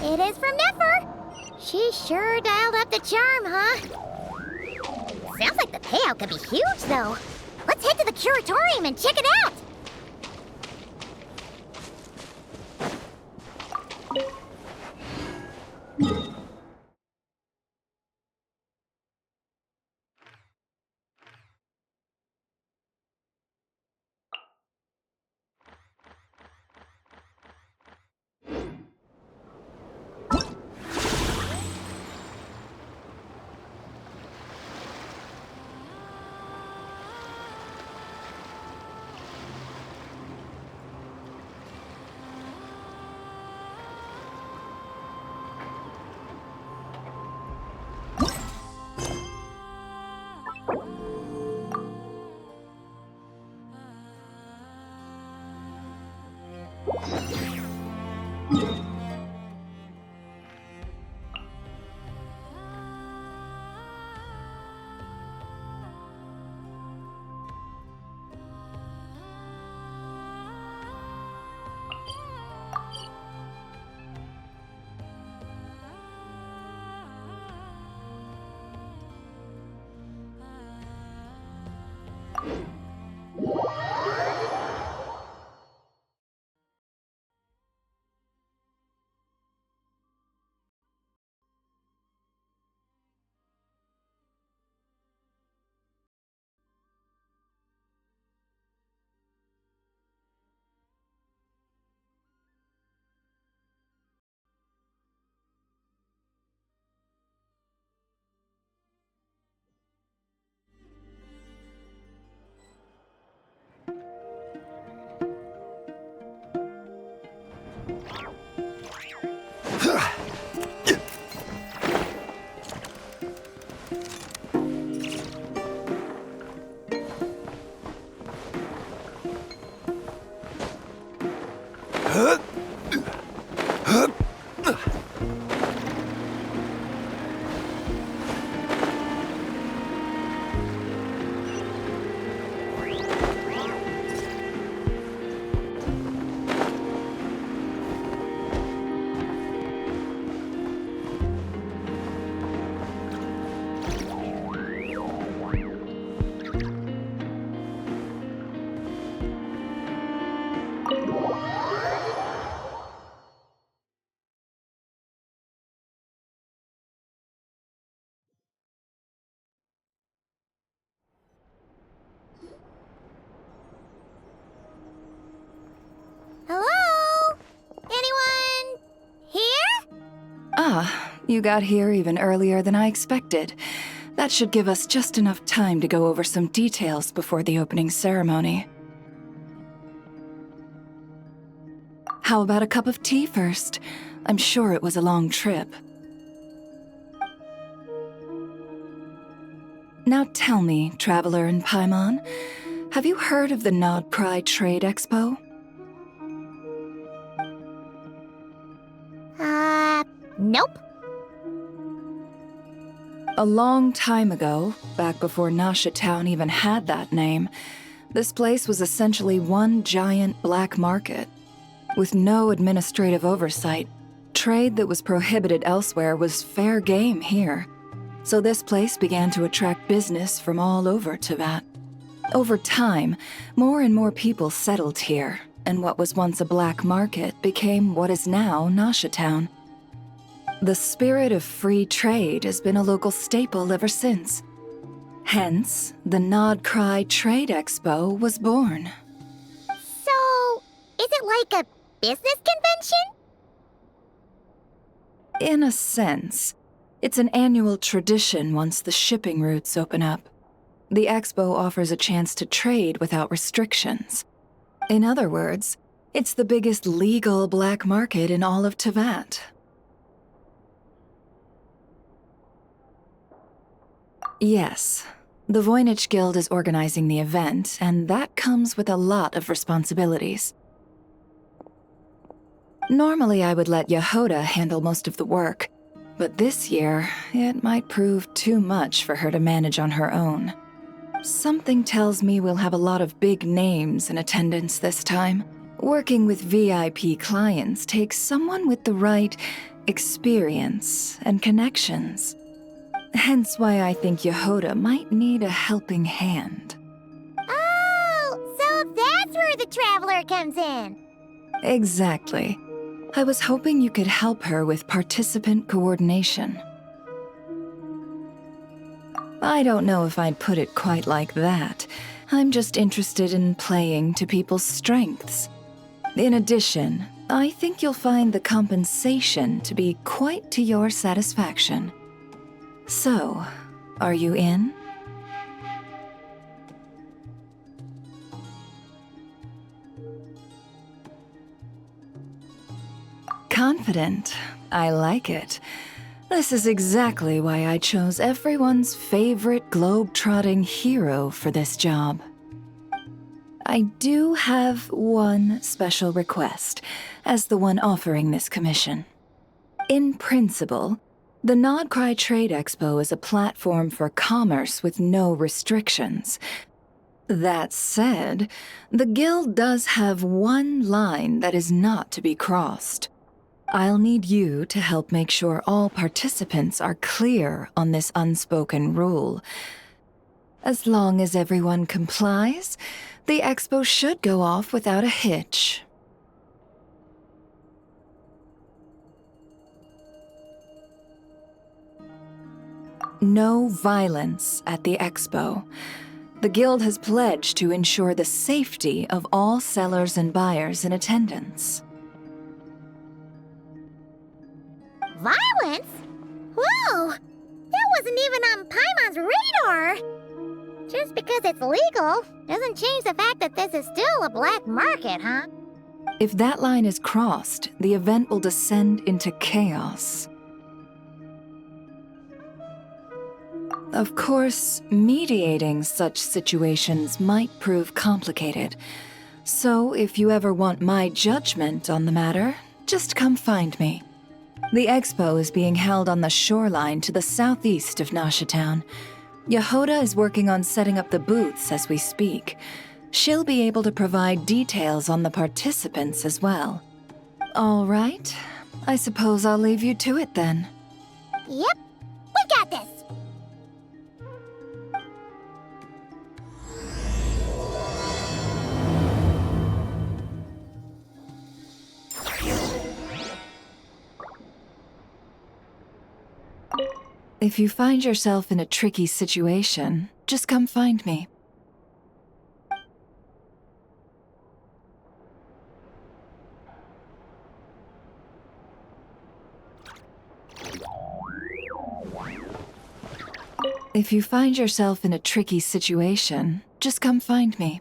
It is from Nefer. She sure dialed up the charm, huh? Sounds like the payout could be huge, though. Let's head to the Curatorium and check it out! Hello? Anyone here? Ah, you got here even earlier than I expected. That should give us just enough time to go over some details before the opening ceremony. How about a cup of tea first? I'm sure it was a long trip. Now tell me, Traveler in Paimon, have you heard of the Nod-Krai Trade Expo? Nope. A long time ago, back before Nasha Town even had that name, this place was essentially one giant black market. With no administrative oversight, trade that was prohibited elsewhere was fair game here. So this place began to attract business from all over Teyvat. Over time, more and more people settled here, and what was once a black market became what is now Nasha Town. The spirit of free trade has been a local staple ever since. Hence, the Nod-Krai Trade Expo was born. So, is it like a business convention? In a sense, it's an annual tradition once the shipping routes open up. The expo offers a chance to trade without restrictions. In other words, it's the biggest legal black market in all of Teyvat. Yes, the Voynich Guild is organizing the event, and that comes with a lot of responsibilities. Normally I would let Jahoda handle most of the work, but this year, it might prove too much for her to manage on her own. Something tells me we'll have a lot of big names in attendance this time. Working with VIP clients takes someone with the right experience and connections. Hence why I think Jahoda might need a helping hand. Oh, so that's where the traveler comes in. Exactly. I was hoping you could help her with participant coordination. I don't know if I'd put it quite like that. I'm just interested in playing to people's strengths. In addition, I think you'll find the compensation to be quite to your satisfaction. So, are you in? Confident. I like it. This is exactly why I chose everyone's favorite globe-trotting hero for this job. I do have one special request, as the one offering this commission. In principle, the Nod-Krai Trade Expo is a platform for commerce with no restrictions. That said, the Guild does have one line that is not to be crossed. I'll need you to help make sure all participants are clear on this unspoken rule. As long as everyone complies, the expo should go off without a hitch. No violence at the expo. The Guild has pledged to ensure the safety of all sellers and buyers in attendance. Violence? Whoa! That wasn't even on Paimon's radar! Just because it's legal doesn't change the fact that this is still a black market, huh? If that line is crossed, the event will descend into chaos. Of course, mediating such situations might prove complicated. So if you ever want my judgment on the matter, just come find me. The expo is being held on the shoreline to the southeast of Nasha Town. Jahoda is working on setting up the booths as we speak. She'll be able to provide details on the participants as well. All right, I suppose I'll leave you to it then. Yep, we got this! If you find yourself in a tricky situation, just come find me. If you find yourself in a tricky situation, just come find me.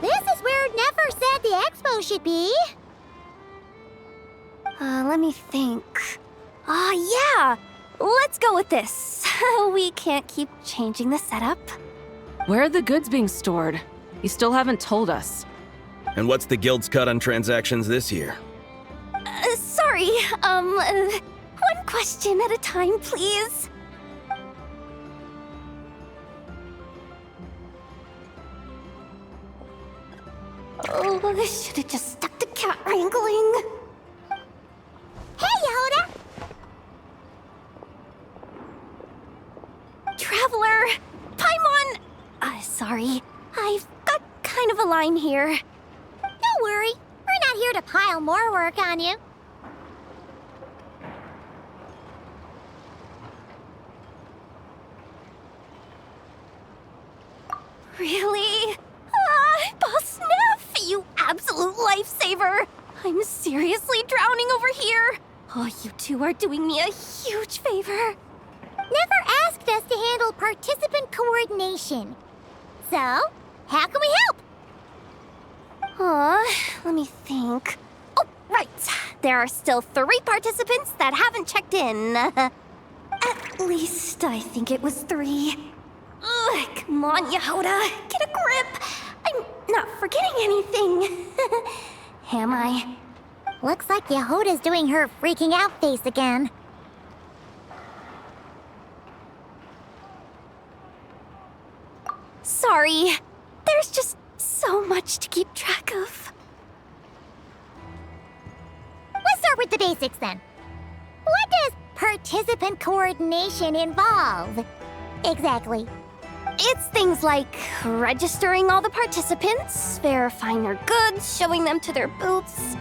This is where Nefer said the expo should be. Let me think. Yeah! Let's go with this. We can't keep changing the setup. Where are the goods being stored? You still haven't told us. And what's the guild's cut on transactions this year? Sorry, one question at a time, please. Oh, I should have just stuck to cat wrangling. Hey, Jahoda! Traveler! Paimon! Sorry. I've got kind of a line here. Don't worry. We're not here to pile more work on you. Really? Boss Neff, you absolute lifesaver! I'm seriously drowning over here. Oh, you two are doing me a huge favor. Nefer asked us to handle participant coordination. So, how can we help? Let me think. Oh, right. There are still 3 participants that haven't checked in. At least I think it was 3. Ugh, come on, Jahoda. Get a grip. I'm not forgetting anything. Am I? Looks like Jahoda's doing her freaking out face again. Sorry. There's just so much to keep track of. Let's start with the basics then. What does participant coordination involve? Exactly. It's things like registering all the participants, verifying their goods, showing them to their booths.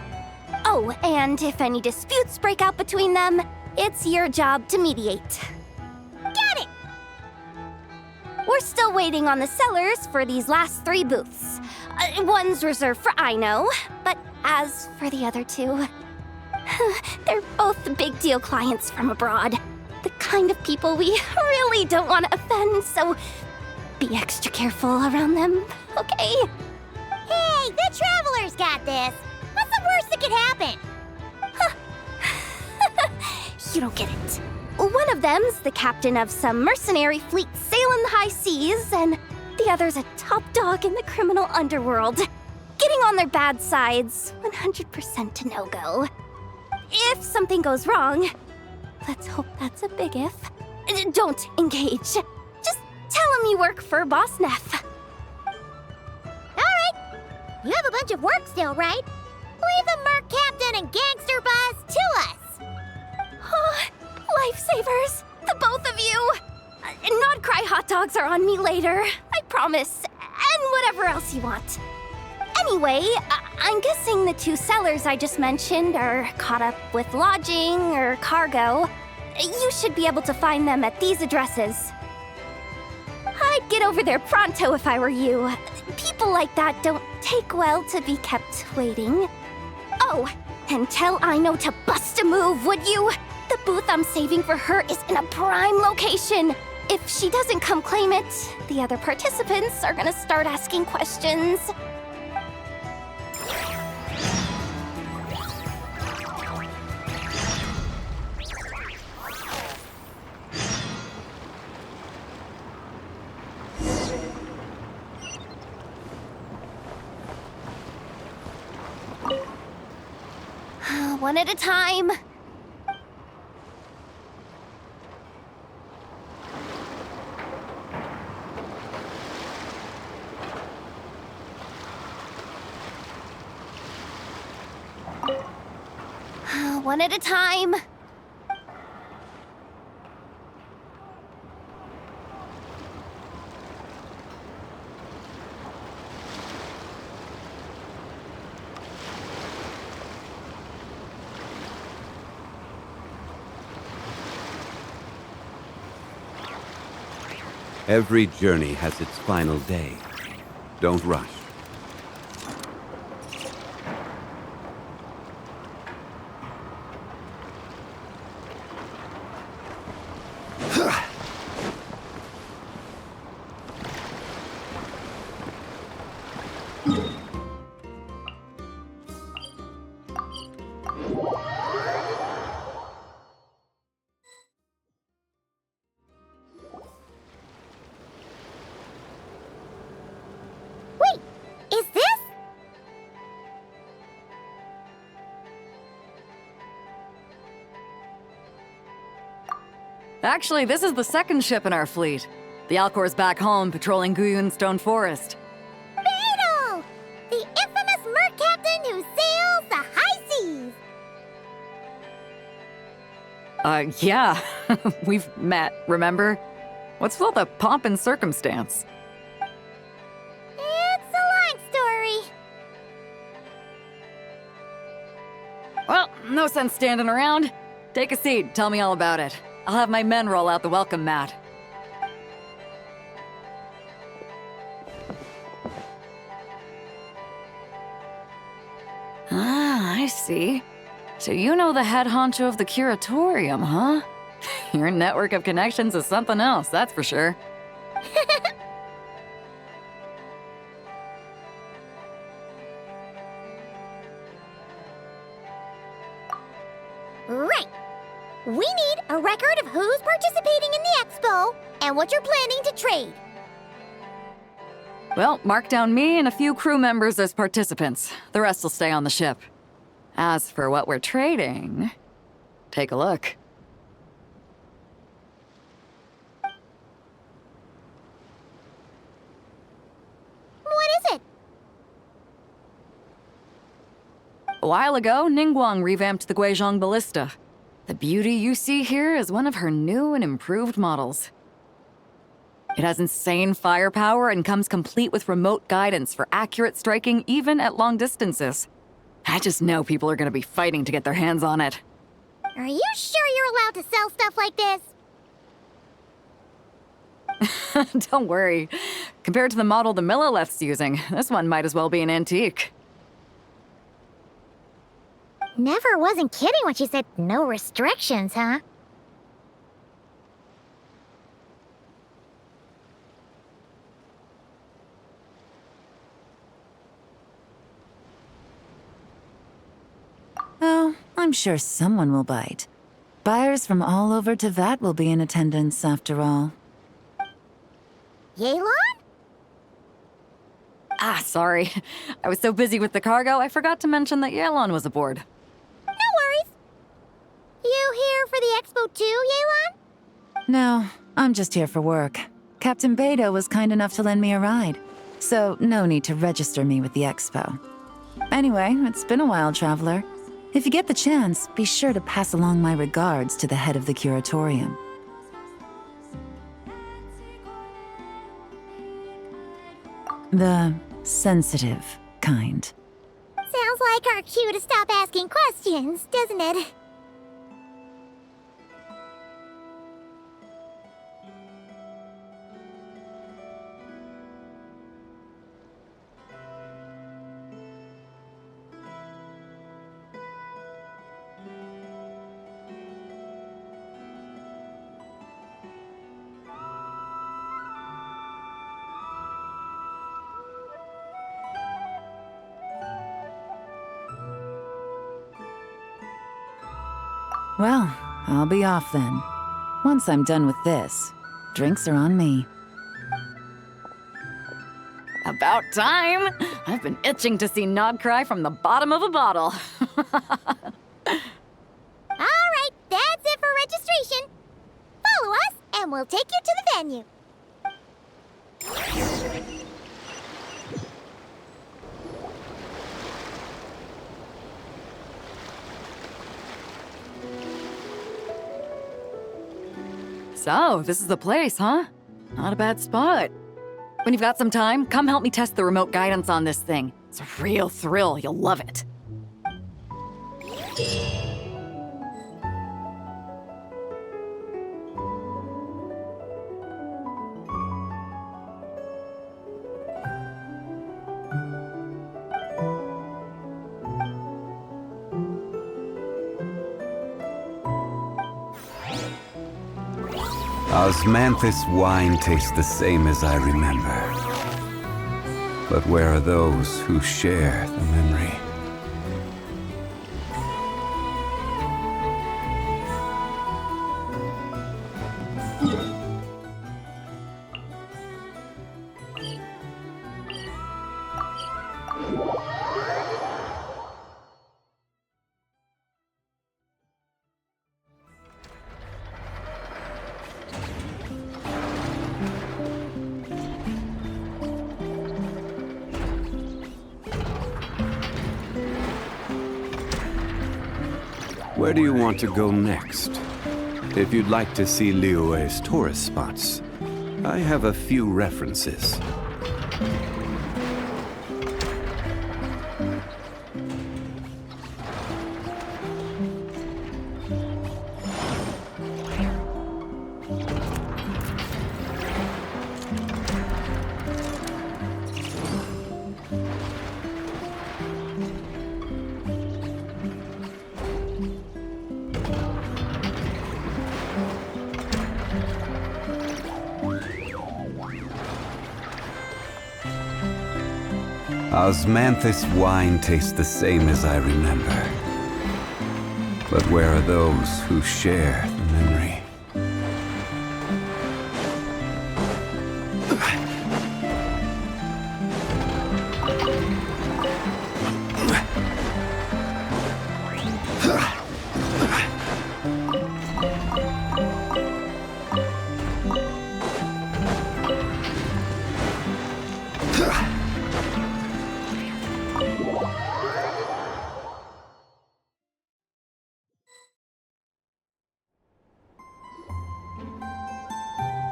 Oh, and if any disputes break out between them, it's your job to mediate. Got it! We're still waiting on the sellers for these last 3 booths. One's reserved for Aino, but as for the other 2, they're both big deal clients from abroad. The kind of people we really don't want to offend, so be extra careful around them, okay? Hey, the Traveler's got this. What's the worst that could happen? You don't get it. One of them's the captain of some mercenary fleet sailing the high seas, and the other's a top dog in the criminal underworld. Getting on their bad sides, 100% a no-go. If something goes wrong, let's hope that's a big if, don't engage. Just tell him you work for Boss Neff. Alright. You have a bunch of work still, right? Leave the merc captain and gangster boss to us. Lifesavers, the both of you. Nod-Krai hot dogs are on me later, I promise. And whatever else you want. Anyway, I'm guessing the 2 sellers I just mentioned are caught up with lodging or cargo. You should be able to find them at these addresses. I'd get over there pronto if I were you. People like that don't take well to be kept waiting. Oh, and tell Aino to bust a move, would you? The booth I'm saving for her is in a prime location. If she doesn't come claim it, the other participants are gonna start asking questions. One at a time. One at a time. Every journey has its final day. Don't rush. Actually, this is the second ship in our fleet. The Alcor's back home patrolling Guyun Stone Forest. Beetle! The infamous merc captain who sails the high seas! Yeah. We've met, remember? What's with all the pomp and circumstance? It's a long story. Well, no sense standing around. Take a seat, tell me all about it. I'll have my men roll out the welcome mat. Ah, I see. So you know the head honcho of the Curatorium, huh? Your network of connections is something else, that's for sure. Right. We need a record of who's participating in the expo and what you're planning to trade. Well, mark down me and a few crew members as participants. The rest will stay on the ship. As for what we're trading, take a look. What is it? A while ago, Ningguang revamped the Guizhong Ballista. The beauty you see here is one of her new and improved models. It has insane firepower and comes complete with remote guidance for accurate striking even at long distances. I just know people are gonna be fighting to get their hands on it. Are you sure you're allowed to sell stuff like this? Don't worry. Compared to the model the Millileth's using, this one might as well be an antique. Nefer wasn't kidding when she said no restrictions, huh? Oh, I'm sure someone will bite. Buyers from all over Teyvat will be in attendance, after all. Yelan? Ah, sorry. I was so busy with the cargo, I forgot to mention that Yelan was aboard. No worries. You here for the expo too, Yelan? No, I'm just here for work. Captain Beidou was kind enough to lend me a ride, so no need to register me with the expo. Anyway, it's been a while, traveler. If you get the chance, be sure to pass along my regards to the head of the Curatorium. The sensitive kind. Sounds like our cue to stop asking questions, doesn't it? Well, I'll be off then. Once I'm done with this, drinks are on me. About time! I've been itching to see Nod-Krai from the bottom of a bottle. Alright, that's it for registration. Follow us, and we'll take you to the venue. So, this is the place, huh? Not a bad spot. When you've got some time, come help me test the remote guidance on this thing. It's a real thrill, you'll love it. Osmanthus wine tastes the same as I remember. But where are those who share the memory? Where do you want to go next? If you'd like to see Liyue's tourist spots, I have a few references. Osmanthus wine tastes the same as I remember. But where are those who share the memory?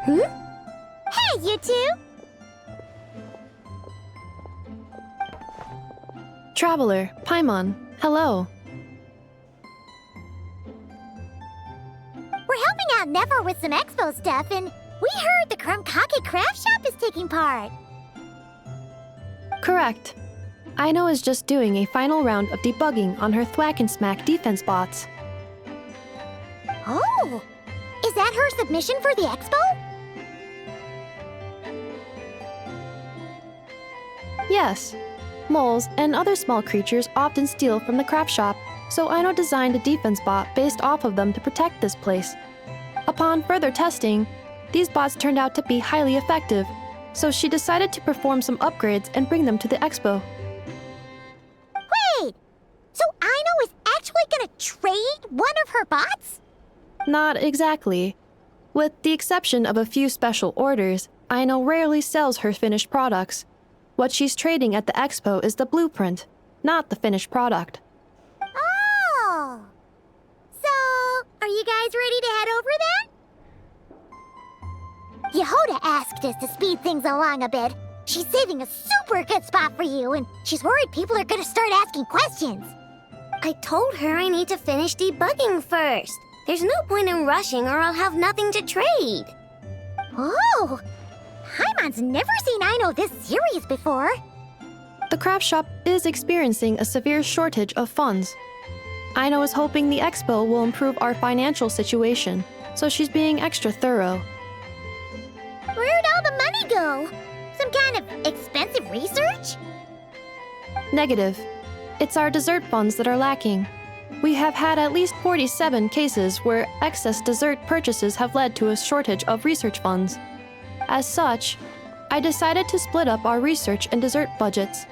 Hey, you two! Traveler, Paimon, hello. We're helping out Nefer with some expo stuff, and we heard the Krumkake craft shop is taking part. Correct. Aino is just doing a final round of debugging on her Thwack and Smack defense bots. Oh! Is that her submission for the expo? Yes. Moles and other small creatures often steal from the craft shop, so Aino designed a defense bot based off of them to protect this place. Upon further testing, these bots turned out to be highly effective, so she decided to perform some upgrades and bring them to the expo. Wait! So Aino is actually gonna trade one of her bots? Not exactly. With the exception of a few special orders, Aino rarely sells her finished products. What she's trading at the expo is the blueprint, not the finished product. Oh! So, are you guys ready to head over then? Jahoda asked us to speed things along a bit. She's saving a super good spot for you, and she's worried people are gonna start asking questions. I told her I need to finish debugging first. There's no point in rushing or I'll have nothing to trade. Oh! Paimon's never seen Aino this serious before. The craft shop is experiencing a severe shortage of funds. Aino is hoping the expo will improve our financial situation, so she's being extra thorough. Where'd all the money go? Some kind of expensive research? Negative. It's our dessert funds that are lacking. We have had at least 47 cases where excess dessert purchases have led to a shortage of research funds. As such, I decided to split up our research and dessert budgets.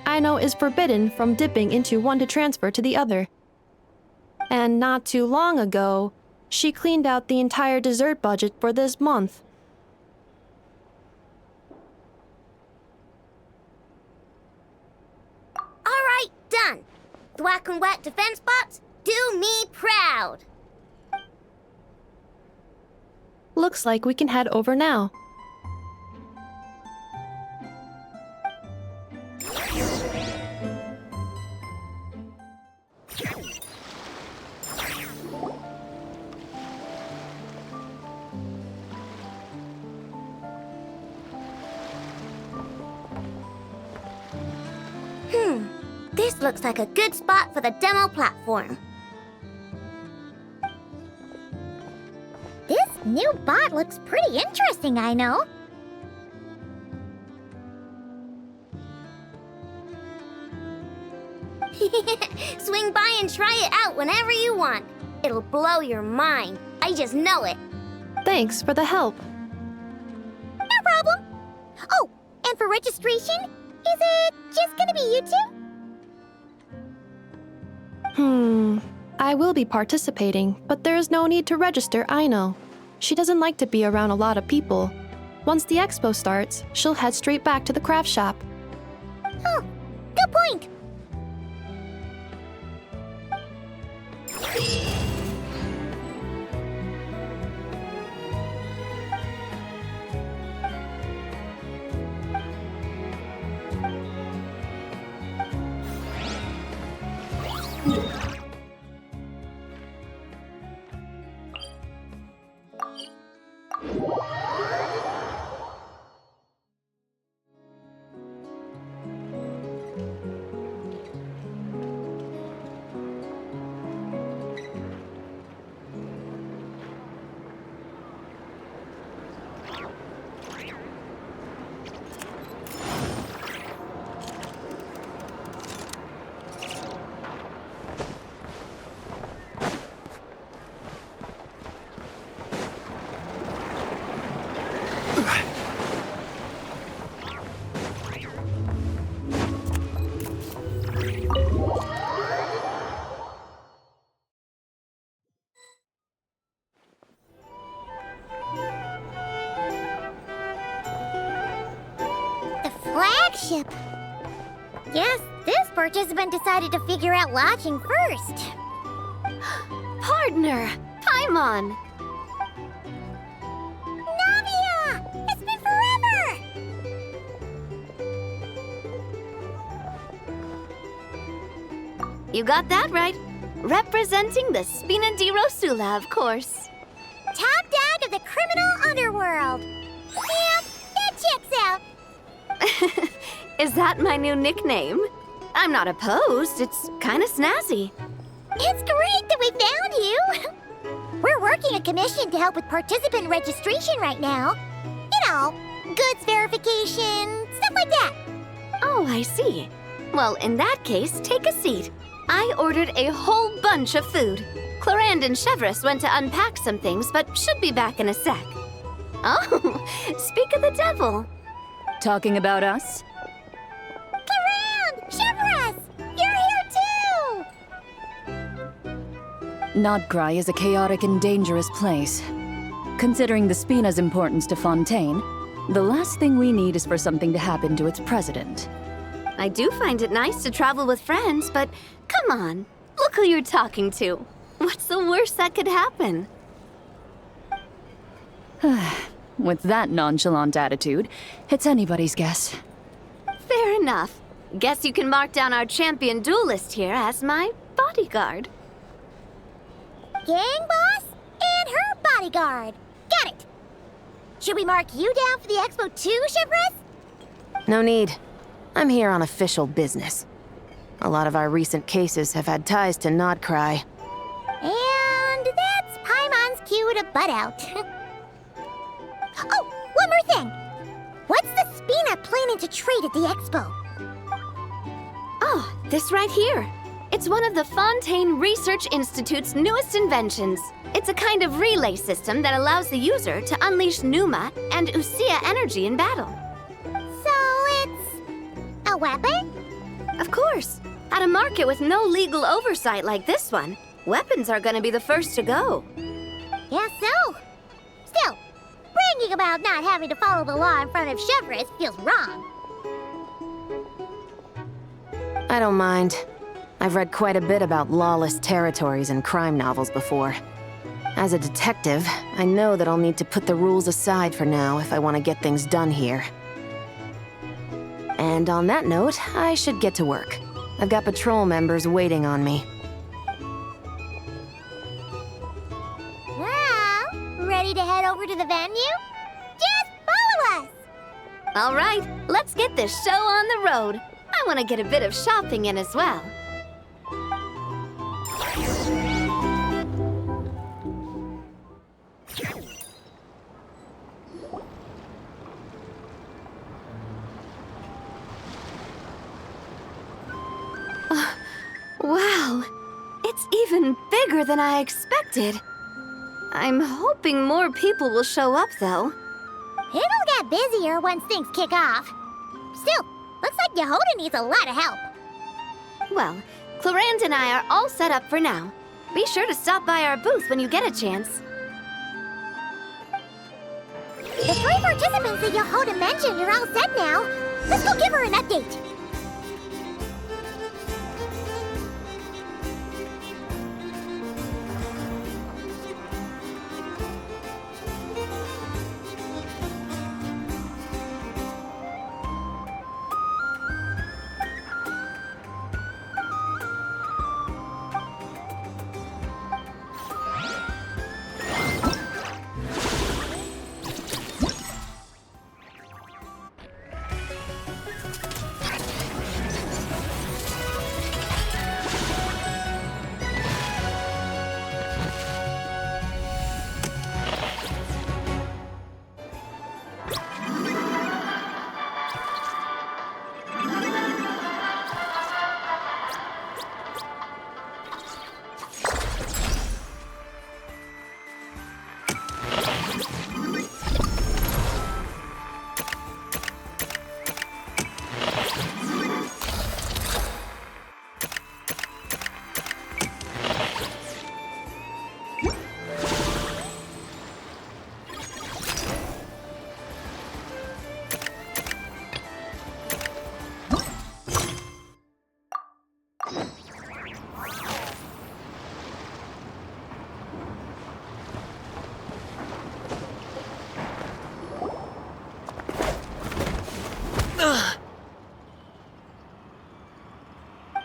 Aino is forbidden from dipping into one to transfer to the other. And not too long ago, she cleaned out the entire dessert budget for this month. Alright, done. Thwack and Whack defense bots, do me proud. Looks like we can head over now. This looks like a good spot for the demo platform. This new bot looks pretty interesting, I know. Swing by and try it out whenever you want. It'll blow your mind. I just know it. Thanks for the help. No problem. Oh, and for registration, is it just gonna be you two? I will be participating, but there is no need to register, Aino. She doesn't like to be around a lot of people. Once the expo starts, she'll head straight back to the craft shop. Oh, good point. Flagship. Guess this participant decided to figure out lodging first. Partner! Paimon! Navia! It's been forever! You got that right. Representing the Spina di Rosula, of course. Top dog of the criminal underworld. Yeah, that checks out. Is that my new nickname? I'm not opposed. It's kind of snazzy. It's great that we found you. We're working a commission to help with participant registration right now. You know, goods verification, stuff like that. Oh, I see. Well, in that case, take a seat. I ordered a whole bunch of food. Clorand and Chevreuse went to unpack some things, but should be back in a sec. Oh, speak of the devil. Talking about us? Clorand! Chevreuse! You're here too! Nod-Krai is a chaotic and dangerous place. Considering the Spina's importance to Fontaine, the last thing we need is for something to happen to its president. I do find it nice to travel with friends, but come on, look who you're talking to. What's the worst that could happen? With that nonchalant attitude, it's anybody's guess. Fair enough. Guess you can mark down our champion duelist here as my bodyguard. Gang boss and her bodyguard. Got it. Should we mark you down for the expo too, Chevreuse? No need. I'm here on official business. A lot of our recent cases have had ties to Nod-Krai. And that's Paimon's cue to butt out. Oh, one more thing. What's the Spina planning to trade at the expo? Oh, this right here. It's one of the Fontaine Research Institute's newest inventions. It's a kind of relay system that allows the user to unleash Pneuma and Usia energy in battle. So it's a weapon? Of course. At a market with no legal oversight like this one, weapons are gonna be the first to go. Guess so. Still, bragging about not having to follow the law in front of Chevreuse feels wrong. I don't mind. I've read quite a bit about lawless territories and crime novels before. As a detective, I know that I'll need to put the rules aside for now if I want to get things done here. And on that note, I should get to work. I've got patrol members waiting on me. Well, ready to head over to the venue? Just follow us! All right, let's get this show on the road. I want to get a bit of shopping in as well. Wow, it's even bigger than I expected. I'm hoping more people will show up, though. It'll get busier once things kick off. Still, looks like Jahoda needs a lot of help. Well, Clorand and I are all set up for now. Be sure to stop by our booth when you get a chance. The 3 participants that Jahoda mentioned are all set now. Let's go give her an update.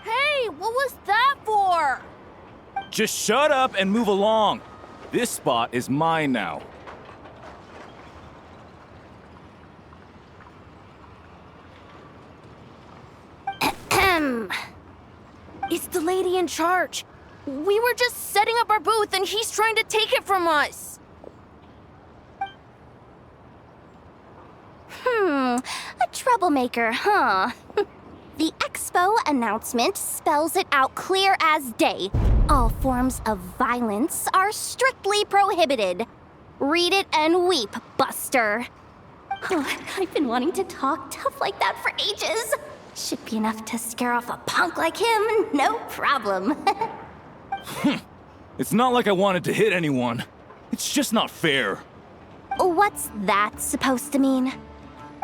Hey, what was that for? Just shut up and move along. This spot is mine now. It's the lady in charge. We were just setting up our booth and he's trying to take it from us. A troublemaker, huh? The expo announcement spells it out clear as day. All forms of violence are strictly prohibited. Read it and weep, Buster. I've been wanting to talk tough like that for ages. Should be enough to scare off a punk like him, no problem. It's not like I wanted to hit anyone. It's just not fair. What's that supposed to mean?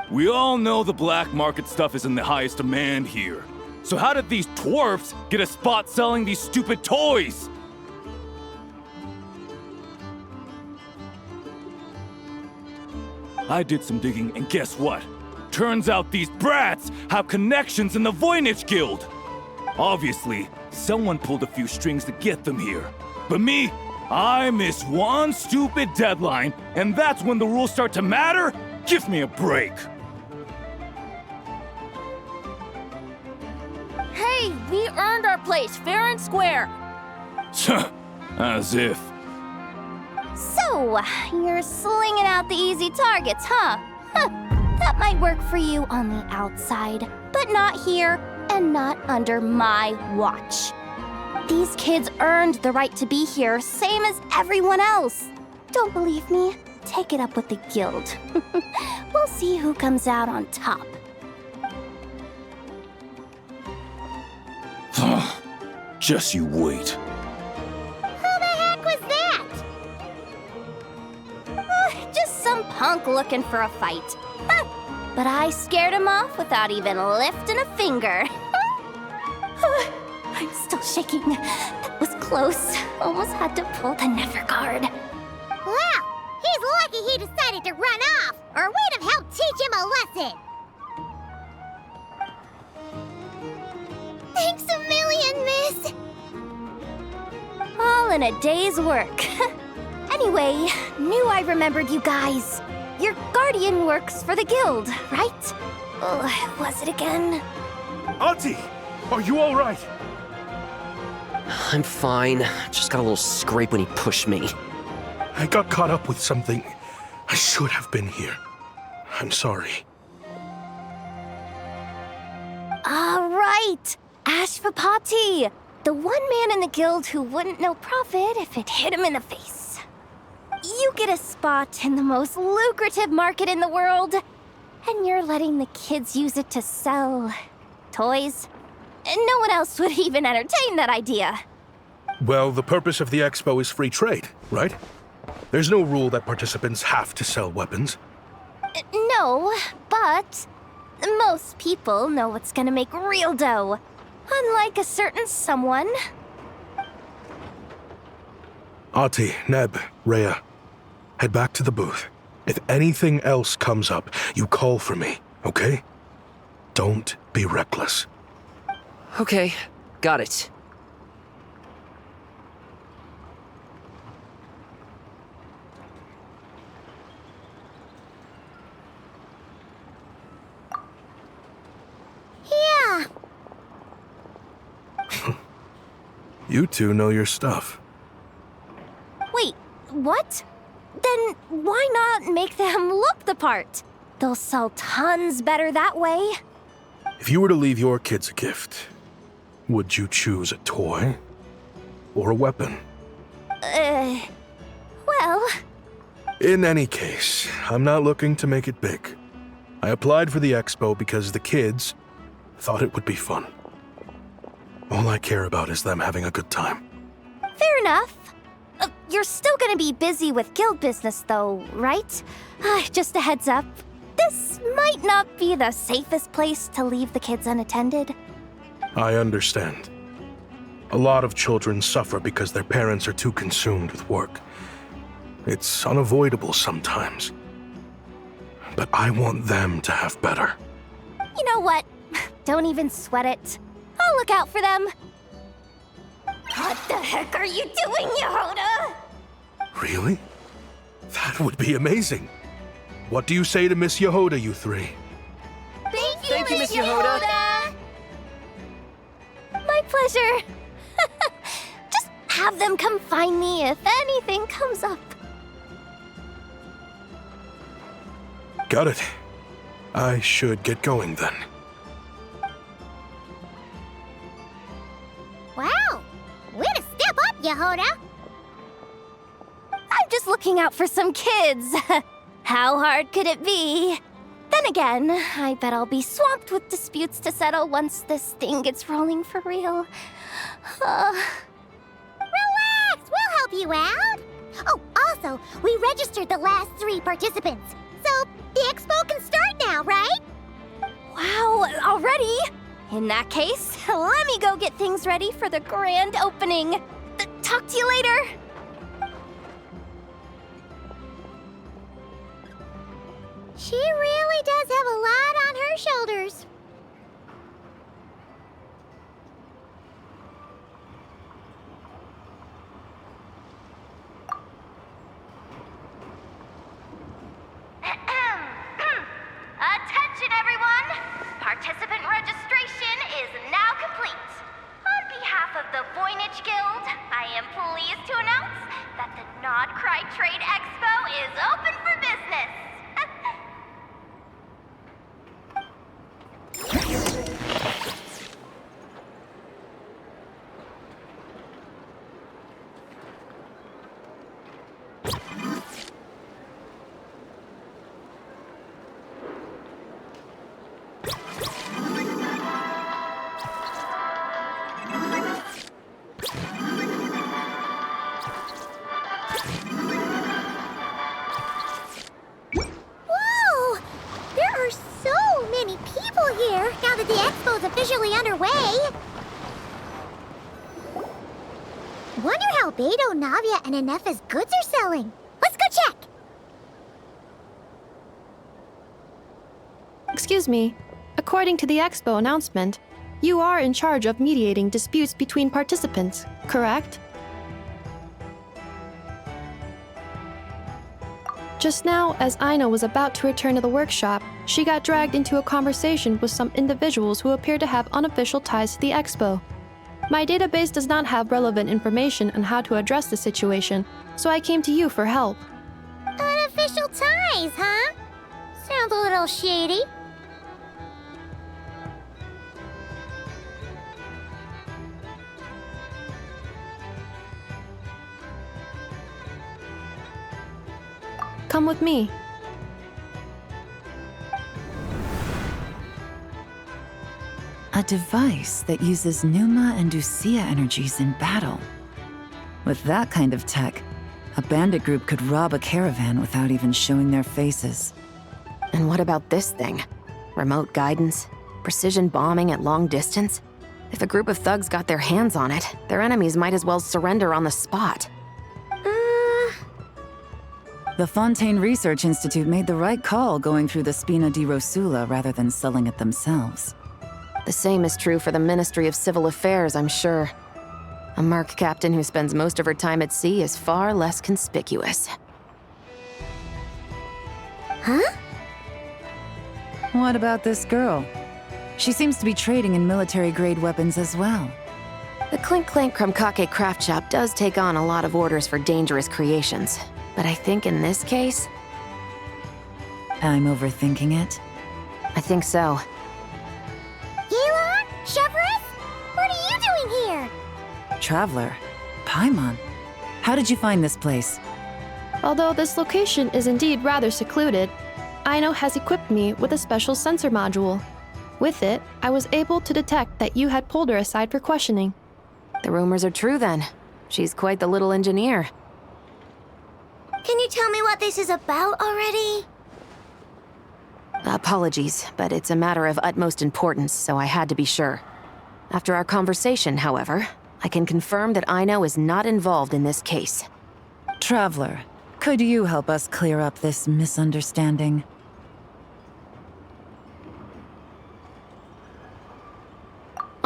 We all know the black market stuff is in the highest demand here. So how did these twerps get a spot selling these stupid toys? I did some digging, and guess what? Turns out these brats have connections in the Voynich Guild. Obviously, someone pulled a few strings to get them here. But me, I missed one stupid deadline, and that's when the rules start to matter? Give me a break. Hey, we earned our place fair and square. As if. So, you're slinging out the easy targets, huh? That might work for you on the outside, but not here and not under my watch. These kids earned the right to be here, same as everyone else. Don't believe me? Take it up with the guild. We'll see who comes out on top. Just you wait. Who the heck was that? Just some punk looking for a fight. But I scared him off without even lifting a finger. I'm still shaking. That was close. Almost had to pull the Nefer card. Well, he's lucky he decided to run off, or we'd have helped teach him a lesson. Thanks a million, miss. All in a day's work. Anyway, knew I remembered you guys. Your guardian works for the guild, right? Was it again? Auntie, are you all right? I'm fine. Just got a little scrape when he pushed me. I got caught up with something. I should have been here. I'm sorry. All right. Ashvapati, the one man in the guild who wouldn't know profit if it hit him in the face. You get a spot in the most lucrative market in the world, and you're letting the kids use it to sell toys. No one else would even entertain that idea. Well, the purpose of the expo is free trade, right? There's no rule that participants have to sell weapons. No, but most people know what's gonna make real dough. Unlike a certain someone. Ati, Neb, Rhea, head back to the booth. If anything else comes up, you call for me, okay? Don't be reckless. Okay, got it. Yeah. You two know your stuff. Wait, what? Then why not make them look the part? They'll sell tons better that way. If you were to leave your kids a gift, would you choose a toy or a weapon? Well... In any case, I'm not looking to make it big. I applied for the expo because the kids thought it would be fun. All I care about is them having a good time. Fair enough. You're still gonna be busy with guild business though, right? Just a heads up. This might not be the safest place to leave the kids unattended. I understand. A lot of children suffer because their parents are too consumed with work. It's unavoidable sometimes. But I want them to have better. You know what? Don't even sweat it. I'll look out for them. What the heck are you doing, Jahoda? Really? That would be amazing. What do you say to Miss Jahoda, you three? Thank you, Miss Jahoda. My pleasure. Just have them come find me if anything comes up. Got it. I should get going then. Wow! Way to step up, Jahoda! I'm just looking out for some kids. How hard could it be? Then again, I bet I'll be swamped with disputes to settle once this thing gets rolling for real. Relax! We'll help you out! Oh, also, we registered the last 3 participants. So, the expo can start now, right? Wow, already? In that case, let me go get things ready for the grand opening. Talk to you later. She really does have a lot on her shoulders. Attention, everyone! Participant registration is now complete. On behalf of the Voynich Guild, I am pleased to announce that the Nod-Krai Trade Expo is open for business. Whoa! There are so many people here now that the expo's officially underway. Wonder how Beidou, Navia, and Nefer's goods are selling. Let's go check! Excuse me. According to the expo announcement, you are in charge of mediating disputes between participants, correct? Just now, as Aino was about to return to the workshop, she got dragged into a conversation with some individuals who appear to have unofficial ties to the expo. My database does not have relevant information on how to address the situation, so I came to you for help. Unofficial ties, huh? Sounds a little shady. Come with me. A device that uses Pneuma and Ducia energies in battle. With that kind of tech, a bandit group could rob a caravan without even showing their faces. And what about this thing? Remote guidance? Precision bombing at long distance? If a group of thugs got their hands on it, their enemies might as well surrender on the spot. The Fontaine Research Institute made the right call going through the Spina di Rosula rather than selling it themselves. The same is true for the Ministry of Civil Affairs, I'm sure. A merc captain who spends most of her time at sea is far less conspicuous. Huh? What about this girl? She seems to be trading in military-grade weapons as well. The Clink Clank Krumkake craft shop does take on a lot of orders for dangerous creations. But I think in this case... I'm overthinking it? I think so. Yelon? Chevron? What are you doing here? Traveler? Paimon? How did you find this place? Although this location is indeed rather secluded, Aino has equipped me with a special sensor module. With it, I was able to detect that you had pulled her aside for questioning. The rumors are true then. She's quite the little engineer. Can you tell me what this is about already? Apologies, but it's a matter of utmost importance, so I had to be sure. After our conversation, however, I can confirm that Aino is not involved in this case. Traveler, could you help us clear up this misunderstanding?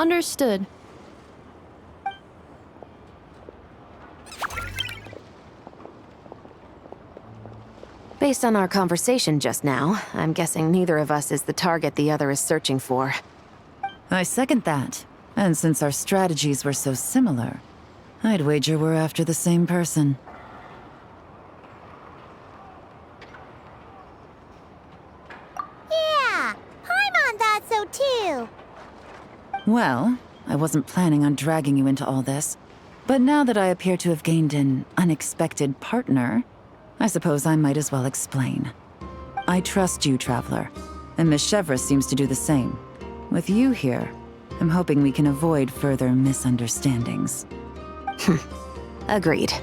Understood. Based on our conversation just now, I'm guessing neither of us is the target the other is searching for. I second that. And since our strategies were so similar, I'd wager we're after the same person. Yeah, Paimon thought so too. Well, I wasn't planning on dragging you into all this, but now that I appear to have gained an unexpected partner, I suppose I might as well explain. I trust you, Traveler, and Miss Chevra seems to do the same. With you here, I'm hoping we can avoid further misunderstandings. Agreed.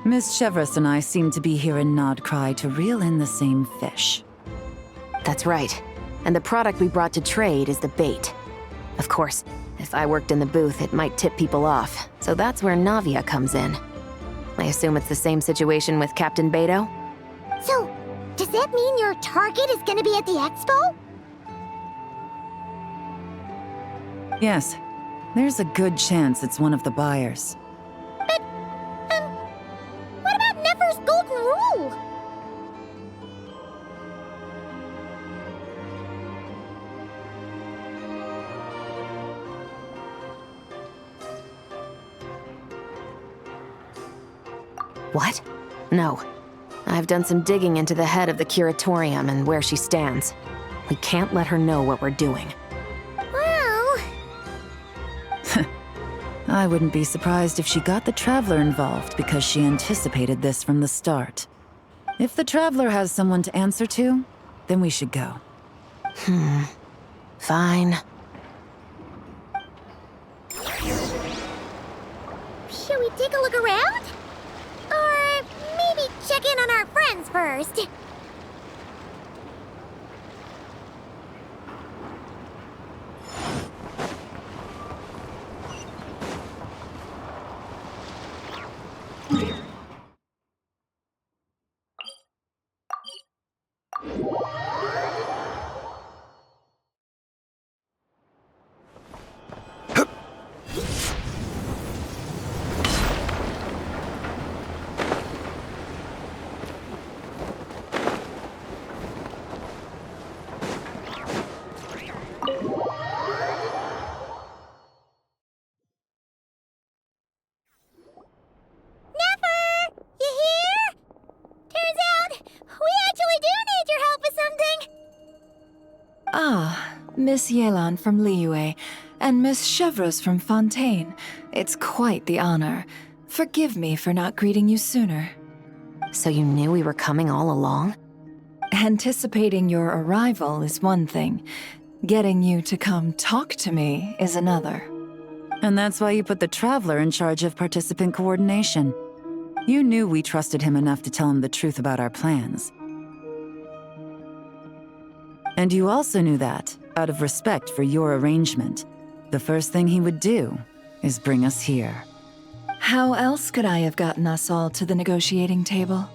Miss Chevras and I seem to be here in Nod-Krai to reel in the same fish. That's right. And the product we brought to trade is the bait. Of course, if I worked in the booth, it might tip people off, so that's where Navia comes in. I assume it's the same situation with Captain Beto? So, does that mean your target is gonna be at the expo? Yes, there's a good chance it's one of the buyers. But, what about Nefer's golden rule? What? No. I've done some digging into the head of the Curatorium and where she stands. We can't let her know what we're doing. Well... I wouldn't be surprised if she got the Traveler involved because she anticipated this from the start. If the Traveler has someone to answer to, then we should go. Fine. Should we take a look around? Or maybe check in on our friends first? Miss Yelan from Liyue, and Miss Chevras from Fontaine. It's quite the honor. Forgive me for not greeting you sooner. So you knew we were coming all along? Anticipating your arrival is one thing. Getting you to come talk to me is another. And that's why you put the Traveler in charge of participant coordination. You knew we trusted him enough to tell him the truth about our plans. And you also knew that, out of respect for your arrangement, the first thing he would do is bring us here. How else could I have gotten us all to the negotiating table?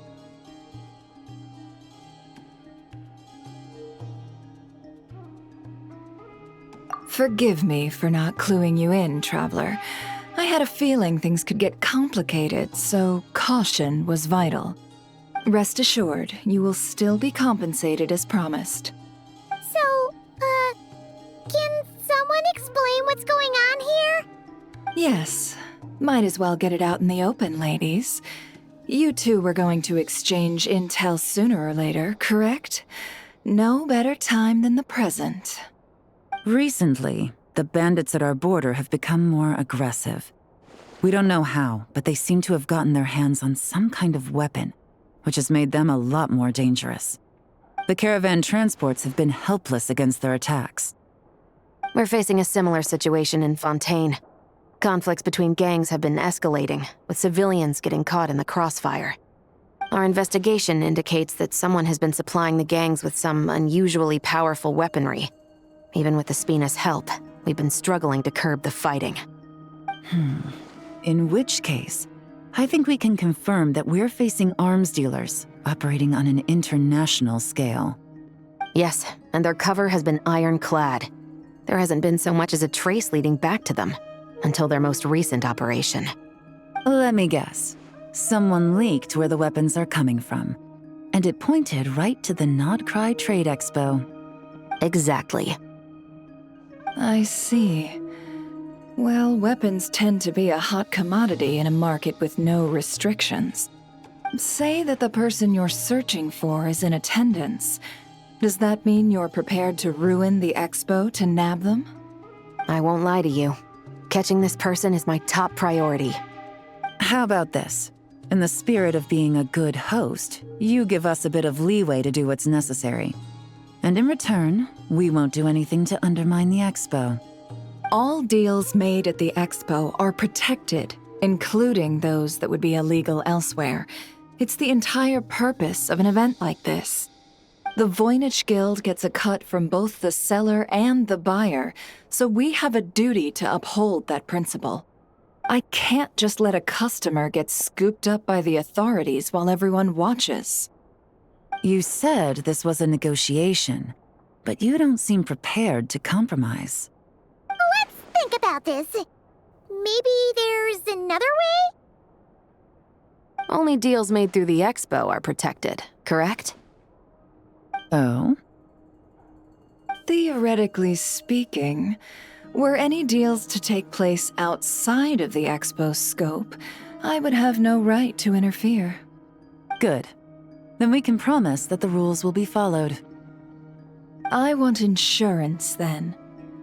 Forgive me for not cluing you in, Traveler. I had a feeling things could get complicated, so caution was vital. Rest assured, you will still be compensated as promised. So, can someone explain what's going on here? Yes. Might as well get it out in the open, ladies. You two were going to exchange intel sooner or later, correct? No better time than the present. Recently, the bandits at our border have become more aggressive. We don't know how, but they seem to have gotten their hands on some kind of weapon, which has made them a lot more dangerous. The caravan transports have been helpless against their attacks. We're facing a similar situation in Fontaine. Conflicts between gangs have been escalating, with civilians getting caught in the crossfire. Our investigation indicates that someone has been supplying the gangs with some unusually powerful weaponry. Even with the Spina's help, we've been struggling to curb the fighting. In which case, I think we can confirm that we're facing arms dealers operating on an international scale. Yes, and their cover has been ironclad. There hasn't been so much as a trace leading back to them, until their most recent operation. Let me guess. Someone leaked where the weapons are coming from, and it pointed right to the Nod-Krai Trade Expo. Exactly. I see. Well, weapons tend to be a hot commodity in a market with no restrictions. Say that the person you're searching for is in attendance. Does that mean you're prepared to ruin the expo to nab them? I won't lie to you. Catching this person is my top priority. How about this? In the spirit of being a good host, you give us a bit of leeway to do what's necessary. And in return, we won't do anything to undermine the expo. All deals made at the expo are protected, including those that would be illegal elsewhere. It's the entire purpose of an event like this. The Voynich Guild gets a cut from both the seller and the buyer, so we have a duty to uphold that principle. I can't just let a customer get scooped up by the authorities while everyone watches. You said this was a negotiation, but you don't seem prepared to compromise. Let's think about this. Maybe there's another way? Only deals made through the expo are protected, correct? Oh? Theoretically speaking, were any deals to take place outside of the expo's scope, I would have no right to interfere. Good. Then we can promise that the rules will be followed. I want insurance, then.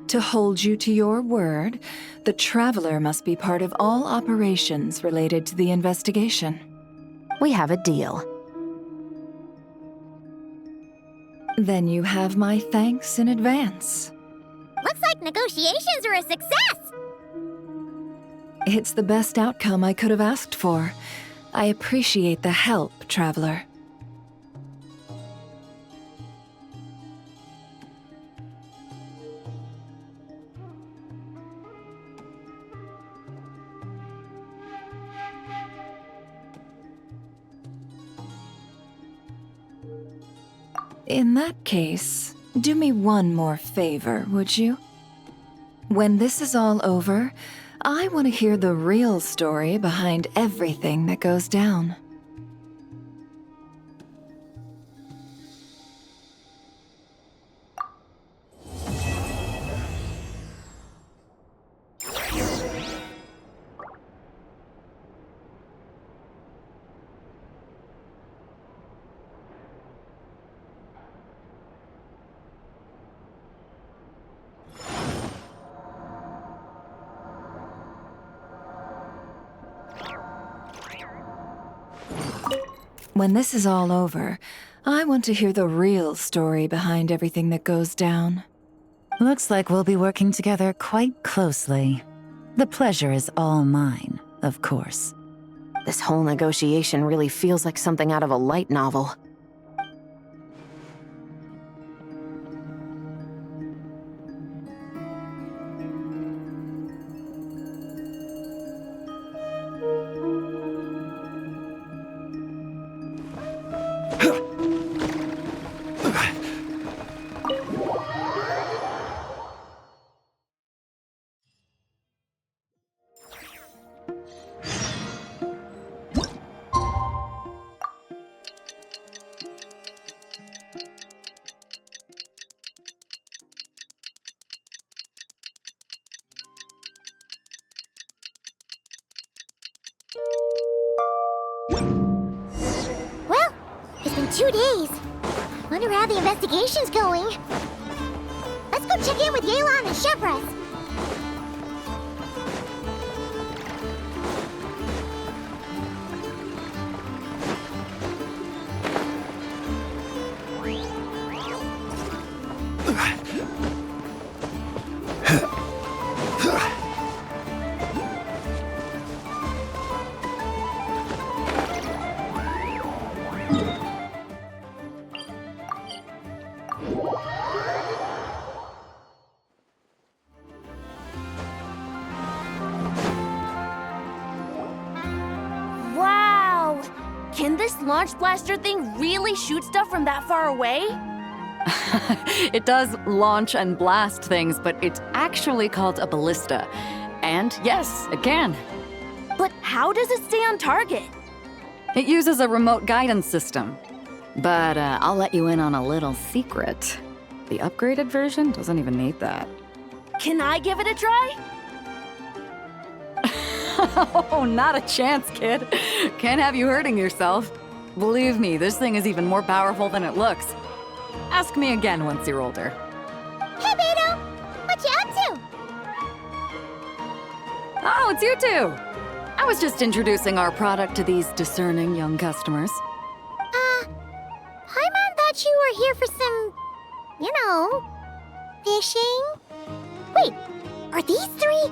To hold you to your word, the Traveler must be part of all operations related to the investigation. We have a deal. Then you have my thanks in advance. Looks like negotiations are a success! It's the best outcome I could have asked for. I appreciate the help, Traveler. In that case, do me one more favor, would you? When this is all over, I want to hear the real story behind everything that goes down. When this is all over, I want to hear the real story behind everything that goes down. Looks like we'll be working together quite closely. The pleasure is all mine, of course. This whole negotiation really feels like something out of a light novel. Well, it's been 2 days. Wonder how the investigation's going. Let's go check in with Yelan and Chevres. Can this launch blaster thing really shoot stuff from that far away? It does launch and blast things, but it's actually called a ballista. And yes, it can. But how does it stay on target? It uses a remote guidance system. But I'll let you in on a little secret. The upgraded version doesn't even need that. Can I give it a try? Oh, not a chance, kid. Can't have you hurting yourself. Believe me, this thing is even more powerful than it looks. Ask me again once you're older. Hey, Beto! What you up to? Oh, it's you two! I was just introducing our product to these discerning young customers. Paimon thought you were here for some, you know, fishing. Wait, are these three?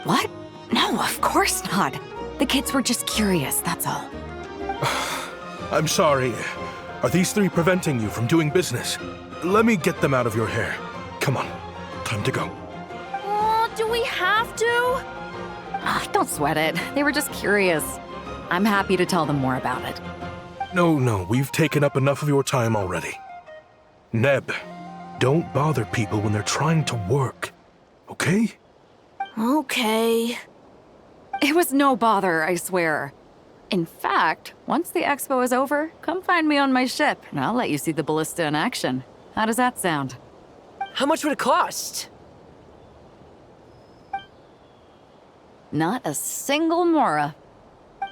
What? No, of course not. The kids were just curious, that's all. I'm sorry. Are these three preventing you from doing business? Let me get them out of your hair. Come on, time to go. Oh, do we have to? Don't sweat it. They were just curious. I'm happy to tell them more about it. No, we've taken up enough of your time already. Neb, don't bother people when they're trying to work, okay? Okay. It was no bother, I swear. In fact, once the expo is over, come find me on my ship, and I'll let you see the ballista in action. How does that sound? How much would it cost? Not a single mora.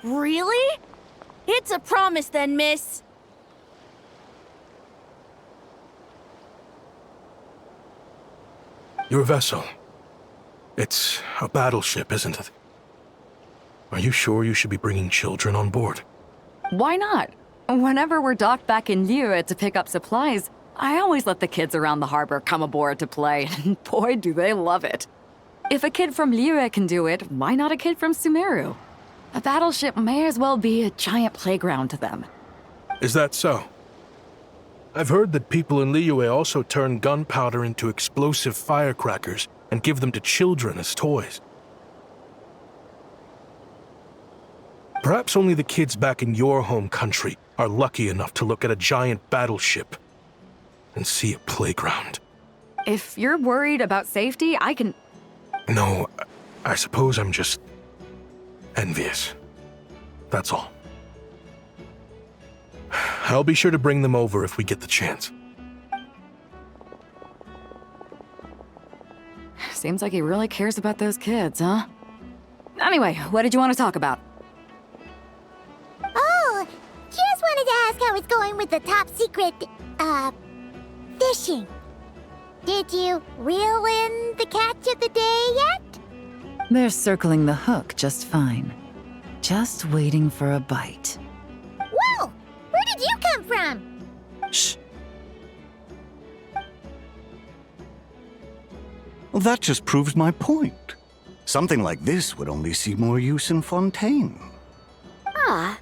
Really? It's a promise then, miss. Your vessel. It's a battleship, isn't it? Are you sure you should be bringing children on board? Why not? Whenever we're docked back in Liyue to pick up supplies, I always let the kids around the harbor come aboard to play, and boy, do they love it. If a kid from Liyue can do it, why not a kid from Sumeru? A battleship may as well be a giant playground to them. Is that so? I've heard that people in Liyue also turn gunpowder into explosive firecrackers and give them to children as toys. Perhaps only the kids back in your home country are lucky enough to look at a giant battleship and see a playground. If you're worried about safety, I can... No, I suppose I'm just envious. That's all. I'll be sure to bring them over if we get the chance. Seems like he really cares about those kids, huh? Anyway, what did you want to talk about? Oh, just wanted to ask how it's going with the top secret, fishing. Did you reel in the catch of the day yet? They're circling the hook just fine. Just waiting for a bite. Whoa! Where did you come from? Shh. Well, that just proves my point. Something like this would only see more use in Fontaine. Ah,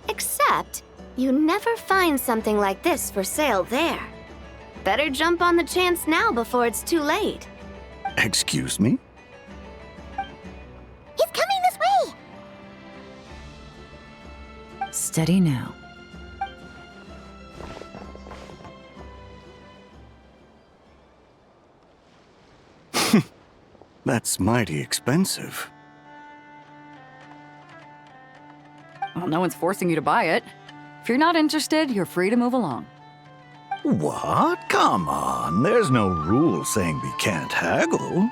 except you never find something like this for sale there. Better jump on the chance now before it's too late. Excuse me? He's coming this way! Steady now. That's mighty expensive. Well, no one's forcing you to buy it. If you're not interested, you're free to move along. What? Come on, there's no rule saying we can't haggle.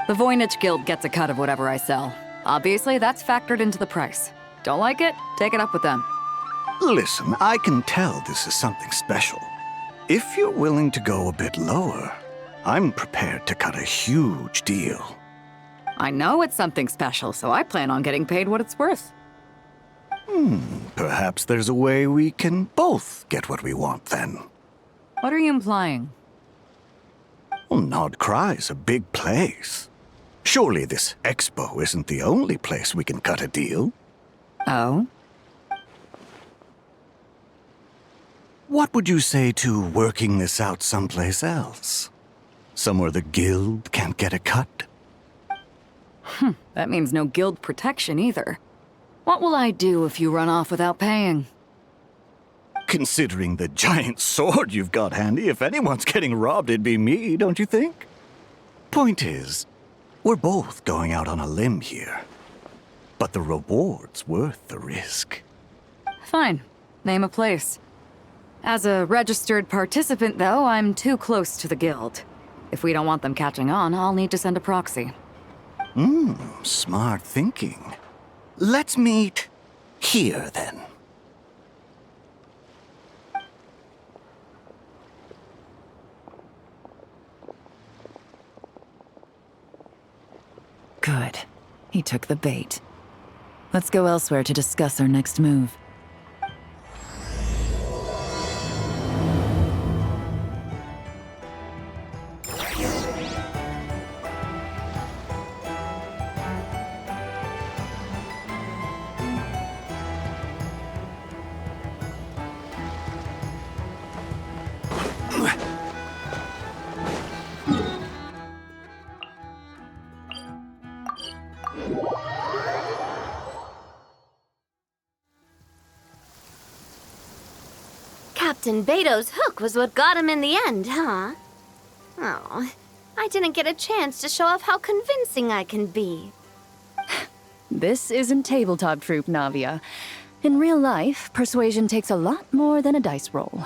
The Voynich Guild gets a cut of whatever I sell. Obviously, that's factored into the price. Don't like it? Take it up with them. Listen, I can tell this is something special. If you're willing to go a bit lower, I'm prepared to cut a huge deal. I know it's something special, so I plan on getting paid what it's worth. Perhaps there's a way we can both get what we want then. What are you implying? Well, Nod-Krai's a big place. Surely this expo isn't the only place we can cut a deal. Oh? What would you say to working this out someplace else? Somewhere the guild can't get a cut? That means no guild protection either. What will I do if you run off without paying? Considering the giant sword you've got handy, if anyone's getting robbed, it'd be me, don't you think? Point is, we're both going out on a limb here. But the reward's worth the risk. Fine. Name a place. As a registered participant, though, I'm too close to the guild. If we don't want them catching on, I'll need to send a proxy. Smart thinking. Let's meet here, then. Good. He took the bait. Let's go elsewhere to discuss our next move. Captain Beto's hook was what got him in the end, huh? Oh, I didn't get a chance to show off how convincing I can be. This isn't tabletop troop, Navia. In real life, persuasion takes a lot more than a dice roll.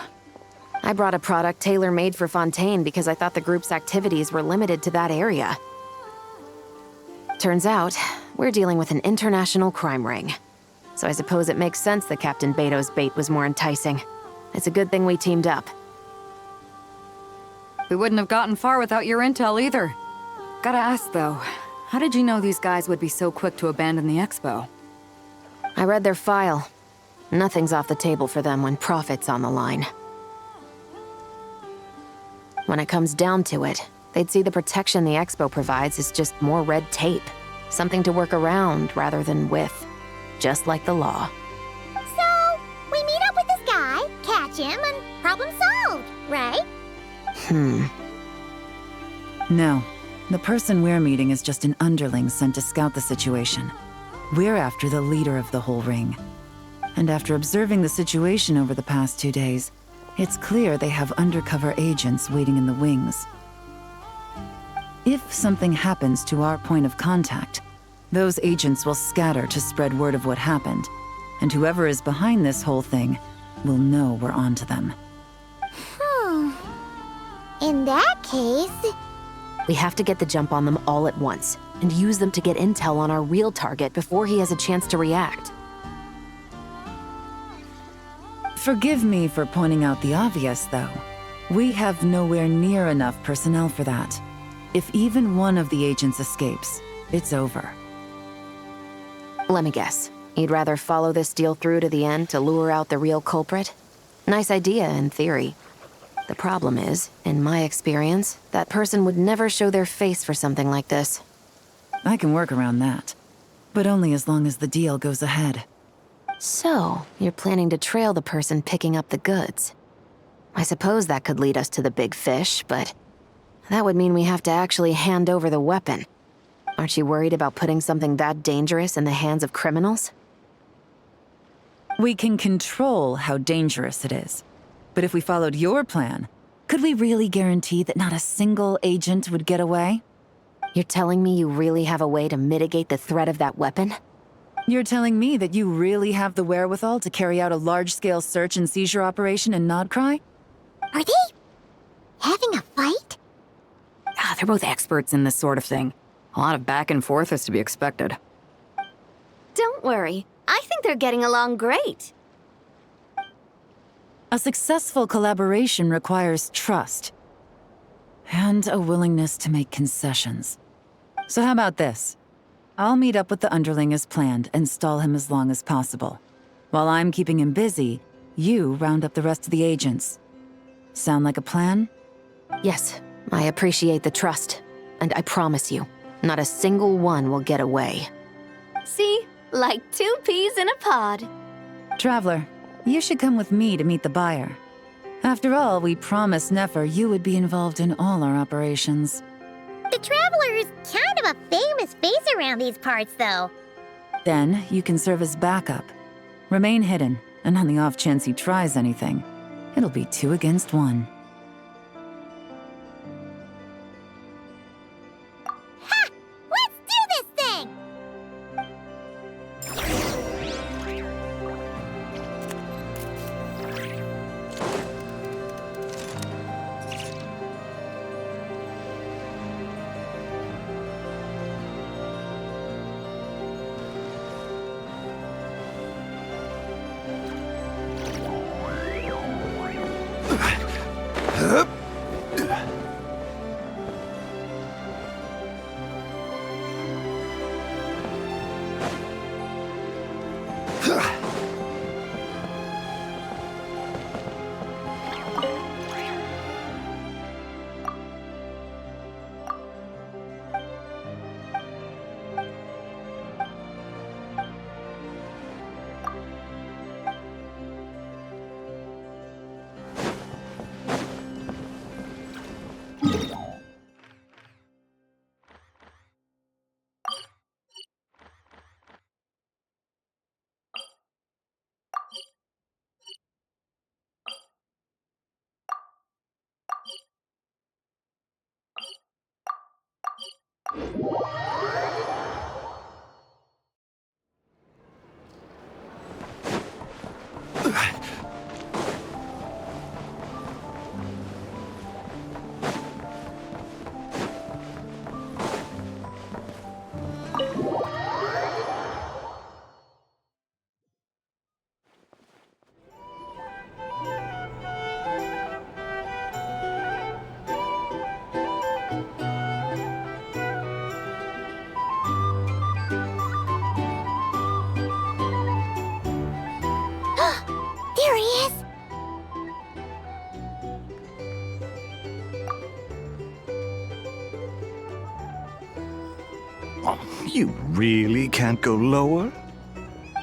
I brought a product tailor-made for Fontaine because I thought the group's activities were limited to that area. Turns out, we're dealing with an international crime ring. So I suppose it makes sense that Captain Beto's bait was more enticing. It's a good thing we teamed up. We wouldn't have gotten far without your intel either. Gotta ask, though, how did you know these guys would be so quick to abandon the expo? I read their file. Nothing's off the table for them when profit's on the line. When it comes down to it, they'd see the protection the expo provides as just more red tape. Something to work around rather than with. Just like the law. So, we meet up with this guy, catch him, and problem solved, right? No. The person we're meeting is just an underling sent to scout the situation. We're after the leader of the whole ring. And after observing the situation over the past 2 days, it's clear they have undercover agents waiting in the wings. If something happens to our point of contact, those agents will scatter to spread word of what happened, and whoever is behind this whole thing will know we're onto them. In that case... We have to get the jump on them all at once, and use them to get intel on our real target before he has a chance to react. Forgive me for pointing out the obvious, though. We have nowhere near enough personnel for that. If even one of the agents escapes, it's over. Let me guess. You'd rather follow this deal through to the end to lure out the real culprit? Nice idea, in theory. The problem is, in my experience, that person would never show their face for something like this. I can work around that. But only as long as the deal goes ahead. So, you're planning to trail the person picking up the goods. I suppose that could lead us to the big fish, but that would mean we have to actually hand over the weapon. Aren't you worried about putting something that dangerous in the hands of criminals? We can control how dangerous it is. But if we followed your plan, could we really guarantee that not a single agent would get away? You're telling me you really have a way to mitigate the threat of that weapon? You're telling me that you really have the wherewithal to carry out a large-scale search and seizure operation in Nod-Krai? Are they having a fight? They're both experts in this sort of thing. A lot of back and forth is to be expected. Don't worry. I think they're getting along great. A successful collaboration requires trust. And a willingness to make concessions. So how about this? I'll meet up with the underling as planned and stall him as long as possible. While I'm keeping him busy, you round up the rest of the agents. Sound like a plan? Yes, I appreciate the trust. And I promise you, not a single one will get away. See? Like 2 peas in a pod. Traveler, you should come with me to meet the buyer. After all, we promised Nefer you would be involved in all our operations. The Traveler is kind of a famous face around these parts, though. Then you can serve as backup. Remain hidden, and on the off chance he tries anything, it'll be 2 against 1. Ha! Let's do this thing! There he is! Oh, you really can't go lower?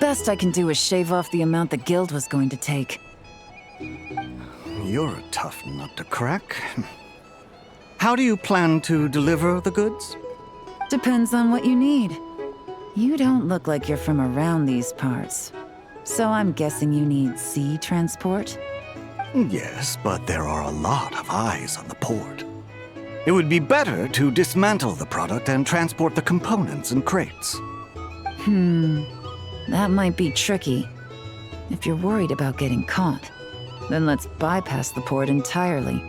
Best I can do is shave off the amount the guild was going to take. You're a tough nut to crack. How do you plan to deliver the goods? Depends on what you need. You don't look like you're from around these parts. So I'm guessing you need sea transport? Yes, but there are a lot of eyes on the port. It would be better to dismantle the product and transport the components in crates. That might be tricky. If you're worried about getting caught, then let's bypass the port entirely.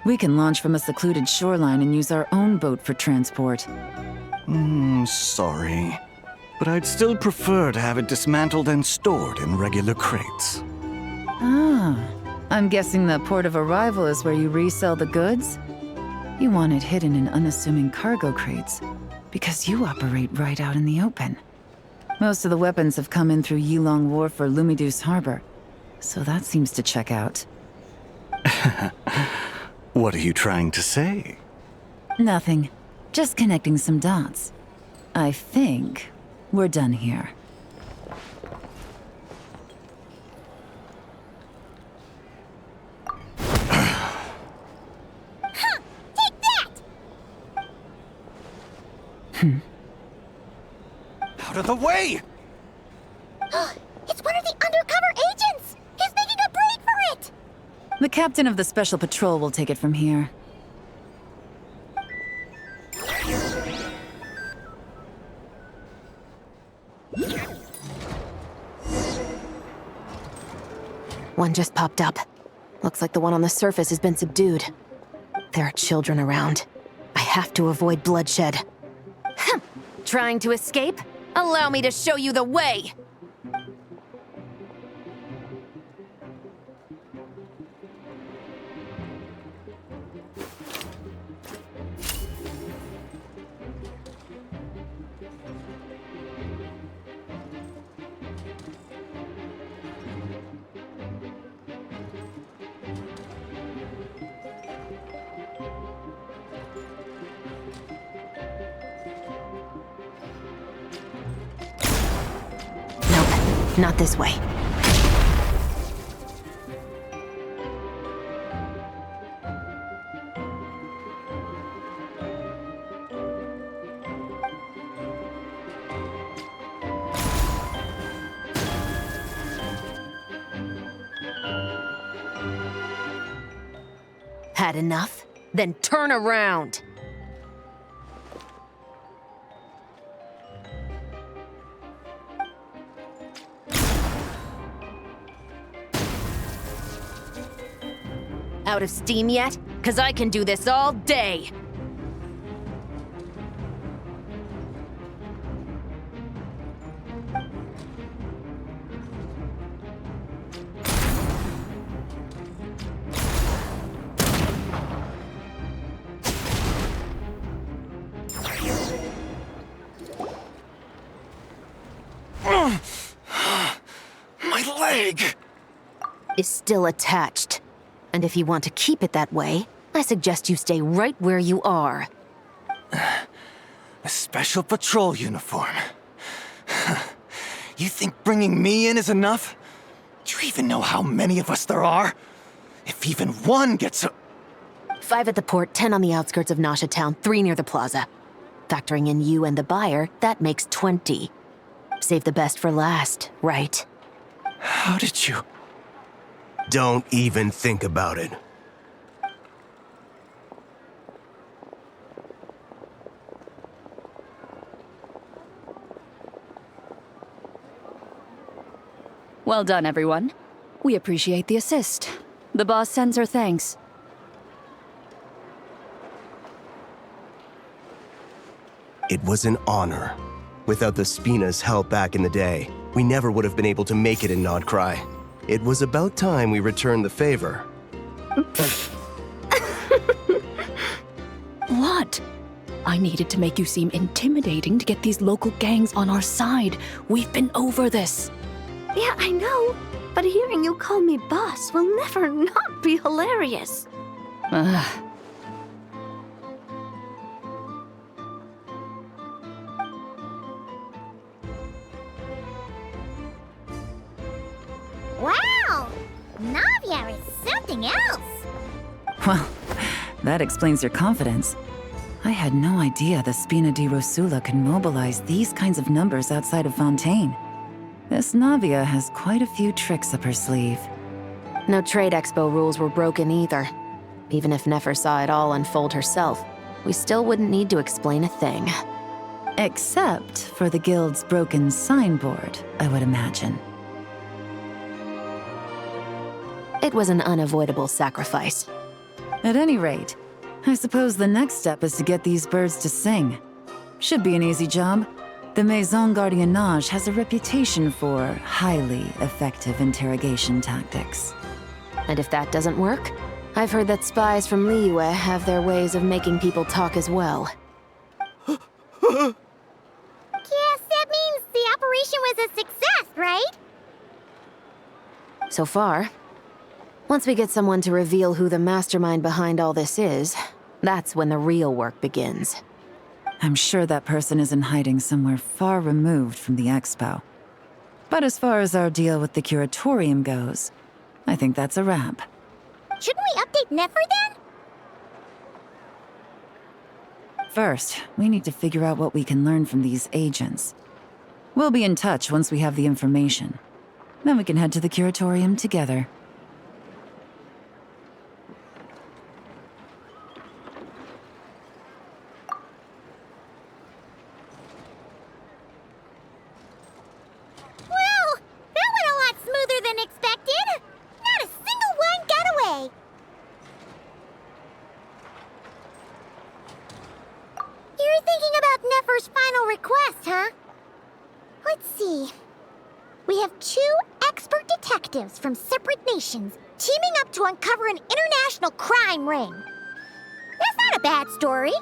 We can launch from a secluded shoreline and use our own boat for transport. Sorry. But I'd still prefer to have it dismantled and stored in regular crates. Ah, I'm guessing the port of arrival is where you resell the goods? You want it hidden in unassuming cargo crates, because you operate right out in the open. Most of the weapons have come in through Yilong Wharf or Lumiduce Harbor, so that seems to check out. What are you trying to say? Nothing. Just connecting some dots. I think we're done here. Take that! Out of the way! It's one of the undercover agents! He's making a break for it! The captain of the Special Patrol will take it from here. One just popped up. Looks like the one on the surface has been subdued. There are children around. I have to avoid bloodshed. Trying to escape? Allow me to show you the way! Not this way. Had enough? Then turn around! Out of steam yet? 'Cause I can do this all day! My leg! Is still attached. And if you want to keep it that way, I suggest you stay right where you are. A special patrol uniform. You think bringing me in is enough? Do you even know how many of us there are? If even one gets a... 5 at the port, 10 on the outskirts of Nasha Town, 3 near the plaza. Factoring in you and the buyer, that makes 20. Save the best for last, right? How did you... Don't even think about it. Well done, everyone. We appreciate the assist. The boss sends her thanks. It was an honor. Without the Spina's help back in the day, we never would have been able to make it in Nod-Krai. It was about time we returned the favor. What? I needed to make you seem intimidating to get these local gangs on our side. We've been over this. Yeah, I know. But hearing you call me boss will never not be hilarious. Wow! Navia is something else! Well, that explains your confidence. I had no idea the Spina di Rosula can mobilize these kinds of numbers outside of Fontaine. This Navia has quite a few tricks up her sleeve. No Trade Expo rules were broken either. Even if Nefer saw it all unfold herself, we still wouldn't need to explain a thing. Except for the Guild's broken signboard, I would imagine. It was an unavoidable sacrifice. At any rate, I suppose the next step is to get these birds to sing. Should be an easy job. The Maison Gardiennage has a reputation for highly effective interrogation tactics. And if that doesn't work, I've heard that spies from Liyue have their ways of making people talk as well. Yes, that means the operation was a success, right? So far. Once we get someone to reveal who the mastermind behind all this is, that's when the real work begins. I'm sure that person is in hiding somewhere far removed from the expo. But as far as our deal with the Curatorium goes, I think that's a wrap. Shouldn't we update Nefer then? First, we need to figure out what we can learn from these agents. We'll be in touch once we have the information. Then we can head to the Curatorium together. Well, that went a lot smoother than expected. Not a single one got away. You're thinking about Nefer's final request, huh? Let's see. We have 2 expert detectives from separate nations teaming up to uncover an international crime ring. That's not a bad story.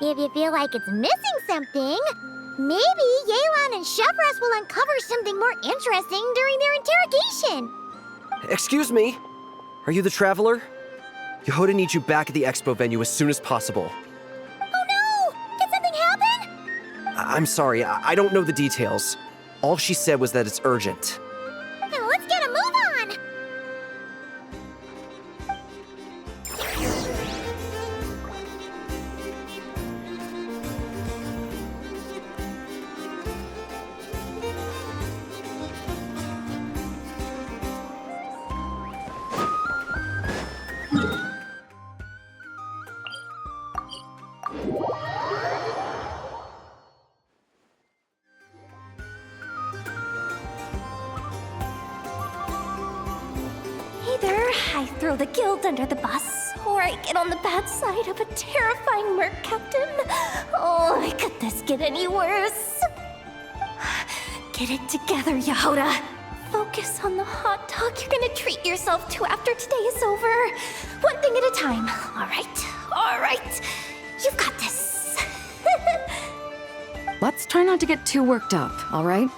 If you feel like it's missing something, maybe Yelan and Chevros will uncover something more interesting during their interrogation. Excuse me? Are you the Traveler? Jahoda needs you back at the expo venue as soon as possible. Oh no! Did something happen? I'm sorry, I don't know the details. All she said was that it's urgent. Then let's get a move on! Either I throw the guild under the bus, or I get on the bad side of a terrifying merc captain. Oh, could this get any worse? Get it together, Jahoda. Focus on the hot dog you're gonna treat yourself to after today is over. One thing at a time. All right. You've got this. Let's try not to get too worked up, all right?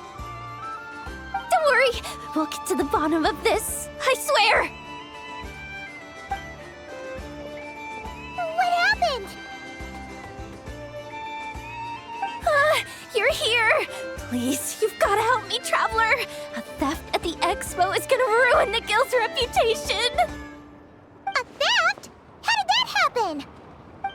Don't worry. We'll get to the bottom of this. I swear. What happened? You're here. Please, you've got to help me, Traveler. A theft at the expo is gonna ruin the guild's reputation. A theft? How did that happen?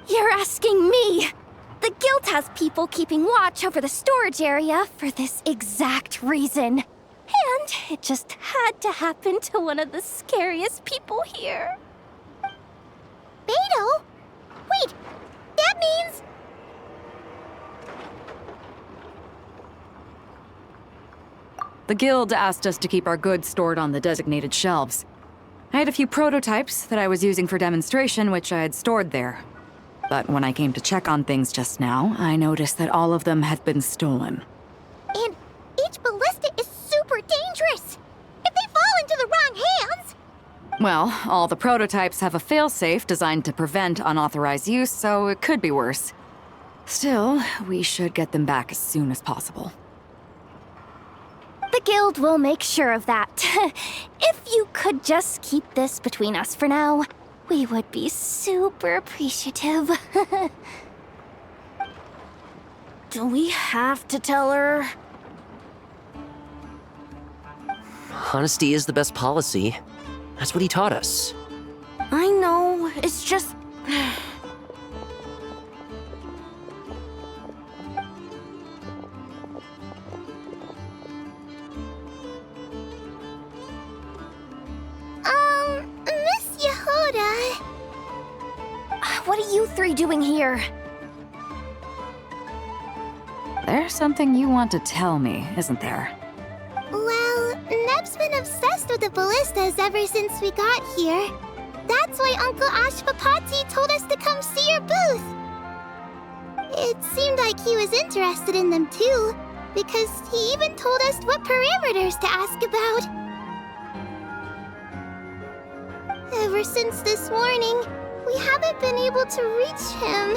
You're asking me. The guild has people keeping watch over the storage area for this exact reason. And it just had to happen to one of the scariest people here. Beidou? Wait, that means... The guild asked us to keep our goods stored on the designated shelves. I had a few prototypes that I was using for demonstration, which I had stored there. But when I came to check on things just now, I noticed that all of them had been stolen. And each ballista is super dangerous. If they fall into the wrong hands... Well, all the prototypes have a failsafe designed to prevent unauthorized use, so it could be worse. Still, we should get them back as soon as possible. The guild will make sure of that. If you could just keep this between us for now, we would be super appreciative. Do we have to tell her? Honesty is the best policy. That's what he taught us. I know, it's just... Miss Jahoda... What are you three doing here? There's something you want to tell me, isn't there? Well, Neb's been obsessed with the ballistas ever since we got here. That's why Uncle Ashvapati told us to come see your booth. It seemed like he was interested in them too, because he even told us what parameters to ask about. Ever since this morning, we haven't been able to reach him.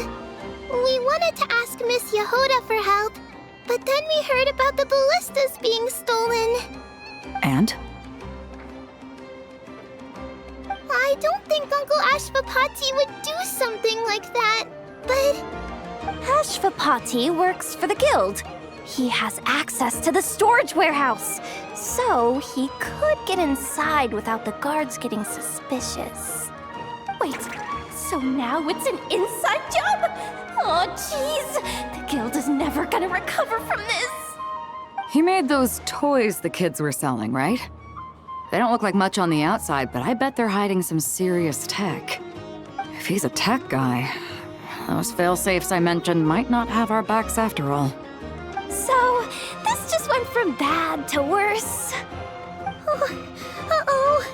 We wanted to ask Miss Jahoda for help, but then we heard about the ballistas being stolen. And? I don't think Uncle Ashvapati would do something like that, but... Ashvapati works for the guild. He has access to the storage warehouse, so he could get inside without the guards getting suspicious. Wait, so now it's an inside job? Oh, jeez! The guild is never gonna recover from this! He made those toys the kids were selling, right? They don't look like much on the outside, but I bet they're hiding some serious tech. If he's a tech guy, those failsafes I mentioned might not have our backs after all. So, this just went from bad to worse. Uh-oh.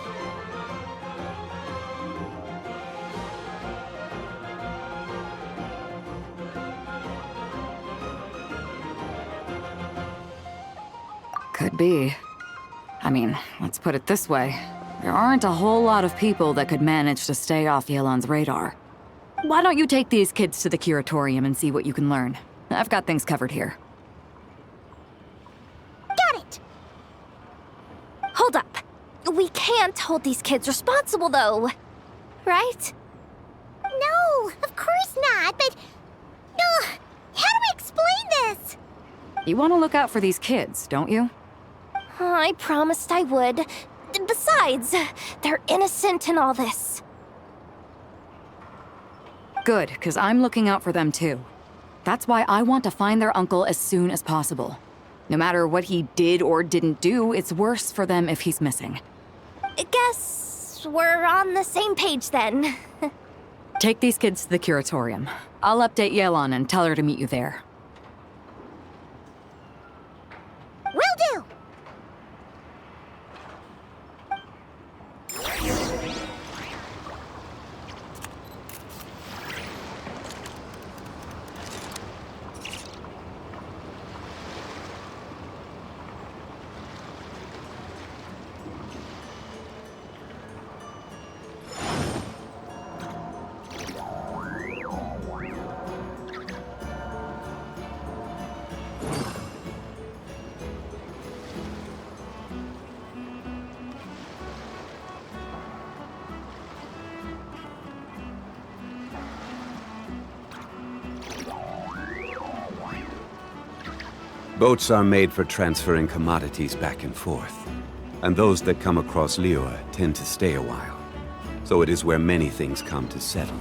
Could be. I mean, let's put it this way. There aren't a whole lot of people that could manage to stay off Yelan's radar. Why don't you take these kids to the Curatorium and see what you can learn? I've got things covered here. Got it! Hold up. We can't hold these kids responsible, though. Right? No, of course not, but... how do we explain this? You want to look out for these kids, don't you? I promised I would. Besides, they're innocent in all this. Good, because I'm looking out for them too. That's why I want to find their uncle as soon as possible. No matter what he did or didn't do, it's worse for them if he's missing. I guess we're on the same page then. Take these kids to the Curatorium. I'll update Yelan and tell her to meet you there. Will do! Boats are made for transferring commodities back and forth, and those that come across Liyue tend to stay a while. So it is where many things come to settle.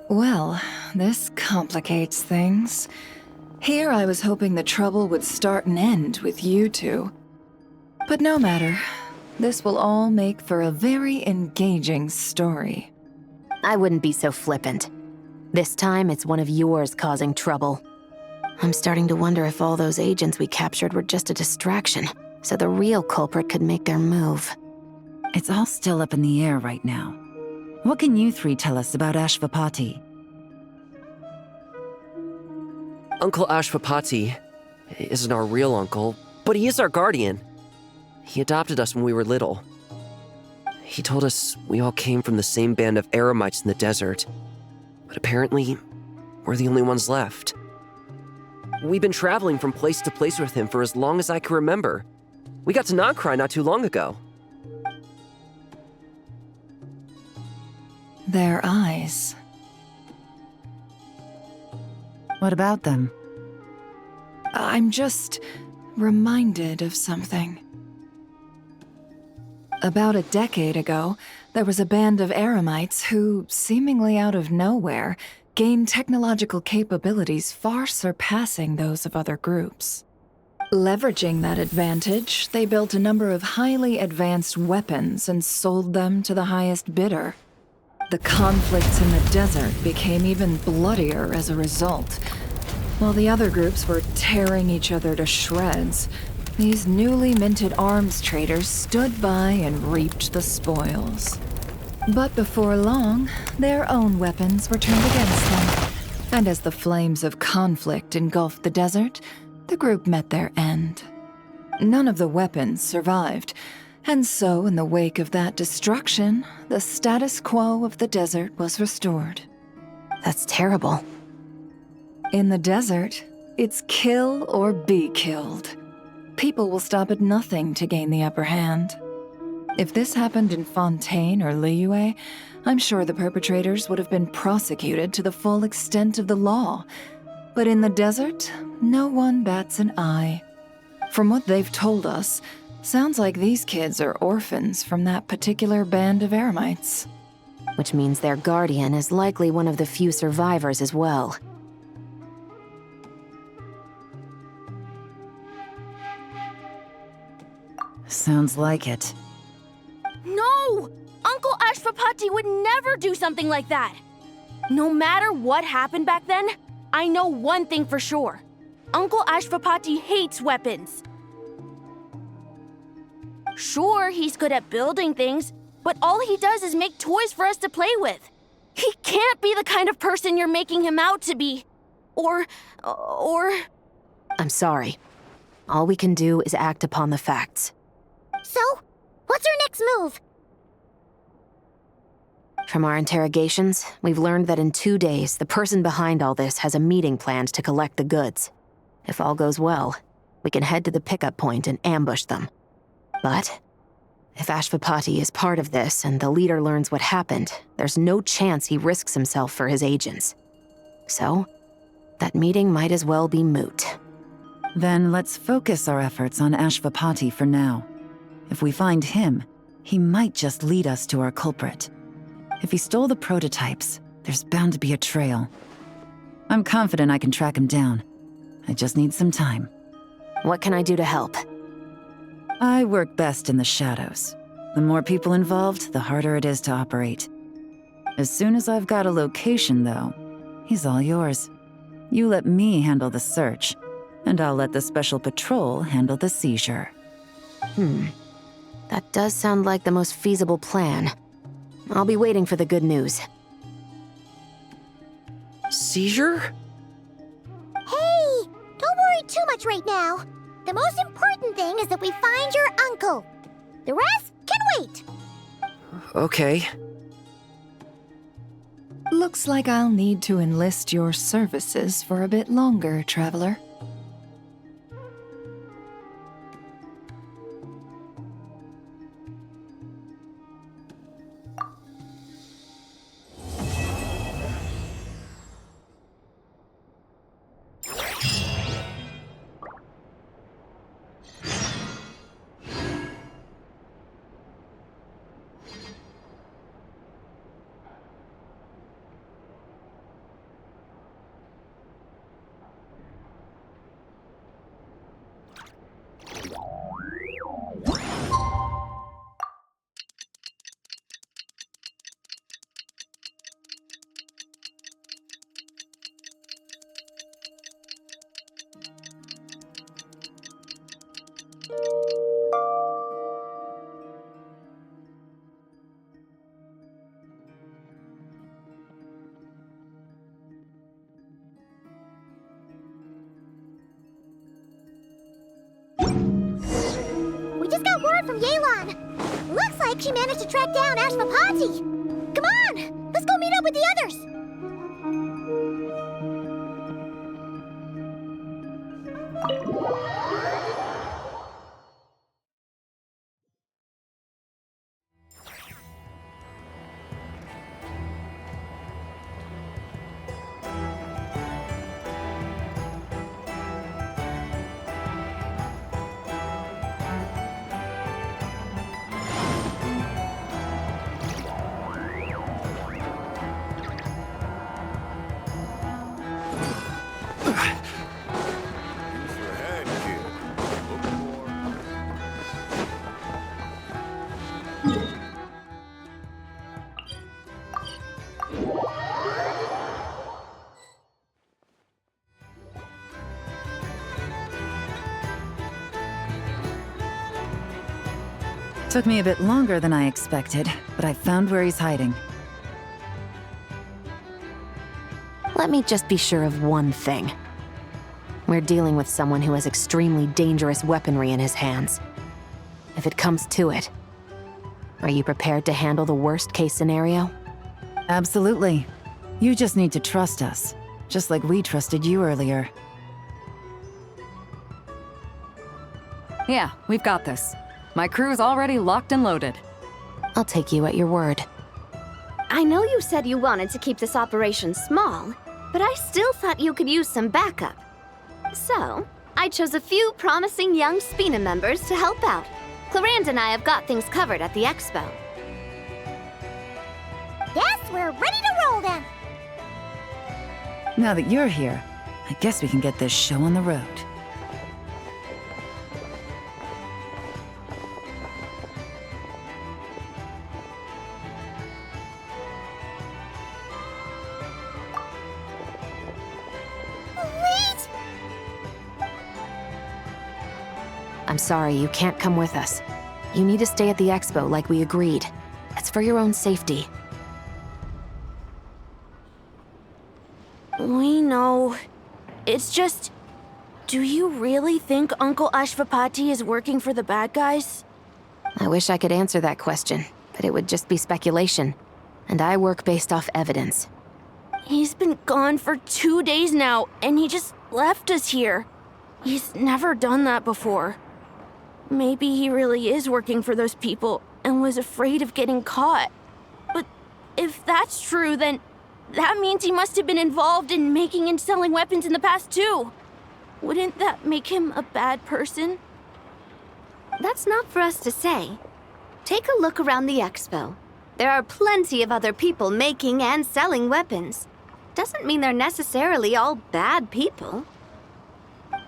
Well, this complicates things. Here I was hoping the trouble would start and end with you two. But no matter. This will all make for a very engaging story. I wouldn't be so flippant. This time, it's one of yours causing trouble. I'm starting to wonder if all those agents we captured were just a distraction, so the real culprit could make their move. It's all still up in the air right now. What can you three tell us about Ashvapati? Uncle Ashvapati isn't our real uncle, but he is our guardian. He adopted us when we were little. He told us we all came from the same band of Eremites in the desert, but apparently, we're the only ones left. We've been traveling from place to place with him for as long as I can remember. We got to Nod-Krai not too long ago. Their eyes. What about them? I'm just reminded of something. About a decade ago, there was a band of Eremites who, seemingly out of nowhere, gained technological capabilities far surpassing those of other groups. Leveraging that advantage, they built a number of highly advanced weapons and sold them to the highest bidder. The conflicts in the desert became even bloodier as a result. While the other groups were tearing each other to shreds, these newly minted arms traders stood by and reaped the spoils. But before long, their own weapons were turned against them. And as the flames of conflict engulfed the desert, the group met their end. None of the weapons survived, and so in the wake of that destruction, the status quo of the desert was restored. That's terrible. In the desert, it's kill or be killed. People will stop at nothing to gain the upper hand. If this happened in Fontaine or Liyue, I'm sure the perpetrators would have been prosecuted to the full extent of the law. But in the desert, no one bats an eye. From what they've told us, sounds like these kids are orphans from that particular band of Eremites. Which means their guardian is likely one of the few survivors as well. Sounds like it. No! Uncle Ashvapati Ashfapati would never do something like that! No matter what happened back then, I know one thing for sure. Uncle Ashfapati hates weapons. Sure, he's good at building things, but all he does is make toys for us to play with. He can't be the kind of person you're making him out to be. Or... I'm sorry. All we can do is act upon the facts. So, what's our next move? From our interrogations, we've learned that in 2 days, the person behind all this has a meeting planned to collect the goods. If all goes well, we can head to the pickup point and ambush them. But if Ashfapati is part of this and the leader learns what happened, there's no chance he risks himself for his agents. So, that meeting might as well be moot. Then let's focus our efforts on Ashfapati for now. If we find him, he might just lead us to our culprit. If he stole the prototypes, there's bound to be a trail. I'm confident I can track him down. I just need some time. What can I do to help? I work best in the shadows. The more people involved, the harder it is to operate. As soon as I've got a location, though, he's all yours. You let me handle the search, and I'll let the special patrol handle the seizure. That does sound like the most feasible plan. I'll be waiting for the good news. Seizure? Hey! Don't worry too much right now. The most important thing is that we find your uncle. The rest can wait. Okay. Looks like I'll need to enlist your services for a bit longer, traveler. We just got word from Yelan. Looks like she managed to track down Ashfapati. Come on, let's go meet up with the others. Took me a bit longer than I expected, but I found where he's hiding. Let me just be sure of one thing. We're dealing with someone who has extremely dangerous weaponry in his hands. If it comes to it, are you prepared to handle the worst-case scenario? Absolutely. You just need to trust us, just like we trusted you earlier. Yeah, we've got this. My crew's already locked and loaded. I'll take you at your word. I know you said you wanted to keep this operation small, but I still thought you could use some backup. So, I chose a few promising young Spina members to help out. Clarand and I have got things covered at the expo. Yes, we're ready to roll then. Now that you're here, I guess we can get this show on the road. I'm sorry, you can't come with us. You need to stay at the expo like we agreed. It's for your own safety. We know. It's just... Do you really think Uncle Ashvapati is working for the bad guys? I wish I could answer that question, but it would just be speculation. And I work based off evidence. He's been gone for 2 days now, and he just left us here. He's never done that before. Maybe he really is working for those people and was afraid of getting caught. But if that's true, then that means he must have been involved in making and selling weapons in the past too. Wouldn't that make him a bad person? That's not for us to say. Take a look around the expo. There are plenty of other people making and selling weapons. Doesn't mean they're necessarily all bad people.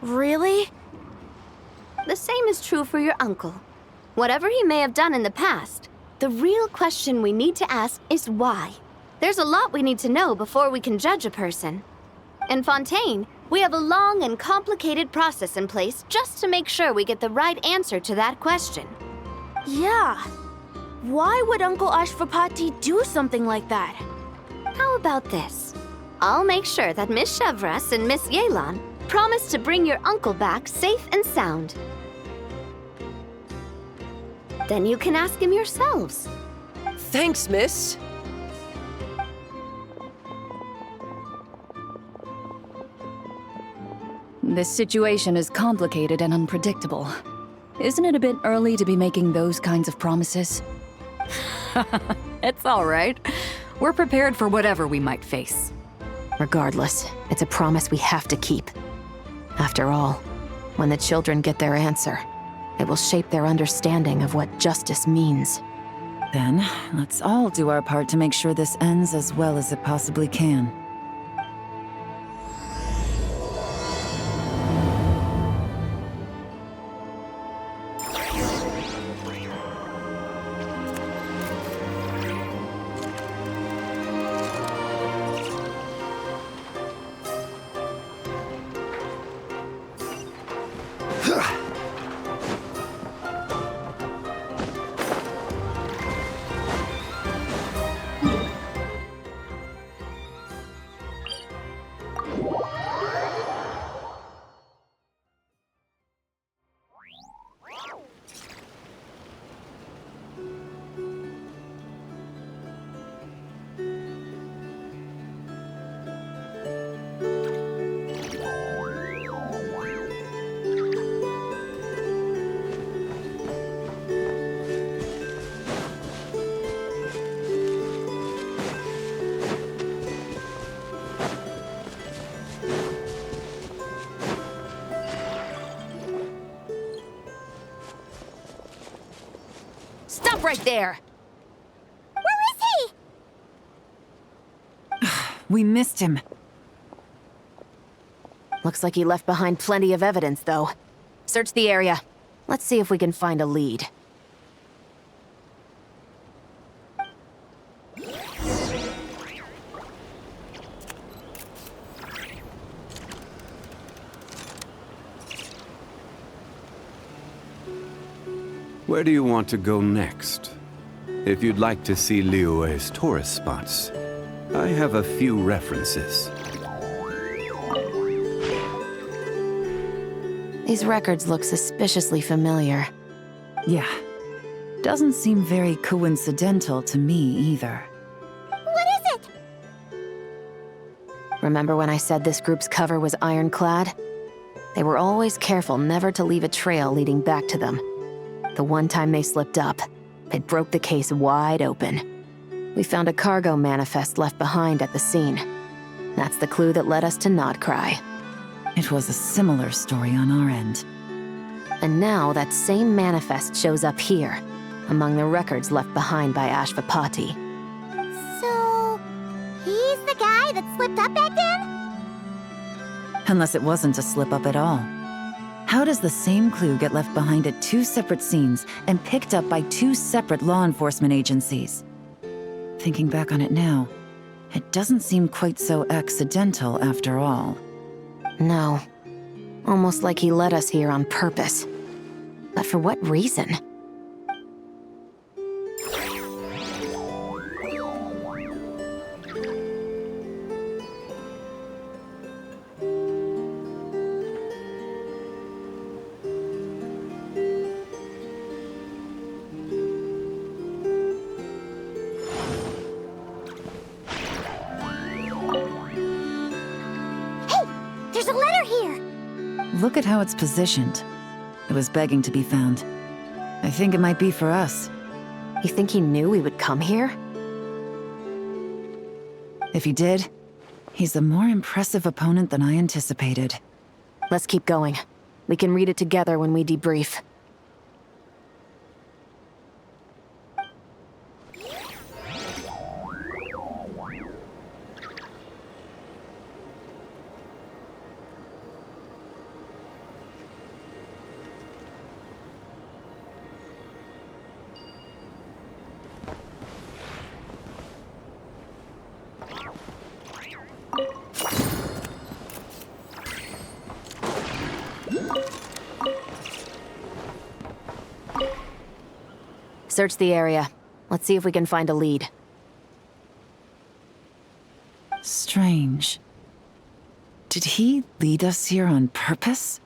Really? The same is true for your uncle. Whatever he may have done in the past, the real question we need to ask is why. There's a lot we need to know before we can judge a person. In Fontaine, we have a long and complicated process in place just to make sure we get the right answer to that question. Yeah. Why would Uncle Ashvapati do something like that? How about this? I'll make sure that Miss Chevras and Miss Yelan promise to bring your uncle back safe and sound. Then you can ask him yourselves. Thanks, miss. This situation is complicated and unpredictable. Isn't it a bit early to be making those kinds of promises? It's all right. We're prepared for whatever we might face. Regardless, it's a promise we have to keep. After all, when the children get their answer, it will shape their understanding of what justice means. Then, let's all do our part to make sure this ends as well as it possibly can. Stop right there! Where is he? We missed him. Looks like he left behind plenty of evidence, though. Search the area. Let's see if we can find a lead. Where do you want to go next? If you'd like to see Liyue's tourist spots, I have a few references. These records look suspiciously familiar. Yeah. Doesn't seem very coincidental to me either. What is it? Remember when I said this group's cover was ironclad? They were always careful never to leave a trail leading back to them. The one time they slipped up, it broke the case wide open. We found a cargo manifest left behind at the scene. That's the clue that led us to Nod-Krai. It was a similar story on our end. And now that same manifest shows up here, among the records left behind by Ashvapati. So, he's the guy that slipped up back then? Unless it wasn't a slip-up at all. How does the same clue get left behind at two separate scenes and picked up by two separate law enforcement agencies? Thinking back on it now, it doesn't seem quite so accidental after all. No. Almost like he led us here on purpose. But for what reason? There's a letter here! Look at how it's positioned. It was begging to be found. I think it might be for us. You think he knew we would come here? If he did, he's a more impressive opponent than I anticipated. Let's keep going. We can read it together when we debrief. Search the area. Let's see if we can find a lead. Strange. Did he lead us here on purpose?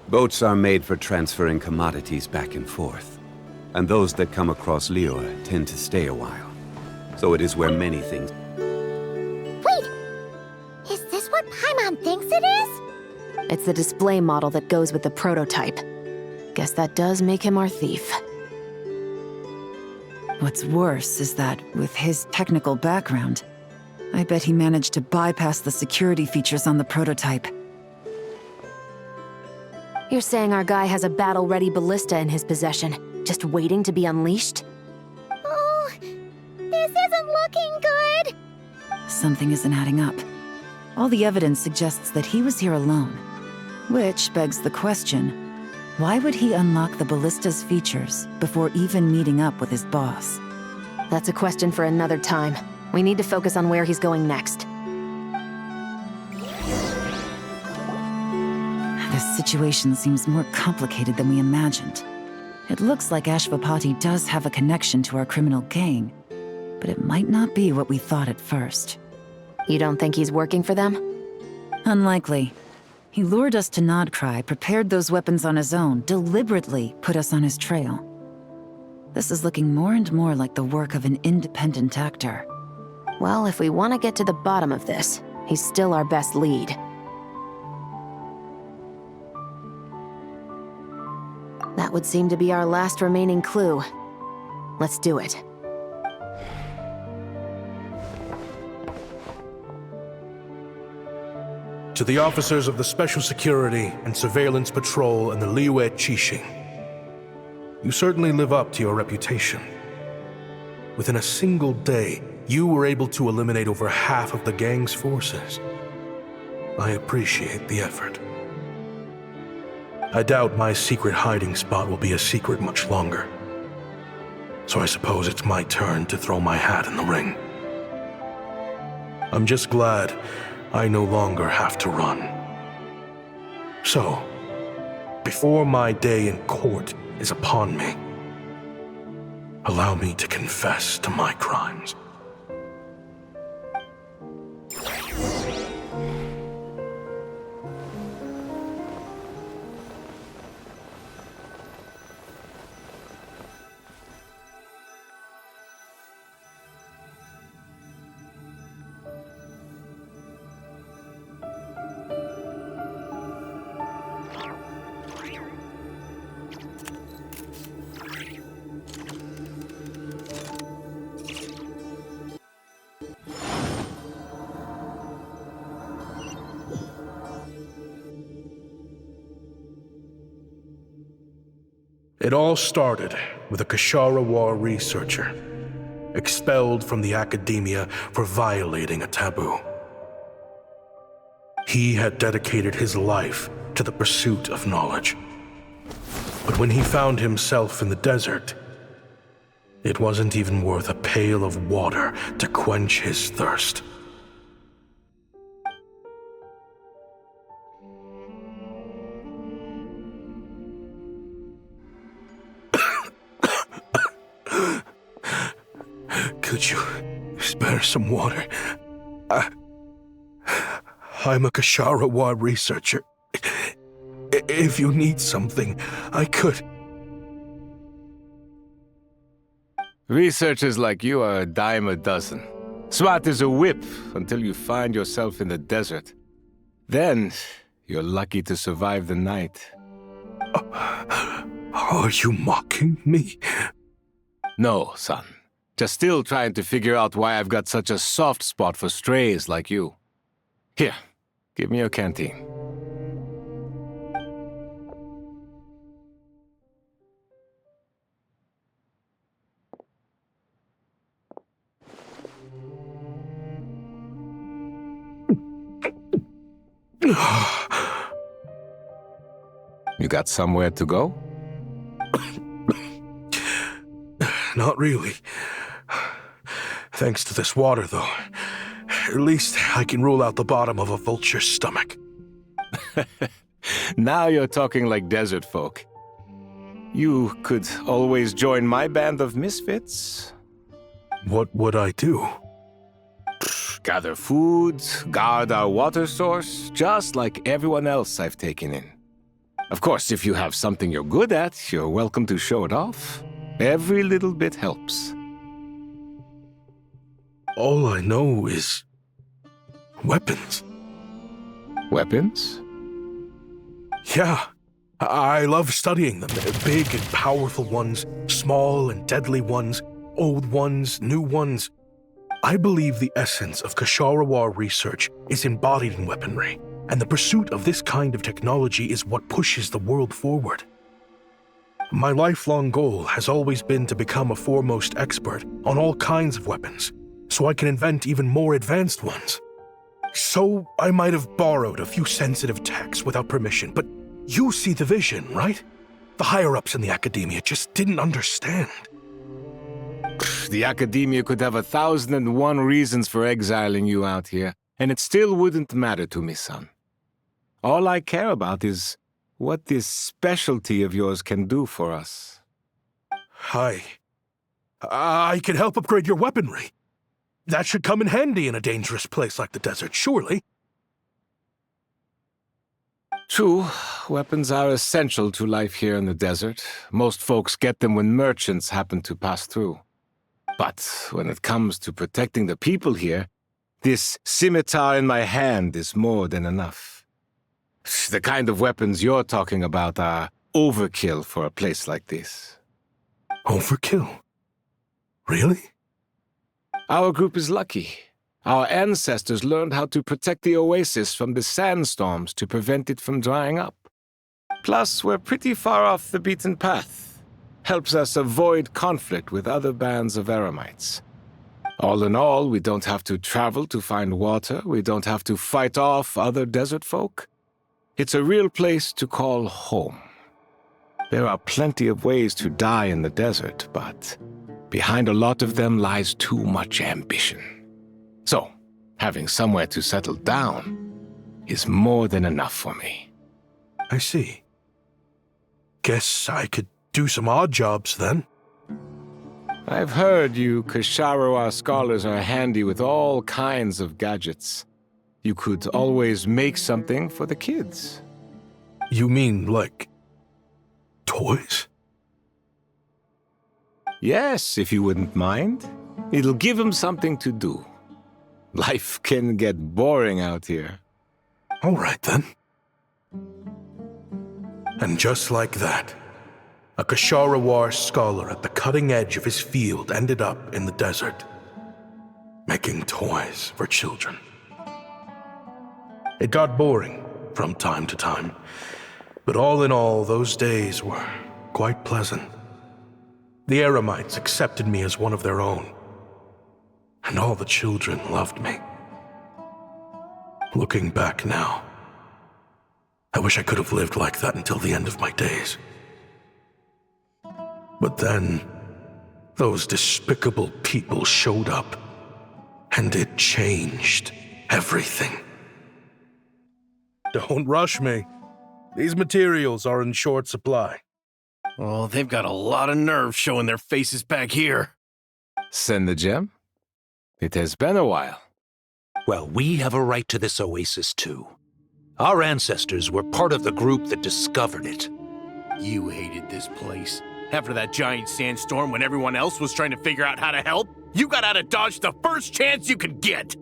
Boats are made for transferring commodities back and forth. And those that come across Lior tend to stay a while. So it is where many things... Wait! Is this what Paimon thinks it is? It's the display model that goes with the prototype. Guess that does make him our thief. What's worse is that, with his technical background, I bet he managed to bypass the security features on the prototype. You're saying our guy has a battle-ready ballista in his possession, just waiting to be unleashed? Oh, this isn't looking good! Something isn't adding up. All the evidence suggests that he was here alone. Which begs the question, why would he unlock the ballista's features before even meeting up with his boss? That's a question for another time. We need to focus on where he's going next. This situation seems more complicated than we imagined. It looks like Ashvapati does have a connection to our criminal gang, but it might not be what we thought at first. You don't think he's working for them? Unlikely. He lured us to Nod-Krai, prepared those weapons on his own, deliberately put us on his trail. This is looking more and more like the work of an independent actor. Well, if we want to get to the bottom of this, he's still our best lead. That would seem to be our last remaining clue. Let's do it. To the officers of the Special Security and Surveillance Patrol and the Liyue Qixing, you certainly live up to your reputation. Within a single day, you were able to eliminate over half of the gang's forces. I appreciate the effort. I doubt my secret hiding spot will be a secret much longer. So I suppose it's my turn to throw my hat in the ring. I'm just glad I no longer have to run. So, before my day in court is upon me, allow me to confess to my crimes. It all started with a Kashara War researcher, expelled from the academia for violating a taboo. He had dedicated his life to the pursuit of knowledge. But when he found himself in the desert, it wasn't even worth a pail of water to quench his thirst. Could you spare some water? I'm a Kshatriya researcher. If you need something, I could. Researchers like you are a dime a dozen. Smart as a whip until you find yourself in the desert. Then, you're lucky to survive the night. Are you mocking me? No, son. Just still trying to figure out why I've got such a soft spot for strays like you. Here, give me your canteen. You got somewhere to go? Not really. Thanks to this water, though. At least I can rule out the bottom of a vulture's stomach. Now you're talking like desert folk. You could always join my band of misfits. What would I do? Gather food, guard our water source, just like everyone else I've taken in. Of course, if you have something you're good at, you're welcome to show it off. Every little bit helps. All I know is weapons. Weapons? Yeah. I love studying them. Big and powerful ones, small and deadly ones, old ones, new ones. I believe the essence of Kshatriya research is embodied in weaponry, and the pursuit of this kind of technology is what pushes the world forward. My lifelong goal has always been to become a foremost expert on all kinds of weapons, so I can invent even more advanced ones. So I might have borrowed a few sensitive techs without permission, but you see the vision, right? The higher-ups in the academia just didn't understand. The academia could have 1,001 reasons for exiling you out here, and it still wouldn't matter to me, son. All I care about is what this specialty of yours can do for us. I can help upgrade your weaponry. That should come in handy in a dangerous place like the desert, surely. True, weapons are essential to life here in the desert. Most folks get them when merchants happen to pass through. But when it comes to protecting the people here, this scimitar in my hand is more than enough. The kind of weapons you're talking about are overkill for a place like this. Overkill? Really? Our group is lucky. Our ancestors learned how to protect the oasis from the sandstorms to prevent it from drying up. Plus, we're pretty far off the beaten path. Helps us avoid conflict with other bands of Eremites. All in all, we don't have to travel to find water, we don't have to fight off other desert folk. It's a real place to call home. There are plenty of ways to die in the desert, but behind a lot of them lies too much ambition. So, having somewhere to settle down is more than enough for me. I see. Guess I could do some odd jobs then. I've heard you Kshatriya scholars are handy with all kinds of gadgets. You could always make something for the kids. You mean, like, toys? Yes, if you wouldn't mind. It'll give them something to do. Life can get boring out here. All right, then. And just like that, a Kshatriya scholar at the cutting edge of his field ended up in the desert, making toys for children. It got boring from time to time, but all in all, those days were quite pleasant. The Eremites accepted me as one of their own, and all the children loved me. Looking back now, I wish I could have lived like that until the end of my days. But then, those despicable people showed up, and it changed everything. Don't rush me. These materials are in short supply. Oh, they've got a lot of nerve showing their faces back here. Send the gem? It has been a while. Well, we have a right to this oasis too. Our ancestors were part of the group that discovered it. You hated this place. After that giant sandstorm when everyone else was trying to figure out how to help, you got out of Dodge the first chance you could get.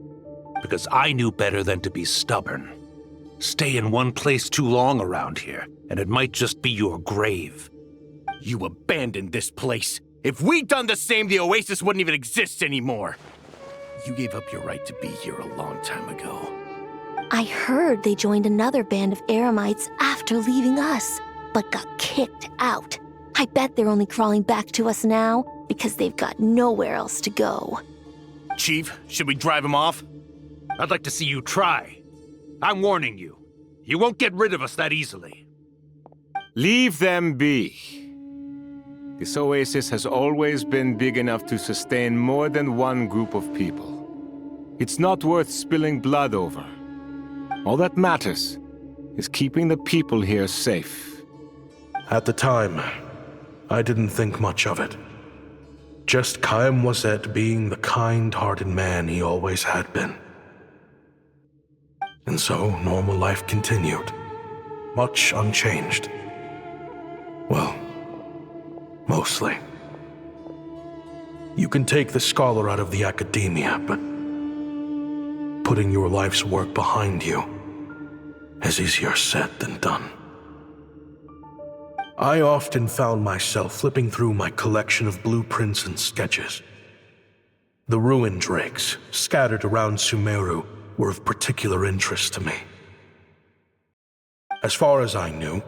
Because I knew better than to be stubborn. Stay in one place too long around here, and it might just be your grave. You abandoned this place. If we'd done the same, the oasis wouldn't even exist anymore. You gave up your right to be here a long time ago. I heard they joined another band of Eremites after leaving us, but got kicked out. I bet they're only crawling back to us now because they've got nowhere else to go. Chief, should we drive him off? I'd like to see you try. I'm warning you. You won't get rid of us that easily. Leave them be. This oasis has always been big enough to sustain more than one group of people. It's not worth spilling blood over. All that matters is keeping the people here safe. At the time, I didn't think much of it. Just Chaim Wazet being the kind-hearted man he always had been. And so, normal life continued, much unchanged. Well, mostly. You can take the scholar out of the academia, but putting your life's work behind you is easier said than done. I often found myself flipping through my collection of blueprints and sketches. The ruin drakes scattered around Sumeru were of particular interest to me. As far as I knew,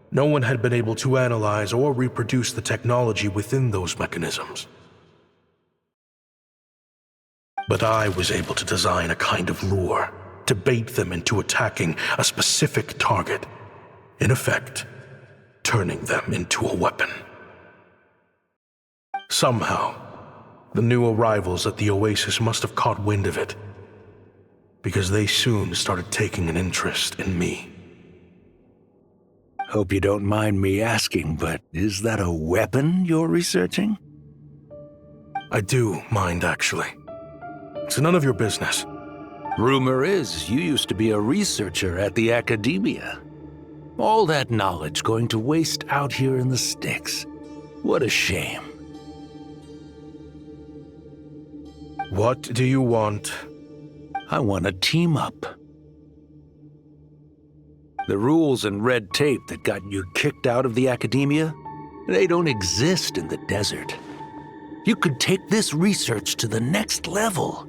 no one had been able to analyze or reproduce the technology within those mechanisms. But I was able to design a kind of lure to bait them into attacking a specific target, in effect, turning them into a weapon. Somehow, the new arrivals at the oasis must have caught wind of it, because they soon started taking an interest in me. Hope you don't mind me asking, but is that a weapon you're researching? I do mind, actually. It's none of your business. Rumor is you used to be a researcher at the academia. All that knowledge going to waste out here in the sticks. What a shame. What do you want? I want to team up. The rules and red tape that got you kicked out of the academia, they don't exist in the desert. You could take this research to the next level.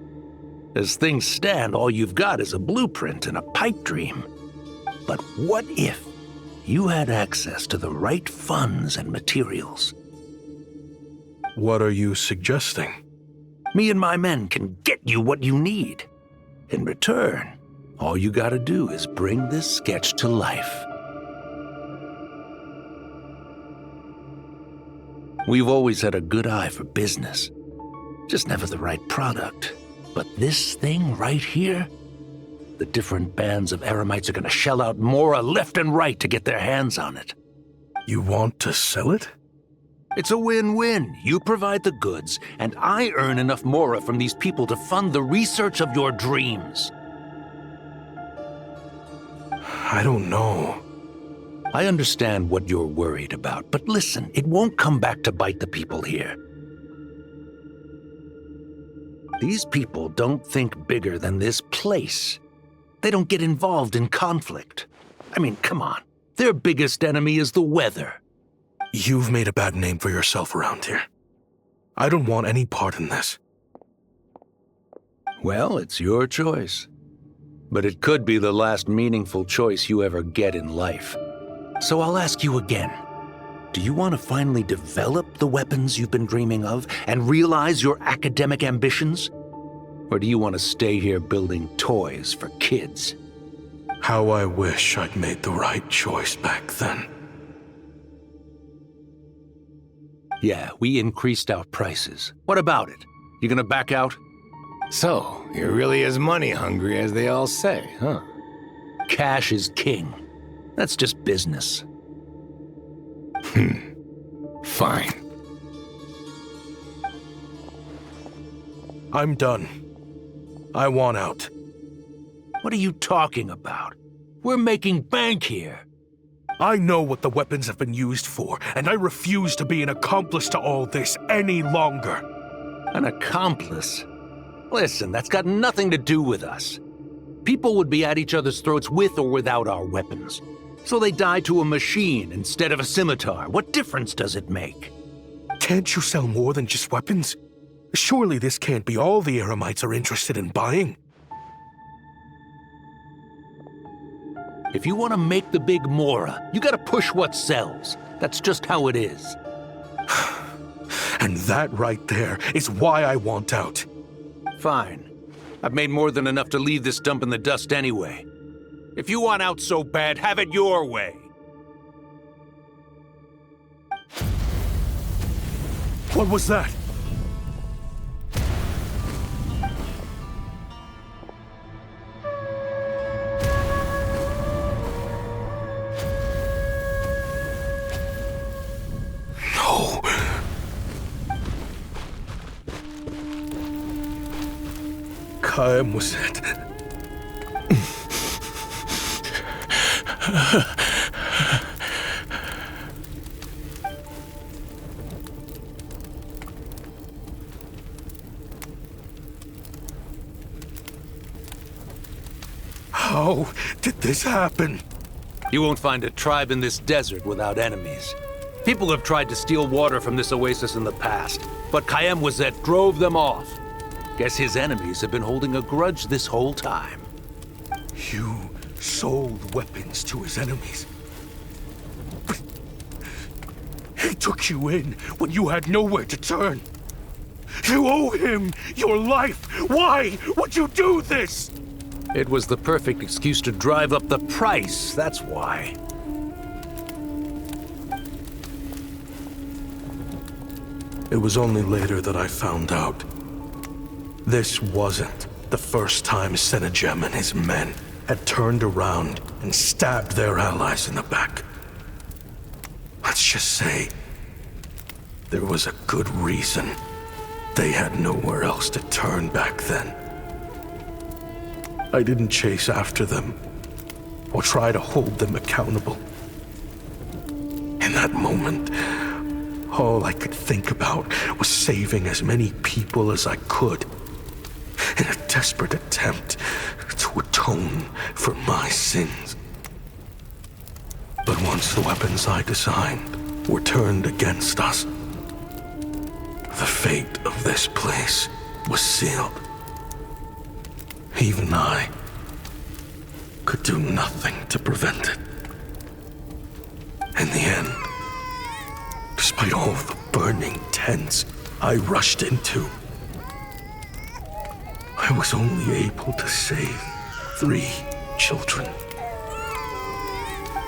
As things stand, all you've got is a blueprint and a pipe dream. But what if you had access to the right funds and materials? What are you suggesting? Me and my men can get you what you need. In return, all you gotta do is bring this sketch to life. We've always had a good eye for business, just never the right product. But this thing right here, the different bands of Eremites are gonna shell out Mora left and right to get their hands on it. You want to sell it? It's a win-win. You provide the goods, and I earn enough Mora from these people to fund the research of your dreams. I don't know. I understand what you're worried about, but listen, it won't come back to bite the people here. These people don't think bigger than this place. They don't get involved in conflict. I mean, come on. Their biggest enemy is the weather. You've made a bad name for yourself around here. I don't want any part in this. Well, it's your choice. But it could be the last meaningful choice you ever get in life. So I'll ask you again. Do you want to finally develop the weapons you've been dreaming of and realize your academic ambitions? Or do you want to stay here building toys for kids? How I wish I'd made the right choice back then. Yeah, we increased our prices. What about it? You gonna back out? So, you're really as money hungry as they all say, huh? Cash is king. That's just business. Fine. I'm done. I want out. What are you talking about? We're making bank here. I know what the weapons have been used for, and I refuse to be an accomplice to all this any longer. An accomplice? Listen, that's got nothing to do with us. People would be at each other's throats with or without our weapons. So they die to a machine instead of a scimitar. What difference does it make? Can't you sell more than just weapons? Surely this can't be all the Eremites are interested in buying. If you want to make the big Mora, you gotta push what sells. That's just how it is. And that right there is why I want out. Fine. I've made more than enough to leave this dump in the dust anyway. If you want out so bad, have it your way. What was that? No. Kaim was it. How did this happen? You won't find a tribe in this desert without enemies. People have tried to steal water from this oasis in the past, but Kaim Wazet drove them off. Guess his enemies have been holding a grudge this whole time. You sold weapons to his enemies. He took you in when you had nowhere to turn. You owe him your life. Why would you do this? It was the perfect excuse to drive up the price, that's why. It was only later that I found out. This wasn't the first time Senegem and his men had turned around and stabbed their allies in the back. Let's just say, there was a good reason they had nowhere else to turn back then. I didn't chase after them or try to hold them accountable. In that moment, all I could think about was saving as many people as I could in a desperate attempt to atone for my sins. But once the weapons I designed were turned against us, the fate of this place was sealed. Even I could do nothing to prevent it. In the end, despite all the burning tents I rushed into, I was only able to save 3 children.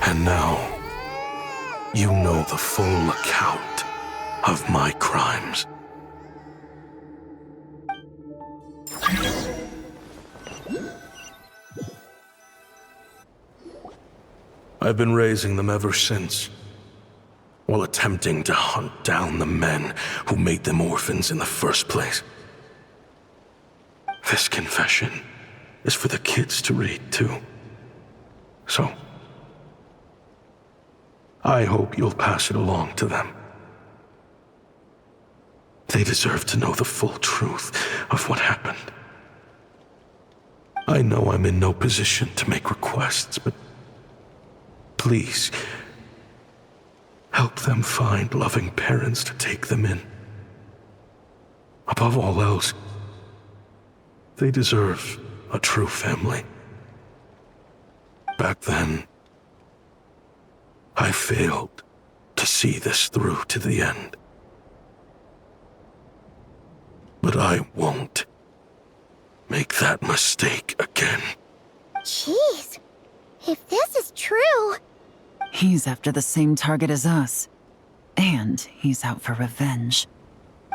And now, you know the full account of my crimes. I've been raising them ever since, while attempting to hunt down the men who made them orphans in the first place. This confession is for the kids to read, too. So, I hope you'll pass it along to them. They deserve to know the full truth of what happened. I know I'm in no position to make requests, but please, help them find loving parents to take them in. Above all else, they deserve a true family. Back then, I failed to see this through to the end. But I won't make that mistake again. Jeez. If this is true... He's after the same target as us. And he's out for revenge.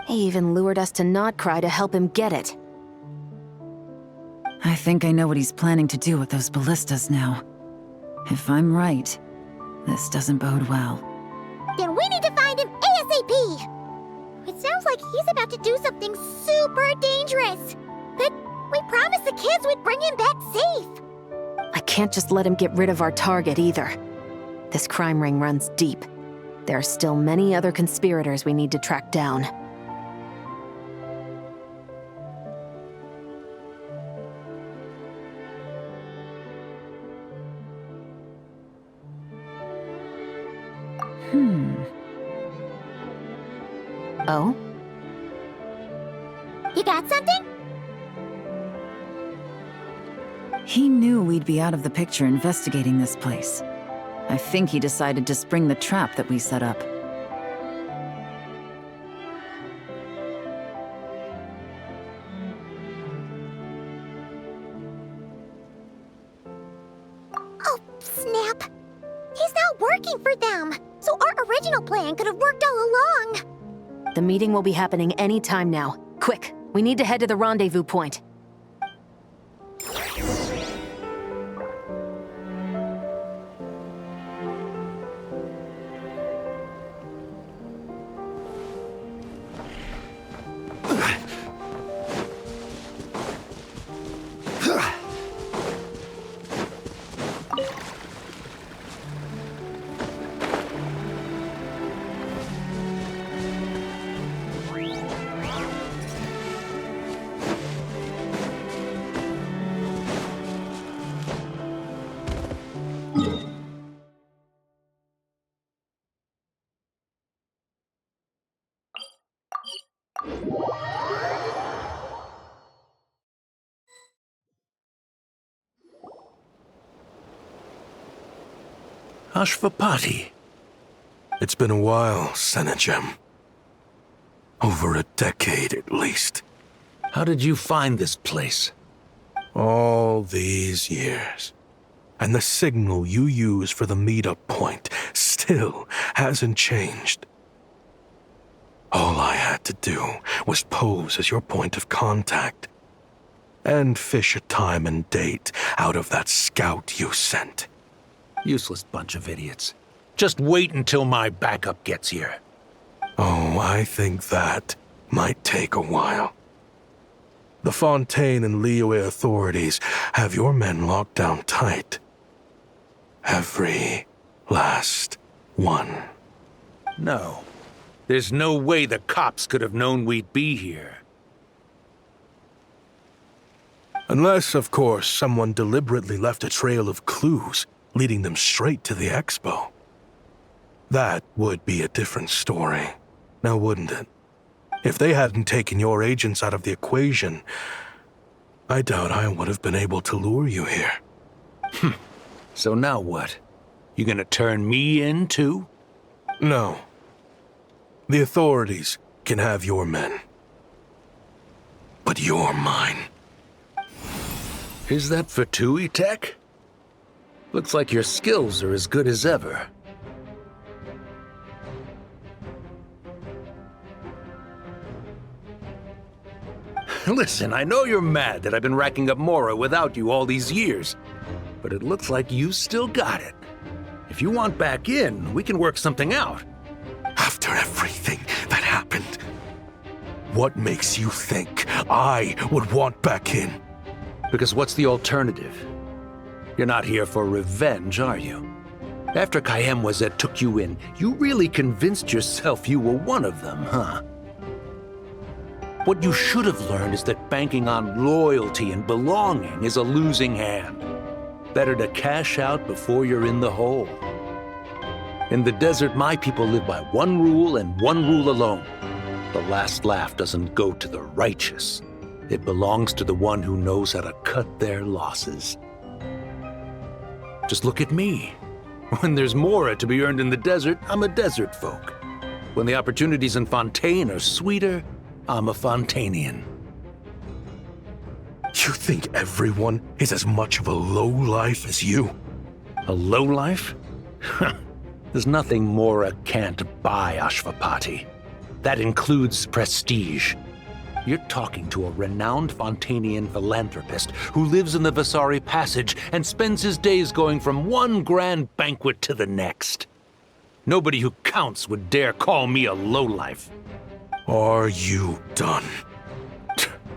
He even lured us to Nod-Krai to help him get it. I think I know what he's planning to do with those ballistas now. If I'm right, this doesn't bode well. Then we need to find him ASAP! It sounds like he's about to do something super dangerous. But we promised the kids we'd bring him back safe. I can't just let him get rid of our target either. This crime ring runs deep. There are still many other conspirators we need to track down. Oh? You got something? He knew we'd be out of the picture investigating this place. I think he decided to spring the trap that we set up. Oh, snap! He's not working for them, so our original plan could have worked all along. The meeting will be happening any time now. Quick, we need to head to the rendezvous point. Ashvapati. It's been a while, Senegem. Over a decade at least. How did you find this place? All these years. And the signal you use for the meetup point still hasn't changed. All I had to do was pose as your point of contact. And fish a time and date out of that scout you sent. Useless bunch of idiots. Just wait until my backup gets here. Oh, I think that might take a while. The Fontaine and Liyue authorities have your men locked down tight. Every last one. No. There's no way the cops could have known we'd be here. Unless, of course, someone deliberately left a trail of clues, leading them straight to the expo. That would be a different story, now wouldn't it? If they hadn't taken your agents out of the equation, I doubt I would have been able to lure you here. So now what? You gonna turn me in, too? No. The authorities can have your men. But you're mine. Is that for Tui Tech? Looks like your skills are as good as ever. Listen, I know you're mad that I've been racking up Mora without you all these years, but it looks like you still got it. If you want back in, we can work something out. After everything that happened, what makes you think I would want back in? Because what's the alternative? You're not here for revenge, are you? After Kayemwazet took you in, you really convinced yourself you were one of them, huh? What you should have learned is that banking on loyalty and belonging is a losing hand. Better to cash out before you're in the hole. In the desert, my people live by one rule and one rule alone. The last laugh doesn't go to the righteous. It belongs to the one who knows how to cut their losses. Just look at me. When there's Mora to be earned in the desert, I'm a desert folk. When the opportunities in Fontaine are sweeter, I'm a Fontanian. You think everyone is as much of a lowlife as you? A lowlife? There's nothing Mora can't buy, Ashvapati. That includes prestige. You're talking to a renowned Fontanian philanthropist who lives in the Vasari Passage and spends his days going from one grand banquet to the next. Nobody who counts would dare call me a lowlife. Are you done?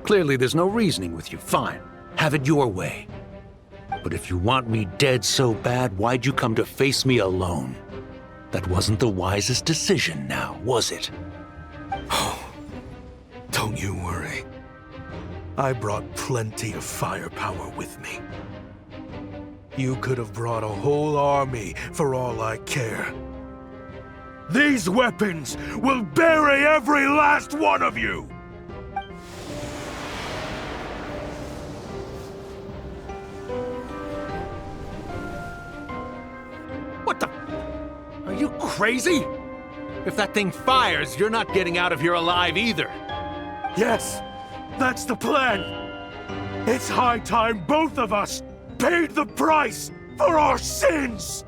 Clearly there's no reasoning with you. Fine. Have it your way. But if you want me dead so bad, why'd you come to face me alone? That wasn't the wisest decision now, was it? Don't you worry. I brought plenty of firepower with me. You could have brought a whole army for all I care. These weapons will bury every last one of you! What the? Are you crazy? If that thing fires, you're not getting out of here alive either. Yes, that's the plan. It's high time both of us paid the price for our sins!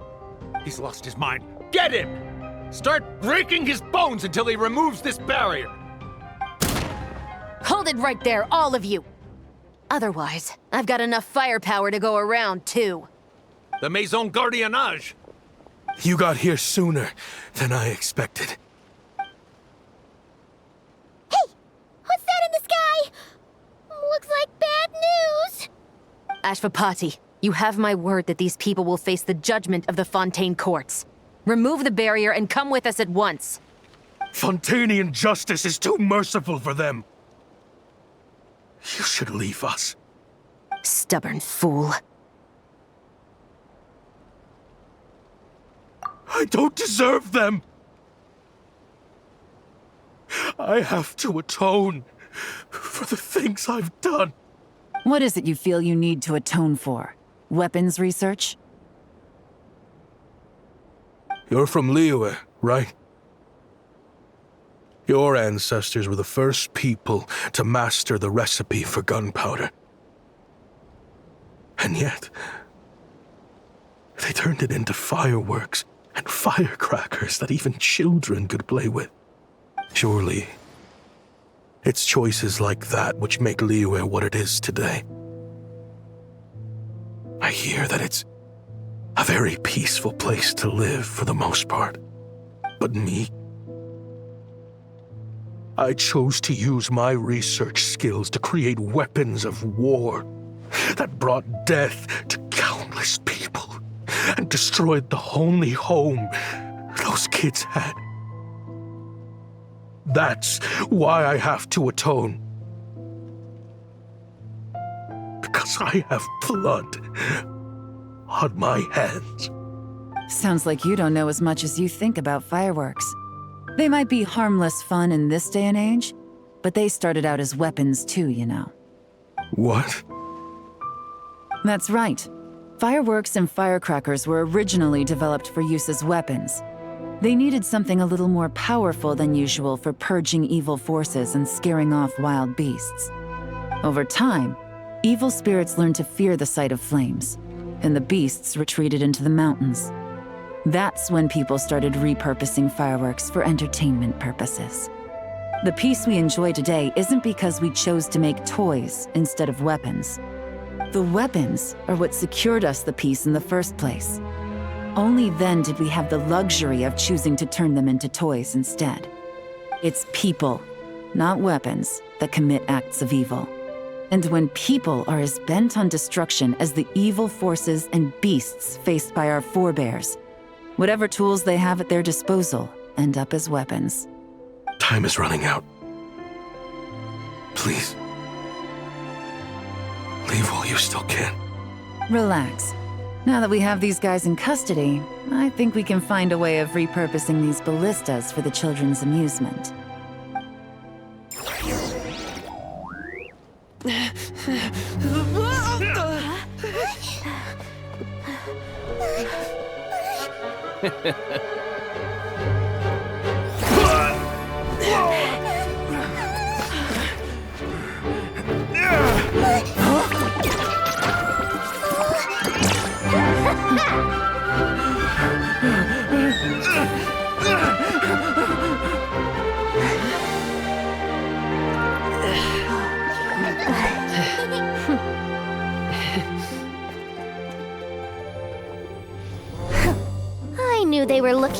He's lost his mind. Get him! Start breaking his bones until he removes this barrier! Hold it right there, all of you! Otherwise, I've got enough firepower to go around, too. The Maison Gardiennage! You got here sooner than I expected. What's that in the sky? Looks like bad news. Ashvapati, you have my word that these people will face the judgment of the Fontaine courts. Remove the barrier and come with us at once. Fontanian justice is too merciful for them. You should leave us. Stubborn fool. I don't deserve them. I have to atone for the things I've done. What is it you feel you need to atone for? Weapons research? You're from Liyue, right? Your ancestors were the first people to master the recipe for gunpowder. And yet, they turned it into fireworks and firecrackers that even children could play with. Surely, it's choices like that which make Liyue what it is today. I hear that it's a very peaceful place to live for the most part. But me? I chose to use my research skills to create weapons of war that brought death to countless people and destroyed the only home those kids had. That's why I have to atone. Because I have blood on my hands. Sounds like you don't know as much as you think about fireworks. They might be harmless fun in this day and age, but they started out as weapons too, you know. What? That's right. Fireworks and firecrackers were originally developed for use as weapons. They needed something a little more powerful than usual for purging evil forces and scaring off wild beasts. Over time, evil spirits learned to fear the sight of flames, and the beasts retreated into the mountains. That's when people started repurposing fireworks for entertainment purposes. The peace we enjoy today isn't because we chose to make toys instead of weapons. The weapons are what secured us the peace in the first place. Only then did we have the luxury of choosing to turn them into toys instead. It's people, not weapons, that commit acts of evil. And when people are as bent on destruction as the evil forces and beasts faced by our forebears, whatever tools they have at their disposal end up as weapons. Time is running out. Please. Leave while you still can. Relax. Now that we have these guys in custody, I think we can find a way of repurposing these ballistas for the children's amusement.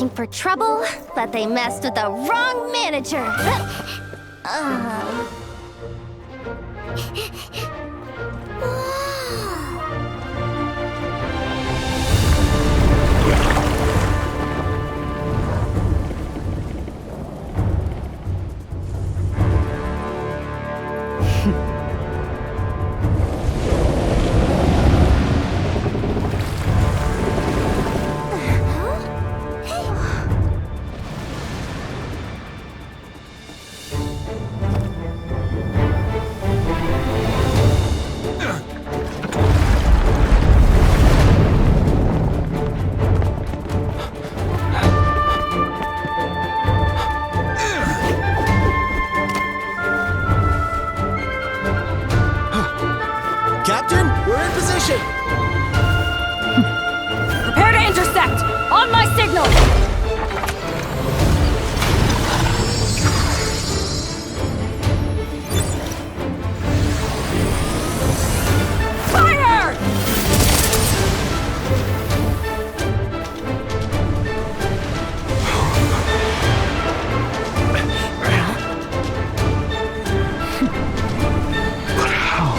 looking for trouble, but they messed with the wrong manager. Captain, we're in position! Prepare to intersect! On my signal! Fire! But how?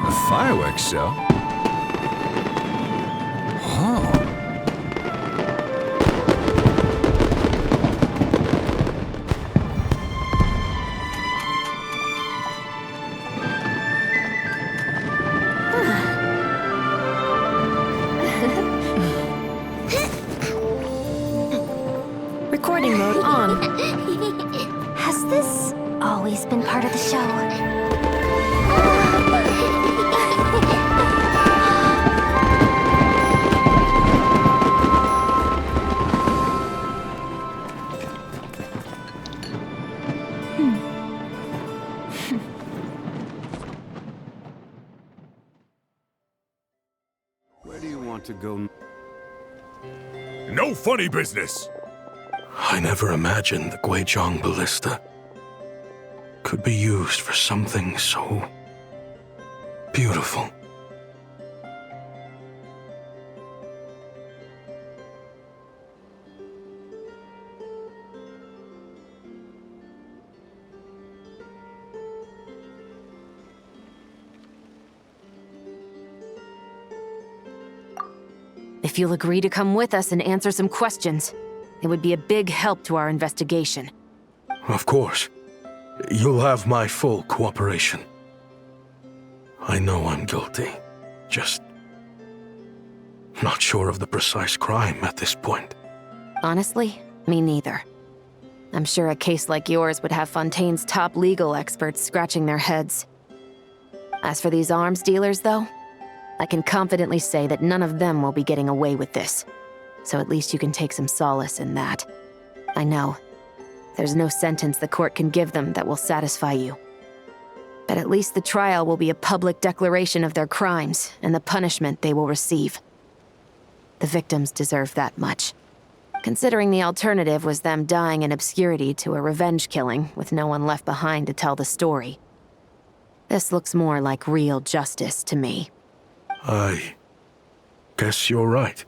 A fireworks show? Oh. Recording mode on. Has this always been part of the show? Where do you want to go? No funny business! I never imagined the Guizhong Ballista could be used for something so beautiful. If you'll agree to come with us and answer some questions, it would be a big help to our investigation. Of course. You'll have my full cooperation. I know I'm guilty. Just not sure of the precise crime at this point. Honestly, me neither. I'm sure a case like yours would have Fontaine's top legal experts scratching their heads. As for these arms dealers, though, I can confidently say that none of them will be getting away with this. So at least you can take some solace in that. I know. There's no sentence the court can give them that will satisfy you. But at least the trial will be a public declaration of their crimes and the punishment they will receive. The victims deserve that much. Considering the alternative was them dying in obscurity to a revenge killing with no one left behind to tell the story. This looks more like real justice to me. I guess you're right.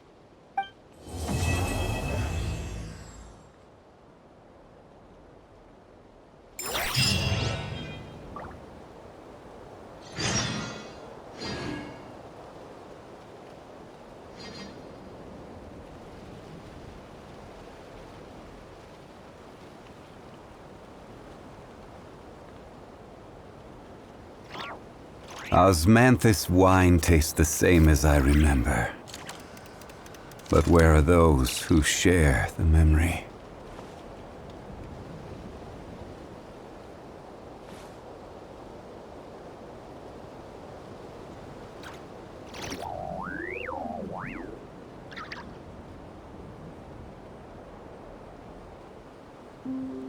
Osmanthus wine tastes the same as I remember. But where are those who share the memory?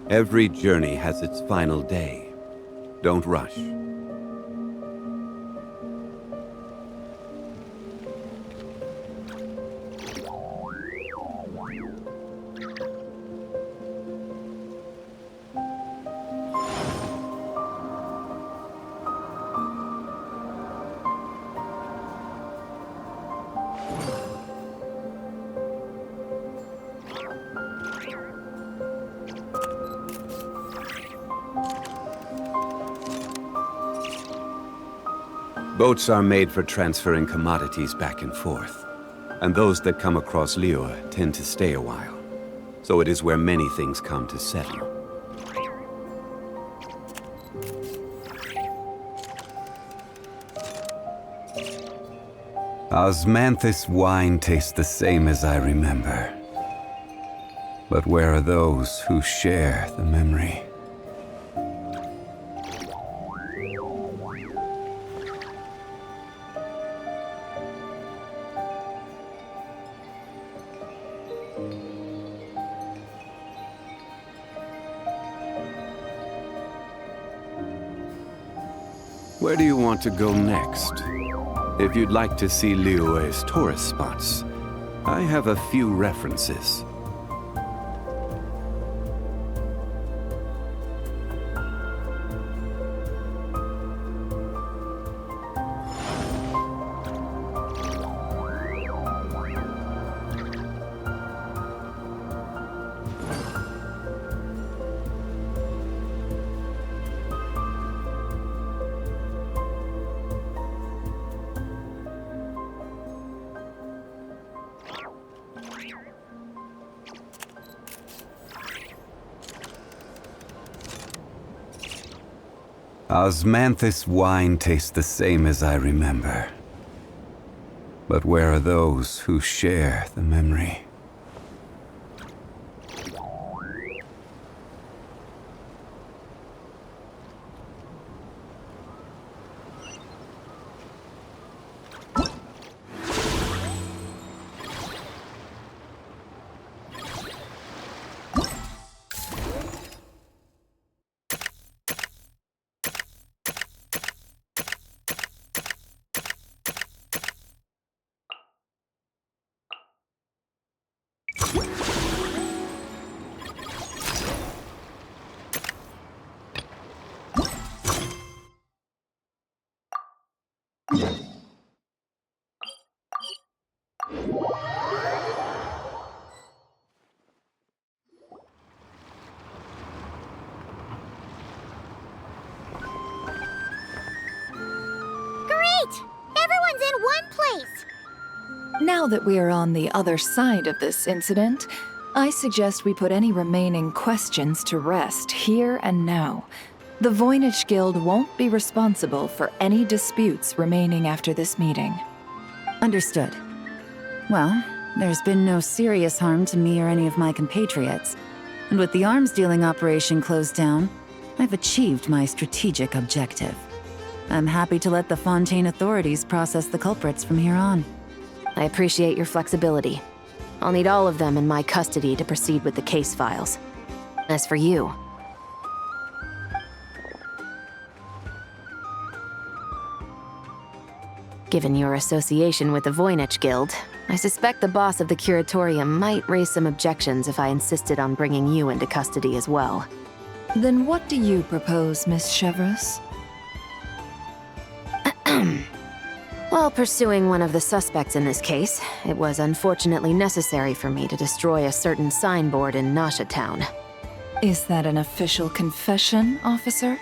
Every journey has its final day. Don't rush. Boats are made for transferring commodities back and forth, and those that come across Liyue tend to stay a while. So it is where many things come to settle. Osmanthus wine tastes the same as I remember. But where are those who share the memory? Where do you want to go next? If you'd like to see Liyue's tourist spots, I have a few references. Osmanthus wine tastes the same as I remember. But where are those who share the memory? Now that we are on the other side of this incident, I suggest we put any remaining questions to rest here and now. The Voynich Guild won't be responsible for any disputes remaining after this meeting. Understood. Well, there's been no serious harm to me or any of my compatriots. And with the arms dealing operation closed down, I've achieved my strategic objective. I'm happy to let the Fontaine authorities process the culprits from here on. I appreciate your flexibility. I'll need all of them in my custody to proceed with the case files. As for you... Given your association with the Voynich Guild, I suspect the boss of the Curatorium might raise some objections if I insisted on bringing you into custody as well. Then what do you propose, Miss Chevreuse? While pursuing one of the suspects in this case, it was unfortunately necessary for me to destroy a certain signboard in Nasha Town. Is that an official confession, officer?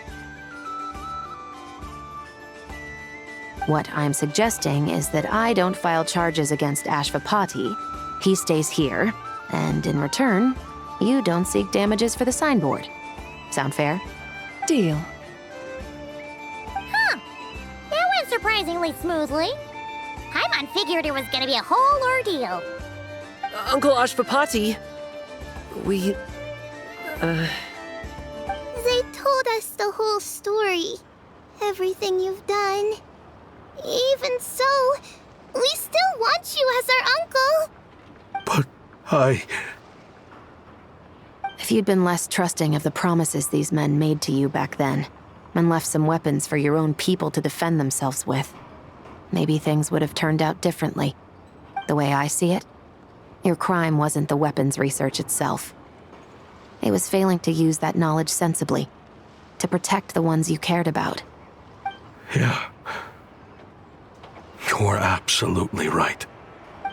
What I'm suggesting is that I don't file charges against Ashvapati, he stays here, and in return, you don't seek damages for the signboard. Sound fair? Deal. Surprisingly smoothly. Paimon figured it was gonna be a whole ordeal. Uncle Ashvapati, we... They told us the whole story. Everything you've done. Even so, we still want you as our uncle. But I... If you'd been less trusting of the promises these men made to you back then, and left some weapons for your own people to defend themselves with, maybe things would have turned out differently. The way I see it, your crime wasn't the weapons research itself. It was failing to use that knowledge sensibly, to protect the ones you cared about. Yeah. You're absolutely right.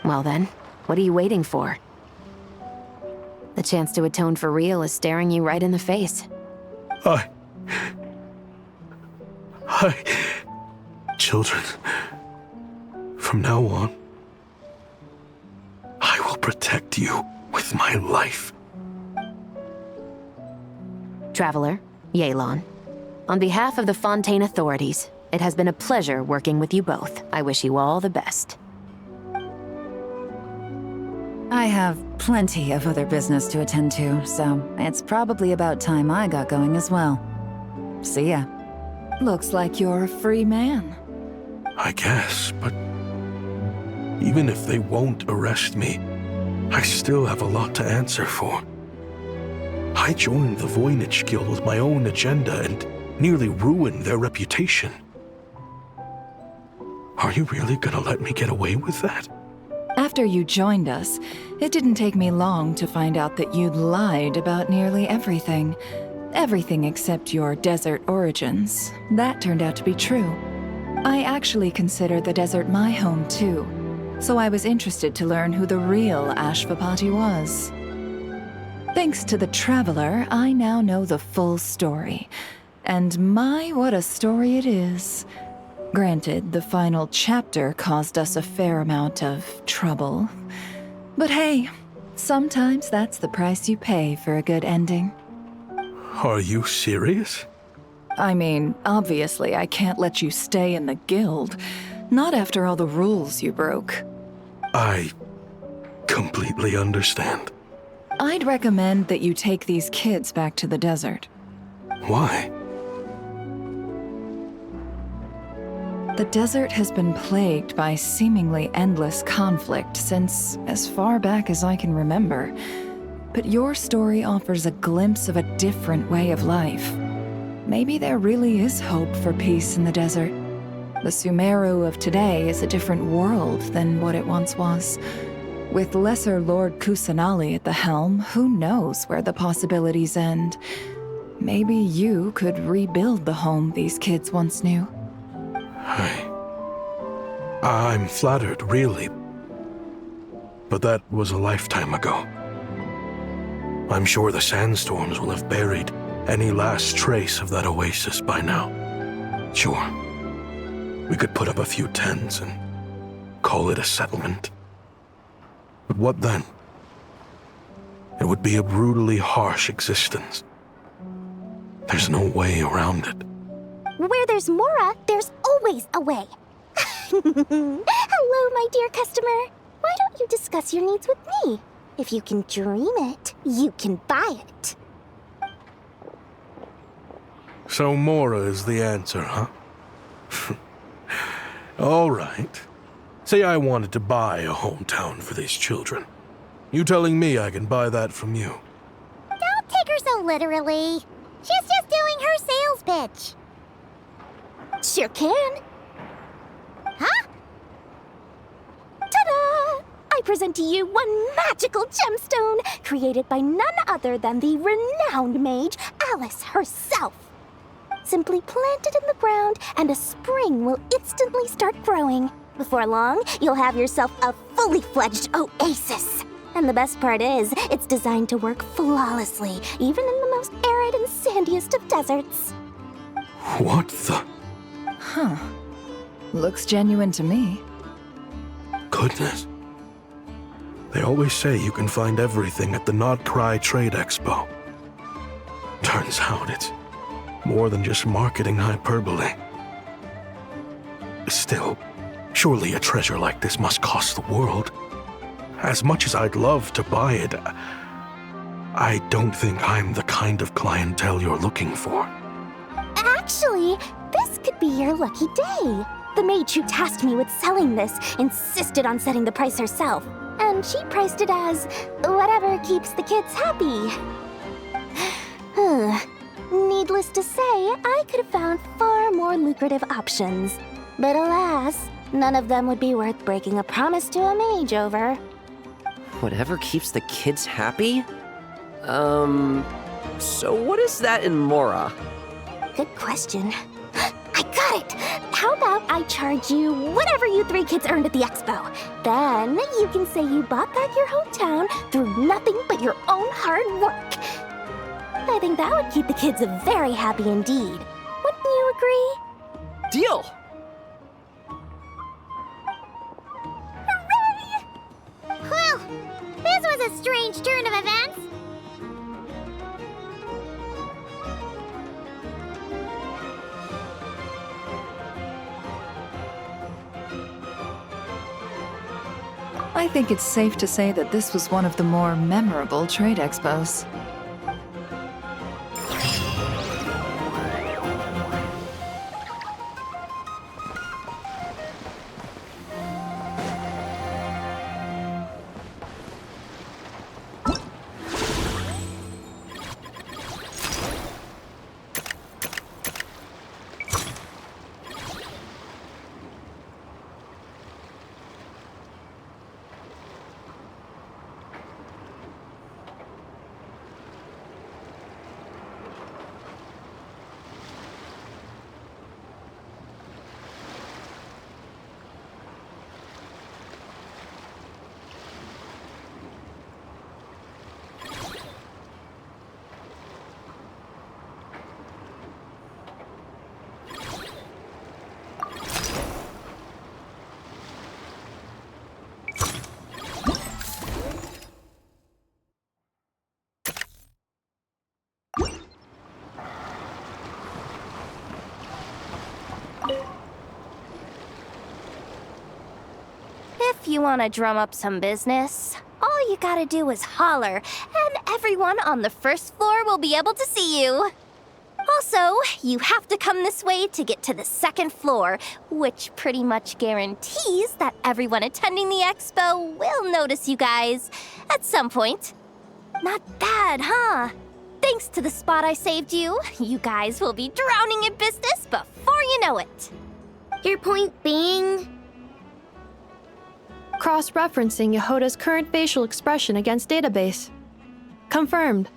Well then, what are you waiting for? The chance to atone for real is staring you right in the face. children. From now on, I will protect you with my life. Traveler, Yelan. On behalf of the Fontaine authorities, it has been a pleasure working with you both. I wish you all the best. I have plenty of other business to attend to, so it's probably about time I got going as well. See ya. Looks like you're a free man. I guess, but even if they won't arrest me, I still have a lot to answer for. I joined the Voynich Guild with my own agenda and nearly ruined their reputation. Are you really gonna let me get away with that? After you joined us, it didn't take me long to find out that you'd lied about nearly everything. Everything except your desert origins. That turned out to be true. I actually consider the desert my home too, so I was interested to learn who the real Ashvapati was. Thanks to the Traveler, I now know the full story. And my, what a story it is. Granted, the final chapter caused us a fair amount of trouble. But hey, sometimes that's the price you pay for a good ending. Are you serious? I mean, obviously I can't let you stay in the guild. Not after all the rules you broke. I completely understand. I'd recommend that you take these kids back to the desert. Why? The desert has been plagued by seemingly endless conflict since as far back as I can remember. But your story offers a glimpse of a different way of life. Maybe there really is hope for peace in the desert. The Sumeru of today is a different world than what it once was. With Lesser Lord Kusanali at the helm, who knows where the possibilities end? Maybe you could rebuild the home these kids once knew. I'm flattered, really. But that was a lifetime ago. I'm sure the sandstorms will have buried any last trace of that oasis by now. Sure, we could put up a few tents and call it a settlement. But what then? It would be a brutally harsh existence. There's no way around it. Where there's Mora, there's always a way. Hello, my dear customer. Why don't you discuss your needs with me? If you can dream it, you can buy it. So Mora is the answer, huh? All right. Say I wanted to buy a hometown for these children. You telling me I can buy that from you? Don't take her so literally. She's just doing her sales pitch. Sure can. Huh? Ta-da! I present to you one magical gemstone created by none other than the renowned mage Alice herself. Simply plant it in the ground and a spring will instantly start growing. Before long, you'll have yourself a fully fledged oasis. And the best part is, it's designed to work flawlessly, even in the most arid and sandiest of deserts. What the? Huh. Looks genuine to me. Goodness. They always say you can find everything at the Nod-Krai Trade Expo. Turns out it's more than just marketing hyperbole. Still, surely a treasure like this must cost the world. As much as I'd love to buy it, I don't think I'm the kind of clientele you're looking for. Actually, this could be your lucky day. The mage who tasked me with selling this insisted on setting the price herself, and she priced it as whatever keeps the kids happy. Needless to say, I could have found far more lucrative options. But alas, none of them would be worth breaking a promise to a mage over. Whatever keeps the kids happy? So what is that in Mora? Good question. I got it! How about I charge you whatever you three kids earned at the expo? Then you can say you bought back your hometown through nothing but your own hard work. I think that would keep the kids very happy indeed. Wouldn't you agree? Deal! this strange turn of events? I think it's safe to say that this was one of the more memorable trade expos. If you want to drum up some business, all you gotta do is holler, and everyone on the first floor will be able to see you. Also, you have to come this way to get to the second floor, which pretty much guarantees that everyone attending the expo will notice you guys at some point. Not bad, huh? Thanks to the spot I saved you, you guys will be drowning in business before you know it. Your point being? Cross-referencing Jahoda's current facial expression against database. Confirmed.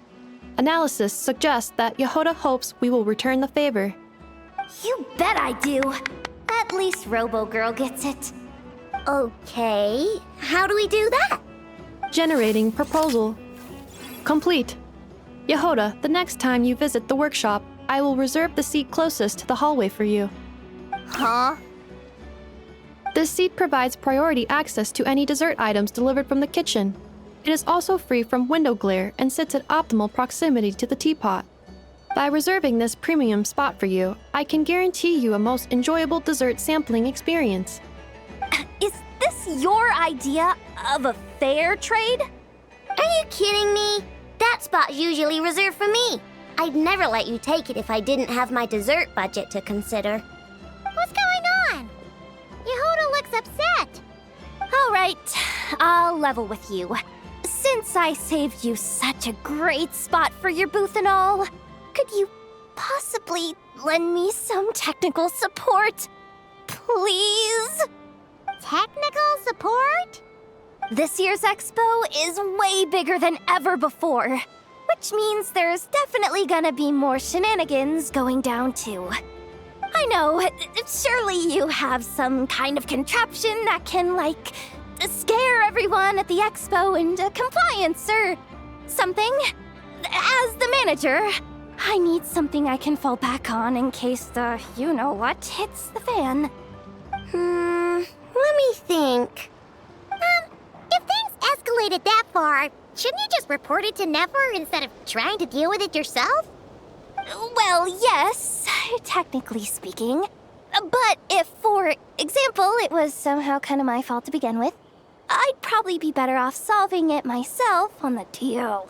Analysis suggests that Jahoda hopes we will return the favor. You bet I do. At least Robo-Girl gets it. Okay, how do we do that? Generating proposal. Complete. Jahoda, the next time you visit the workshop, I will reserve the seat closest to the hallway for you. Huh? This seat provides priority access to any dessert items delivered from the kitchen. It is also free from window glare and sits at optimal proximity to the teapot. By reserving this premium spot for you, I can guarantee you a most enjoyable dessert sampling experience. Is this your idea of a fair trade? Are you kidding me? That spot's usually reserved for me. I'd never let you take it if I didn't have my dessert budget to consider. What's going on? Jahoda looks upset. All right, I'll level with you. Since I saved you such a great spot for your booth and all, could you possibly lend me some technical support? Please? Technical support? This year's expo is way bigger than ever before, which means there's definitely gonna be more shenanigans going down too. I know, surely you have some kind of contraption that can, like, scare everyone at the expo into compliance or something. As the manager, I need something I can fall back on in case the you-know-what hits the fan. Let me think. If things escalated that far, shouldn't you just report it to Nefer instead of trying to deal with it yourself? Well, yes, technically speaking. But if, for example, it was somehow kind of my fault to begin with, I'd probably be better off solving it myself on the DL.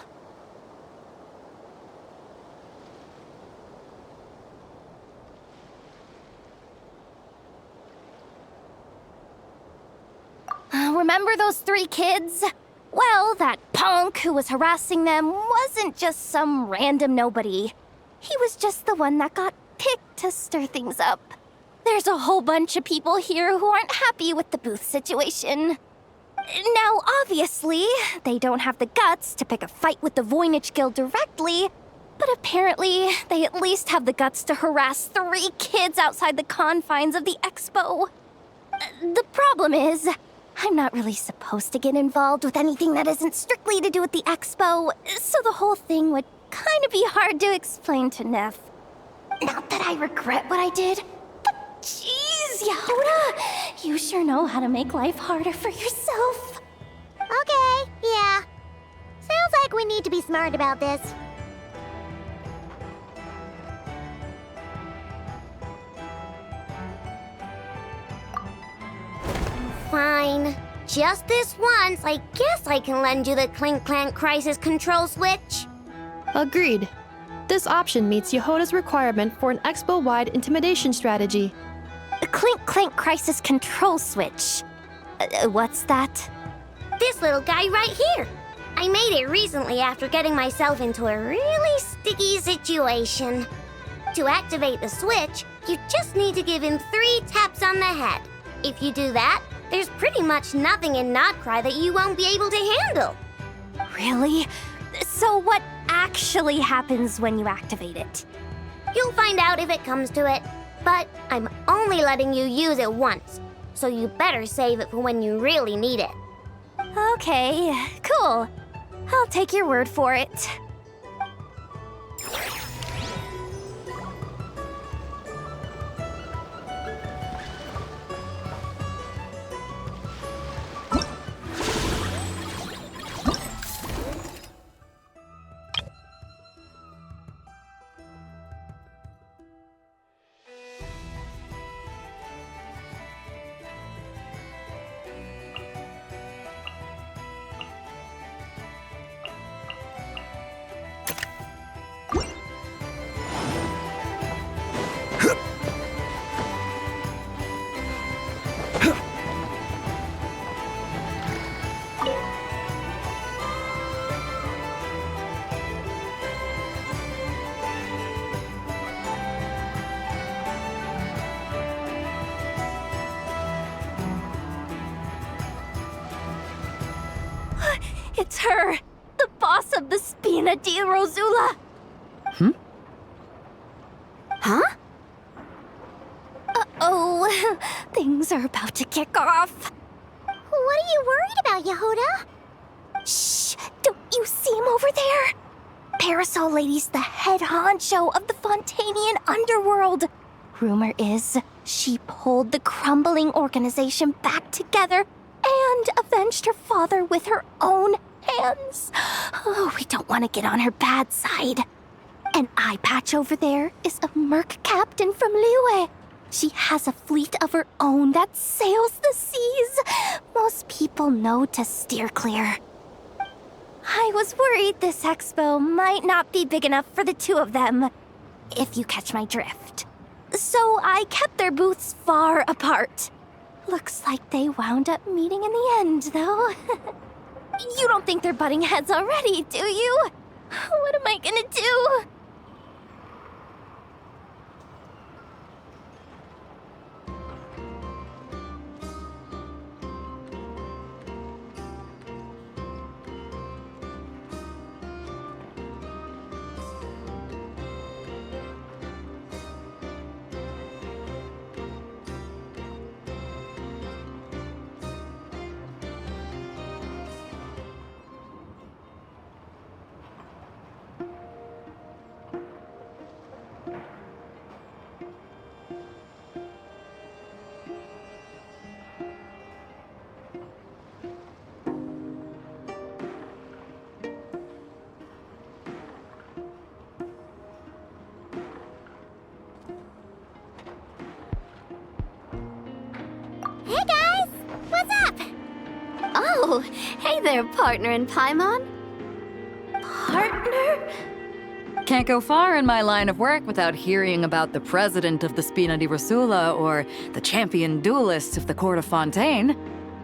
Remember those 3 kids? Well, that punk who was harassing them wasn't just some random nobody. He was just the one that got picked to stir things up. There's a whole bunch of people here who aren't happy with the booth situation. Now, obviously, they don't have the guts to pick a fight with the Voynich Guild directly, but apparently, they at least have the guts to harass 3 kids outside the confines of the expo. The problem is, I'm not really supposed to get involved with anything that isn't strictly to do with the expo, so the whole thing would kind of be hard to explain to Neff. Not that I regret what I did, but jeez, Jahoda, you sure know how to make life harder for yourself. Okay, yeah. we need to be smart about this. Fine. Just this once, I guess I can lend you the Clink Clank Crisis Control Switch. Agreed. This option meets Jahoda's requirement for an expo-wide intimidation strategy. Clink Clank Crisis Control Switch. What's that? This little guy right here. I made it recently after getting myself into a really sticky situation. To activate the switch, you just need to give him 3 taps on the head. If you do that, there's pretty much nothing in Nod-Krai that you won't be able to handle. Really? So what actually happens when you activate it? You'll find out if it comes to it, but I'm only letting you use it once, so you better save it for when you really need it. Okay, cool. I'll take your word for it. It's her! The boss of the Spina di Rosula! Huh? Uh-oh, things are about to kick off. What are you worried about, Jahoda? Shh! Don't you see him over there? Parasol Lady's the head honcho of the Fontanian underworld. Rumor is she pulled the crumbling organization back together and avenged her father with her own hands. Oh, we don't want to get on her bad side. An eye patch over there is a merc captain from Liyue. She has a fleet of her own that sails the seas. Most people know to steer clear. I was worried this expo might not be big enough for the two of them, if you catch my drift. So I kept their booths far apart. Looks like they wound up meeting in the end, though. You don't think they're butting heads already, do you? What am I gonna do? Hey guys! What's up? Oh, hey there, partner in Paimon. Partner? Can't go far in my line of work without hearing about the president of the Spina di Rosula or the champion duelist of the court of Fontaine.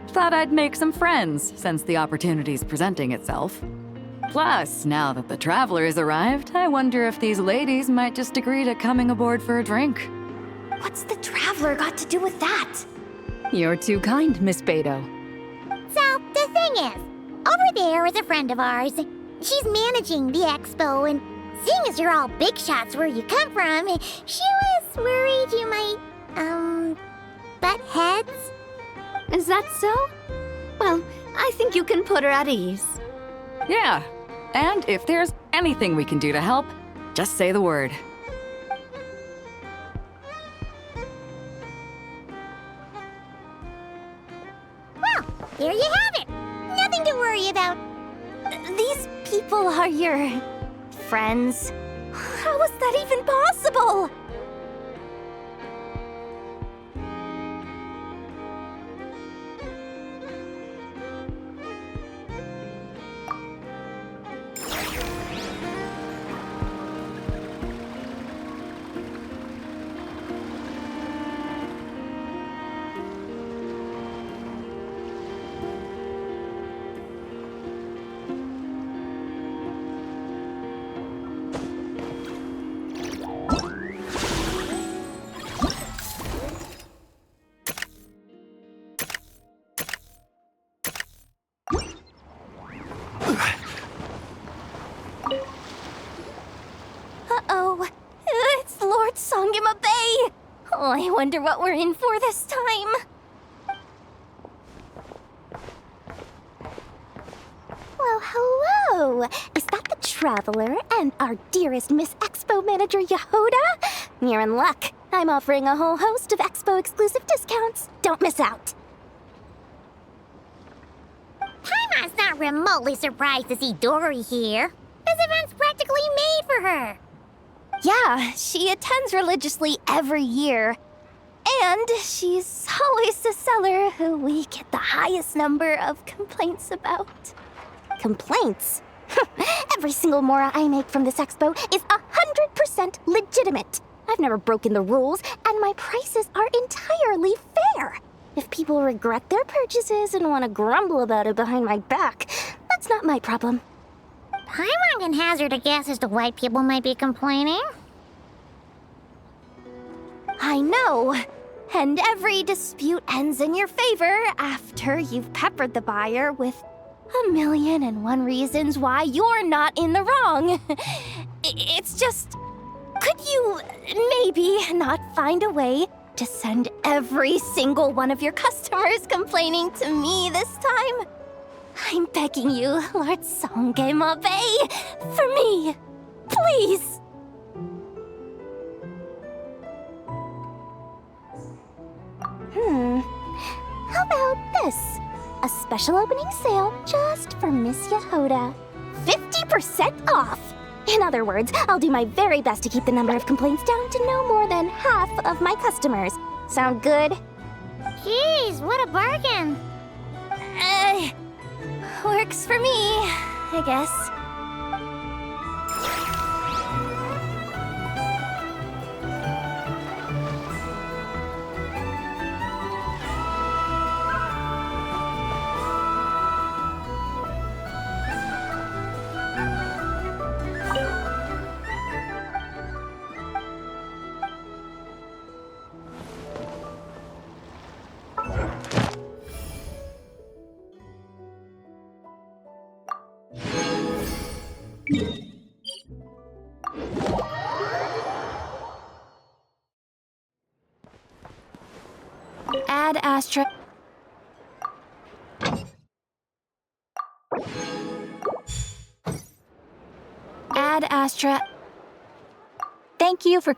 Thought I'd make some friends since the opportunity's presenting itself. Plus, now that the traveler's arrived, I wonder if these ladies might just agree to coming aboard for a drink. What's the traveler got to do with that? You're too kind, Miss Beto. So, the thing is, over there is a friend of ours. She's managing the expo, and seeing as you're all big shots where you come from, she was worried you might, butt heads. Is that so? Well, I think you can put her at ease. Yeah, and if there's anything we can do to help, just say the word. Well, there you have it. Nothing to worry about. these people are your friends? How is that even possible? Uh-oh. It's Lord Sangima Bay! Oh, I wonder what we're in for this time. Well, hello! Is that the Traveler and our dearest Miss Expo Manager Jahoda? You're in luck. I'm offering a whole host of Expo exclusive discounts. Don't miss out. Paimon's not remotely surprised to see Dory here. This event's practically made for her. Yeah, she attends religiously every year. And she's always the seller who we get the highest number of complaints about. Complaints? Every single mora I make from this expo is 100% legitimate. I've never broken the rules, and my prices are entirely fair. If people regret their purchases and want to grumble about it behind my back, that's not my problem. Paimon can hazard a guess as to why people might be complaining. I know. And every dispute ends in your favor after you've peppered the buyer with 1,000,001 reasons why you're not in the wrong. It's just, could you maybe not find a way to send every single one of your customers complaining to me this time? I'm begging you, Lord Sangema Bay, for me, please. How about this? A special opening sale just for Miss Jahoda. 50% off! In other words, I'll do my very best to keep the number of complaints down to no more than half of my customers. Sound good? Jeez, what a bargain. Works for me, I guess. Add Astra. Add Astra. Thank you for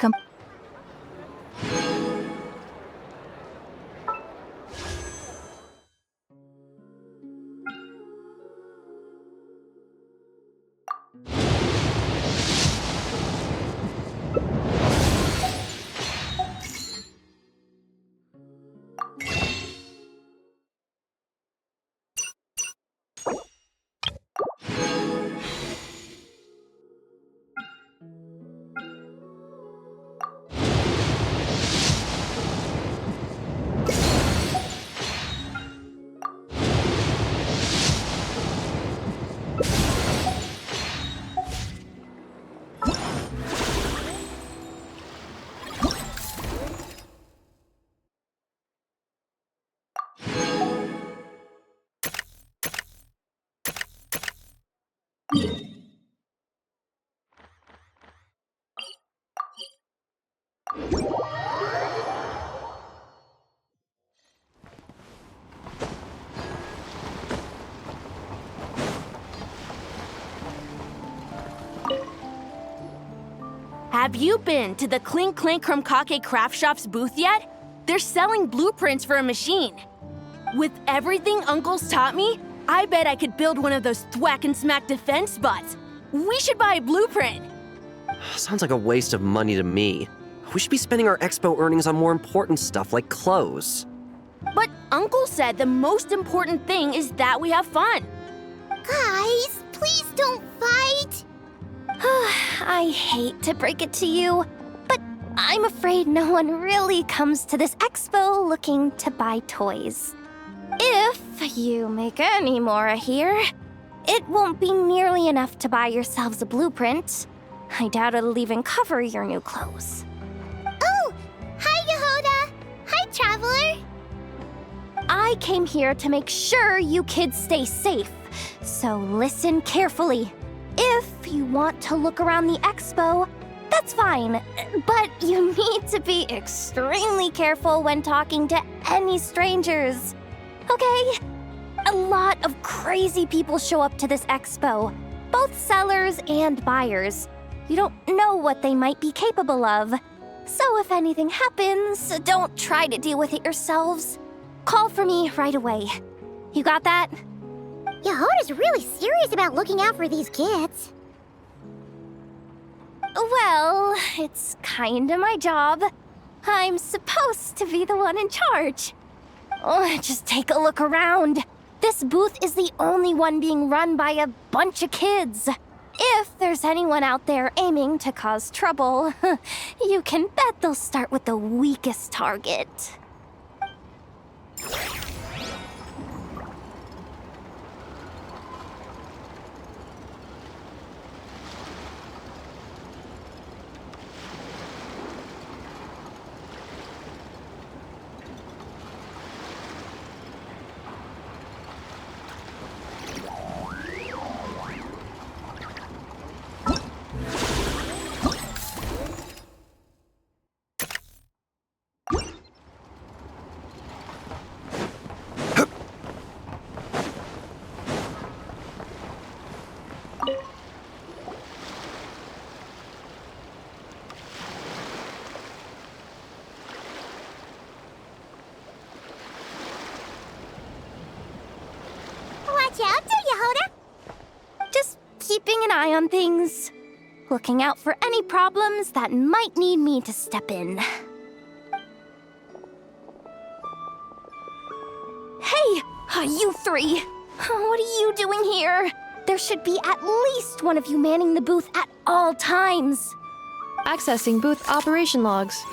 Have you been to the Clink Clink Krumkake Craft Shop's booth yet? They're selling blueprints for a machine. With everything Uncle's taught me, I bet I could build one of those thwack and smack defense bots. We should buy a blueprint. Sounds like a waste of money to me. We should be spending our expo earnings on more important stuff like clothes. But Uncle said the most important thing is that we have fun. Guys, please don't fight. I hate to break it to you, but I'm afraid no one really comes to this expo looking to buy toys. If you make any more here, it won't be nearly enough to buy yourselves a blueprint. I doubt it'll even cover your new clothes. Oh, hi, Jahoda. Hi, Traveler. I came here to make sure you kids stay safe, so listen carefully. If you want to look around the expo, that's fine, but you need to be extremely careful when talking to any strangers, okay? A lot of crazy people show up to this expo, both sellers and buyers. You don't know what they might be capable of, so if anything happens, don't try to deal with it yourselves. Call for me right away. You got that? Jahoda's really serious about looking out for these kids. Well, it's kinda my job. I'm supposed to be the one in charge. Oh, just take a look around. This booth is the only one being run by a bunch of kids. If there's anyone out there aiming to cause trouble, you can bet they'll start with the weakest target. Watch out, Jahoda. Just keeping an eye on things. Looking out for any problems that might need me to step in. Hey, you three! What are you doing here? There should be at least one of you manning the booth at all times. Accessing booth operation logs.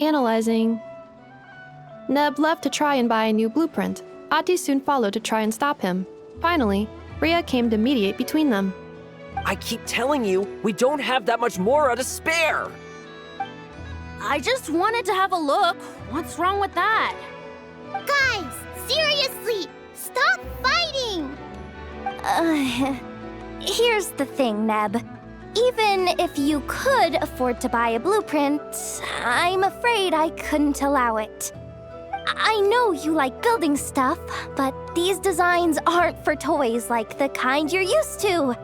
Analyzing. Neb left to try and buy a new blueprint. Ati soon followed to try and stop him. Finally, Rhea came to mediate between them. I keep telling you, we don't have that much Mora to spare! I just wanted to have a look. What's wrong with that? Guys, seriously, stop fighting! Here's the thing, Neb. Even if you could afford to buy a blueprint, I'm afraid I couldn't allow it. I know you like building stuff, but these designs aren't for toys like the kind you're used to.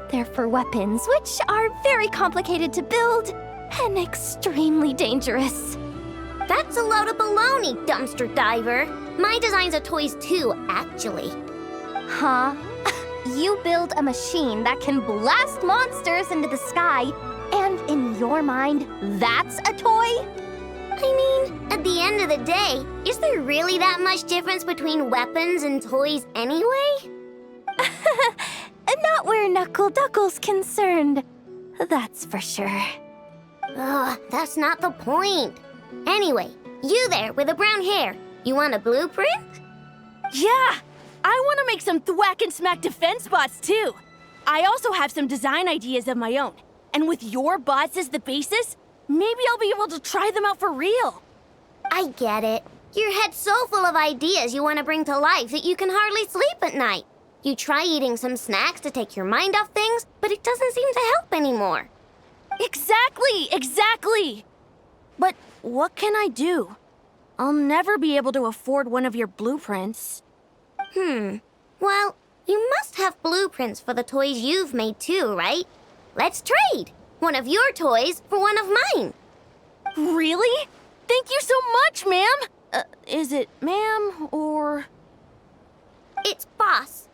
They're for weapons, which are very complicated to build and extremely dangerous. That's a load of baloney, dumpster diver. My designs are toys too, actually. Huh? You build a machine that can blast monsters into the sky, and in your mind, that's a toy? I mean, at the end of the day, is there really that much difference between weapons and toys anyway? Not where Knuckle Duckle's concerned, that's for sure. Ugh, that's not the point. Anyway, you there with the brown hair, you want a blueprint? Yeah! I want to make some thwack and smack defense bots too. I also have some design ideas of my own. And with your bots as the basis, maybe I'll be able to try them out for real. I get it. Your head's so full of ideas you want to bring to life that you can hardly sleep at night. You try eating some snacks to take your mind off things, but it doesn't seem to help anymore. Exactly! But what can I do? I'll never be able to afford one of your blueprints. Well, you must have blueprints for the toys you've made too, right? Let's trade! One of your toys for one of mine. Really? Thank you so much, ma'am! Is it ma'am or... It's boss.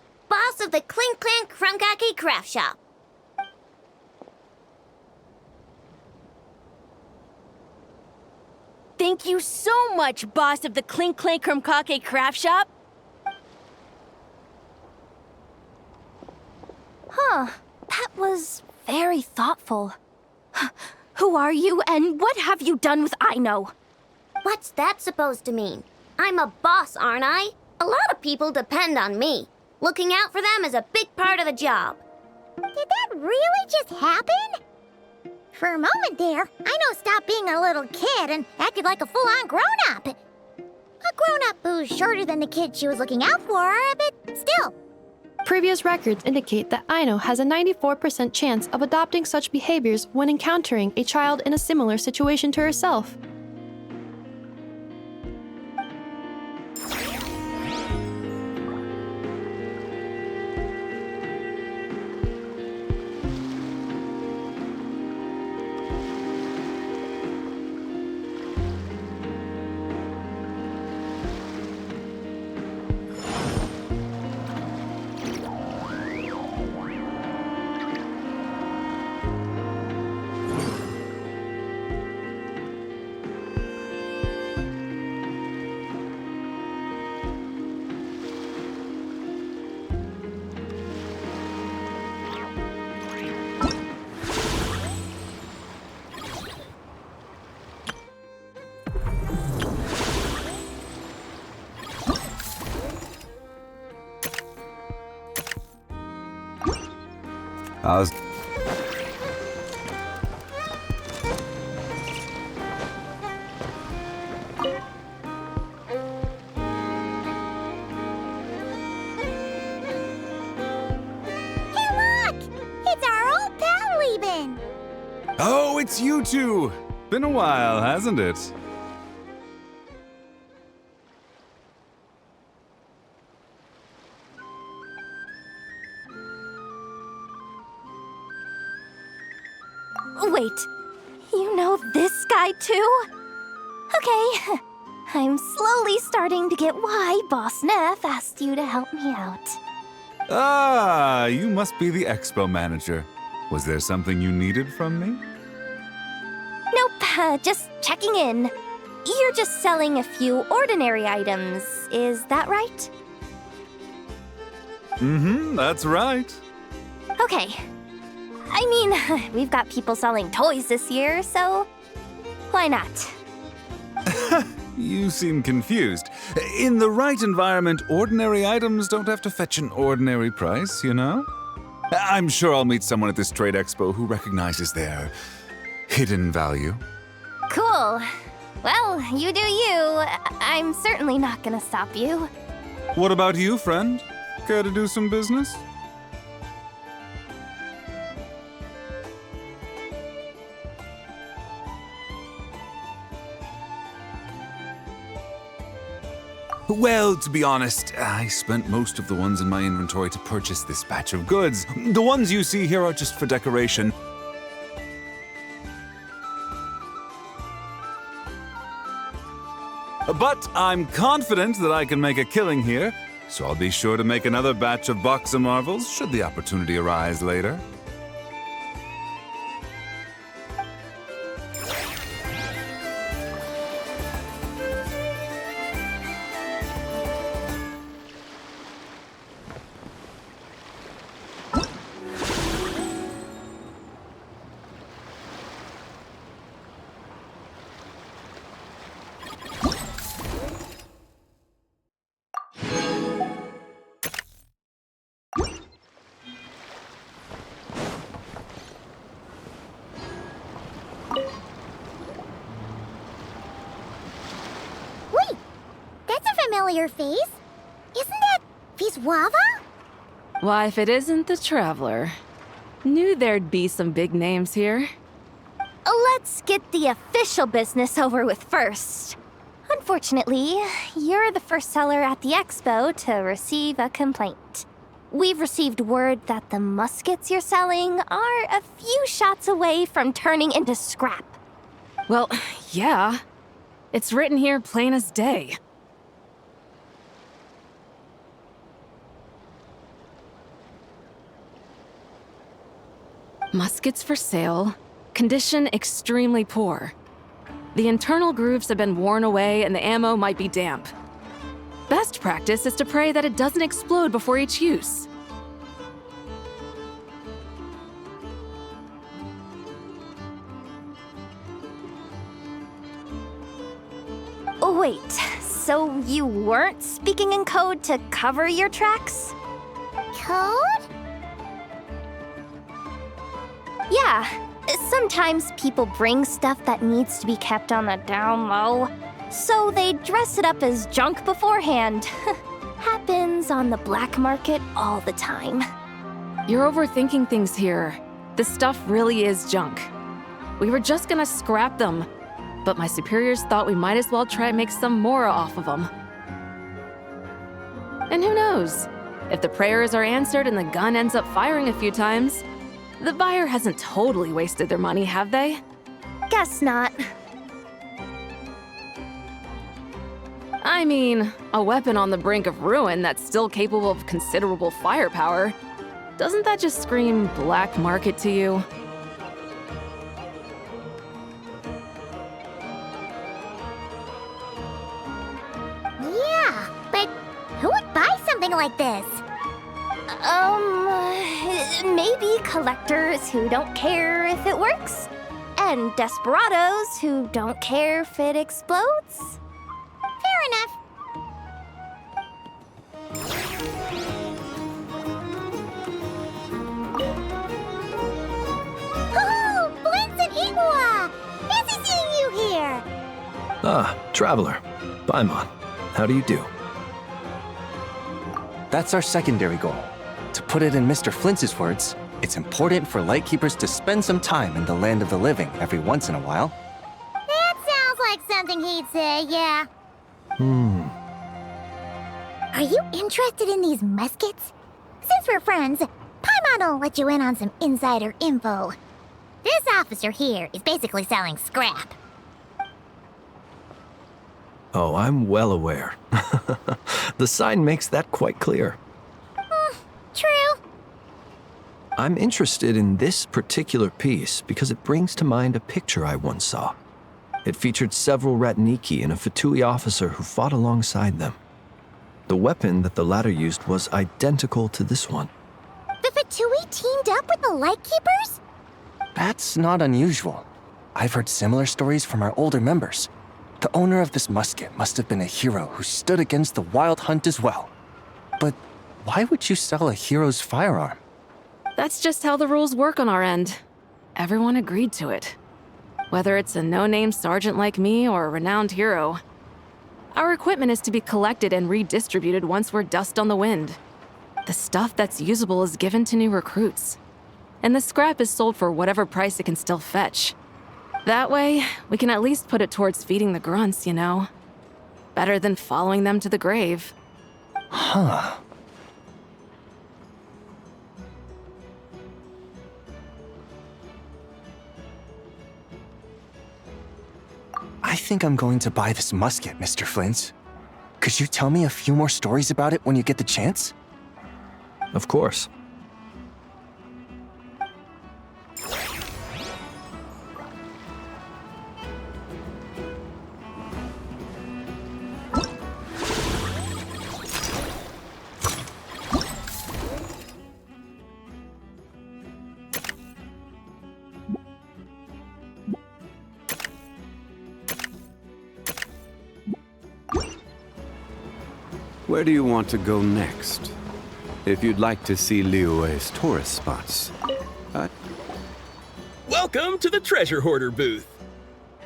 of the Clink Clank Krumkake Craft Shop. Thank you so much, boss of the Clink Clank Krumkake Craft Shop. Huh. That was very thoughtful. Who are you, and what have you done with Aino? What's that supposed to mean? I'm a boss, aren't I? A lot of people depend on me. Looking out for them is a big part of the job. Did that really just happen? For a moment there, Aino stopped being a little kid and acted like a full-on grown-up. A grown-up who's shorter than the kid she was looking out for, but still. Previous records indicate that Aino has a 94% chance of adopting such behaviors when encountering a child in a similar situation to herself. How's... Oh, it's you two! Been a while, hasn't it? Wait, you know this guy too? Okay, I'm slowly starting to get why Boss Neff asked you to help me out. Ah, you must be the expo manager. Was there something you needed from me? Nope, just checking in. You're just selling a few ordinary items, is that right? Mm-hmm, that's right. Okay. I mean, we've got people selling toys this year, so why not? You seem confused. In the right environment, ordinary items don't have to fetch an ordinary price, you know? I'm sure I'll meet someone at this trade expo who recognizes their hidden value. Cool. Well, you do you. I'm certainly not gonna stop you. What about you, friend? Care to do some business? Well, to be honest, I spent most of the ones in my inventory to purchase this batch of goods. The ones you see here are just for decoration. But I'm confident that I can make a killing here, so I'll be sure to make another batch of Box of Marvels should the opportunity arise later. Familiar face? Isn't that Viswava? Why, if it isn't the Traveler. Knew there'd be some big names here. Let's get the official business over with first. Unfortunately, you're the first seller at the expo to receive a complaint. We've received word that the muskets you're selling are a few shots away from turning into scrap. Well, yeah. It's written here plain as day. Muskets for sale. Condition extremely poor. The internal grooves have been worn away and the ammo might be damp. Best practice is to pray that it doesn't explode before each use. Wait, so you weren't speaking in code to cover your tracks? Code? Yeah. Sometimes people bring stuff that needs to be kept on the down low, so they dress it up as junk beforehand. Happens on the black market all the time. You're overthinking things here. This stuff really is junk. We were just gonna scrap them, but my superiors thought we might as well try and make some more off of them. And who knows? If the prayers are answered and the gun ends up firing a few times, the buyer hasn't totally wasted their money, have they? Guess not. I mean, a weapon on the brink of ruin that's still capable of considerable firepower. Doesn't that just scream black market to you? Yeah, but who would buy something like this? Maybe collectors who don't care if it works, and desperados who don't care if it explodes. Fair enough. Oh, Blintz and Igua! Fancy seeing you here! Ah, Traveler. Paimon, how do you do? That's our secondary goal. To put it in Mr. Flintz's words, it's important for Lightkeepers to spend some time in the land of the living every once in a while. That sounds like something he'd say, yeah. Are you interested in these muskets? Since we're friends, Paimon will let you in on some insider info. This officer here is basically selling scrap. Oh, I'm well aware. The sign makes that quite clear. True. I'm interested in this particular piece because it brings to mind a picture I once saw. It featured several Ratniki and a Fatui officer who fought alongside them. The weapon that the latter used was identical to this one. The Fatui teamed up with the Lightkeepers? That's not unusual. I've heard similar stories from our older members. The owner of this musket must have been a hero who stood against the Wild Hunt as well. But why would you sell a hero's firearm? That's just how the rules work on our end. Everyone agreed to it. Whether it's a no-name sergeant like me or a renowned hero. Our equipment is to be collected and redistributed once we're dust on the wind. The stuff that's usable is given to new recruits. And the scrap is sold for whatever price it can still fetch. That way, we can at least put it towards feeding the grunts, you know? Better than following them to the grave. Huh. I think I'm going to buy this musket, Mr. Flintz. Could you tell me a few more stories about it when you get the chance? Of course. Where do you want to go next? If you'd like to see Liyue's tourist spots. Welcome to the Treasure Hoarder booth.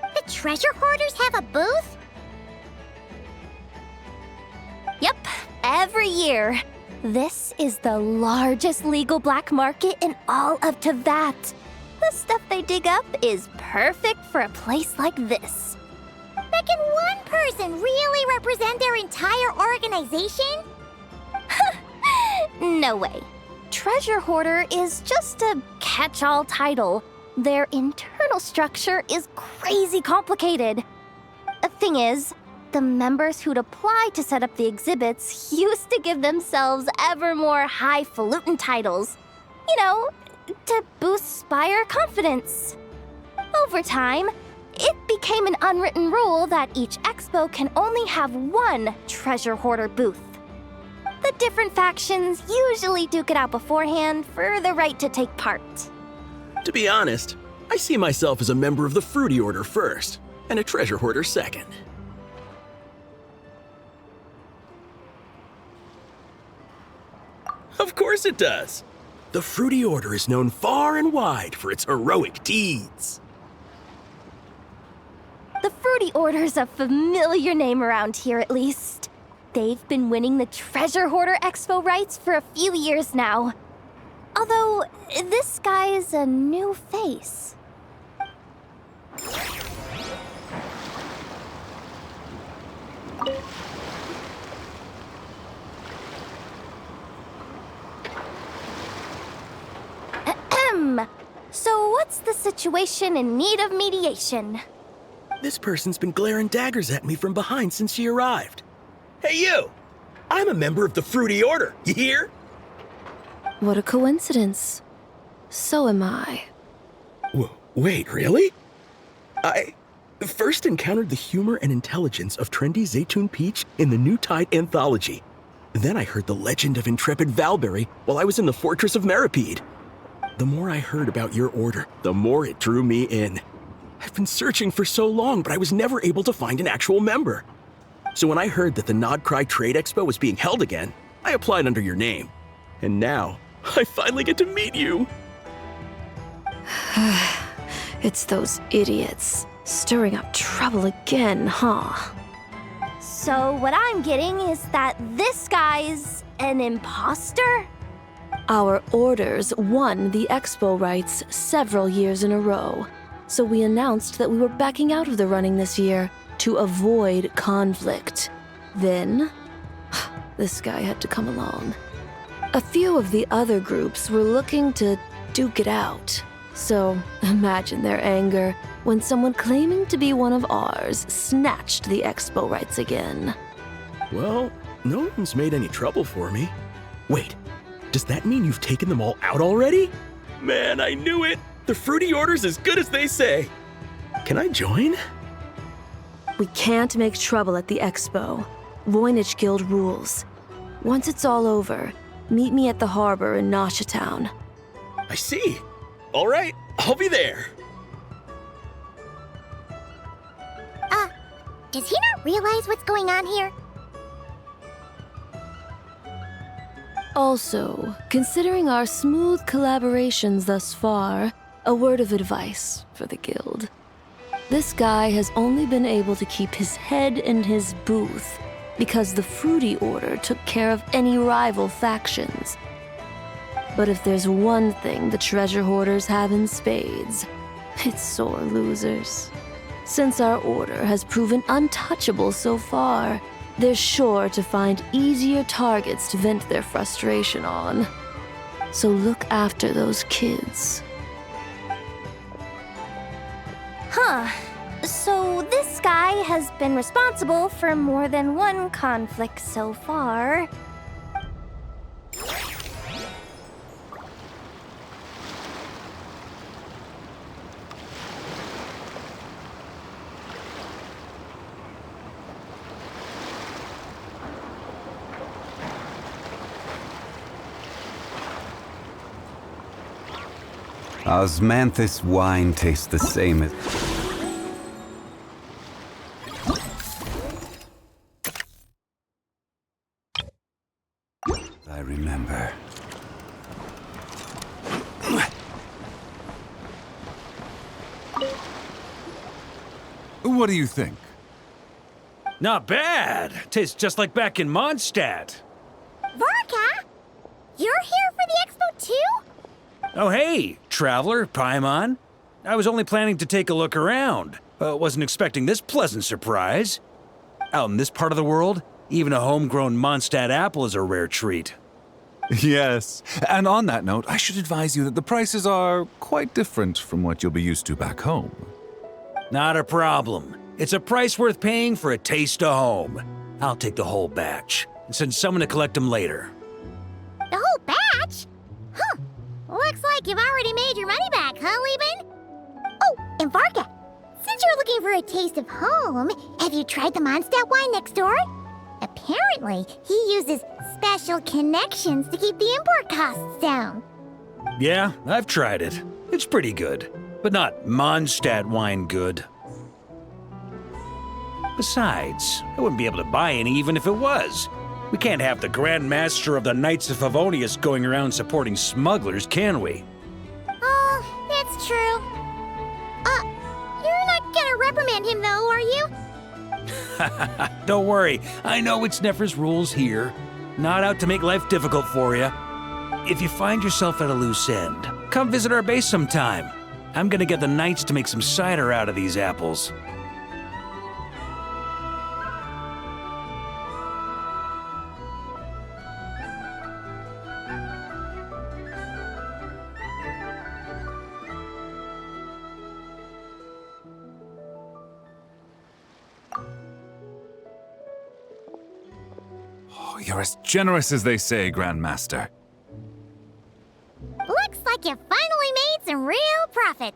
The Treasure Hoarders have a booth? Yep, every year. This is the largest legal black market in all of Teyvat. The stuff they dig up is perfect for a place like this. But can one person really represent their entire organization? No way. Treasure Hoarder is just a catch-all title. Their internal structure is crazy complicated. The thing is, the members who'd apply to set up the exhibits used to give themselves ever more highfalutin titles. You know, to boost Spire confidence. Over time, it became an unwritten rule that each expo can only have one treasure hoarder booth. The different factions usually duke it out beforehand for the right to take part. To be honest, I see myself as a member of the Fruity Order first, and a treasure hoarder second. Of course it does. The Fruity Order is known far and wide for its heroic deeds. The Fruity Order's a familiar name around here, at least. They've been winning the Treasure Hoarder Expo rights for a few years now. Although, this guy's a new face. Ahem. So what's the situation in need of mediation? This person's been glaring daggers at me from behind since she arrived. Hey you! I'm a member of the Fruity Order, you hear? What a coincidence. So am I. Wait, really? I first encountered the humor and intelligence of trendy Zaytun Peach in the New Tide anthology. Then I heard the legend of intrepid Valberry while I was in the Fortress of Meripede. The more I heard about your order, the more it drew me in. I've been searching for so long, but I was never able to find an actual member. So when I heard that the Nod-Krai Trade Expo was being held again, I applied under your name. And now, I finally get to meet you. It's those idiots. Stirring up trouble again, huh? So what I'm getting is that this guy's an imposter? Our orders won the expo rights several years in a row, so we announced that we were backing out of the running this year to avoid conflict. Then, this guy had to come along. A few of the other groups were looking to duke it out, so imagine their anger when someone claiming to be one of ours snatched the expo rights again. Well, no one's made any trouble for me. Wait, does that mean you've taken them all out already? Man, I knew it! The Fruity Order's as good as they say. Can I join? We can't make trouble at the expo. Voynich Guild rules. Once it's all over, meet me at the harbor in Nasha Town. I see. All right, I'll be there. Does he not realize what's going on here? Also, considering our smooth collaborations thus far, a word of advice for the guild. This guy has only been able to keep his head in his booth because the Fruity Order took care of any rival factions. But if there's one thing the treasure hoarders have in spades, it's sore losers. Since our order has proven untouchable so far, they're sure to find easier targets to vent their frustration on. So look after those kids. Huh. So this guy has been responsible for more than one conflict so far. Osmanthus wine tastes the same as... I remember. What do you think? Not bad. Tastes just like back in Mondstadt. Vorka? You're here for the expo too? Oh hey, traveler, Paimon. I was only planning to take a look around. Wasn't expecting this pleasant surprise. Out in this part of the world, even a homegrown Mondstadt apple is a rare treat. Yes, and on that note, I should advise you that the prices are quite different from what you'll be used to back home. Not a problem. It's a price worth paying for a taste of home. I'll take the whole batch and send someone to collect them later. The whole batch? Huh. Looks like you've already made your money back, huh, Lieben? Oh, and Varga, since you're looking for a taste of home, have you tried the Mondstadt wine next door? Apparently, he uses special connections to keep the import costs down. Yeah, I've tried it. It's pretty good, but not Mondstadt wine good. Besides, I wouldn't be able to buy any even if it was. We can't have the Grand Master of the Knights of Favonius going around supporting smugglers, can we? Oh, that's true. You're not gonna reprimand him though, are you? Don't worry, I know it's Nefer's rules here. Not out to make life difficult for you. If you find yourself at a loose end, come visit our base sometime. I'm gonna get the Knights to make some cider out of these apples. You're as generous as they say, Grandmaster. Looks like you finally made some real profit.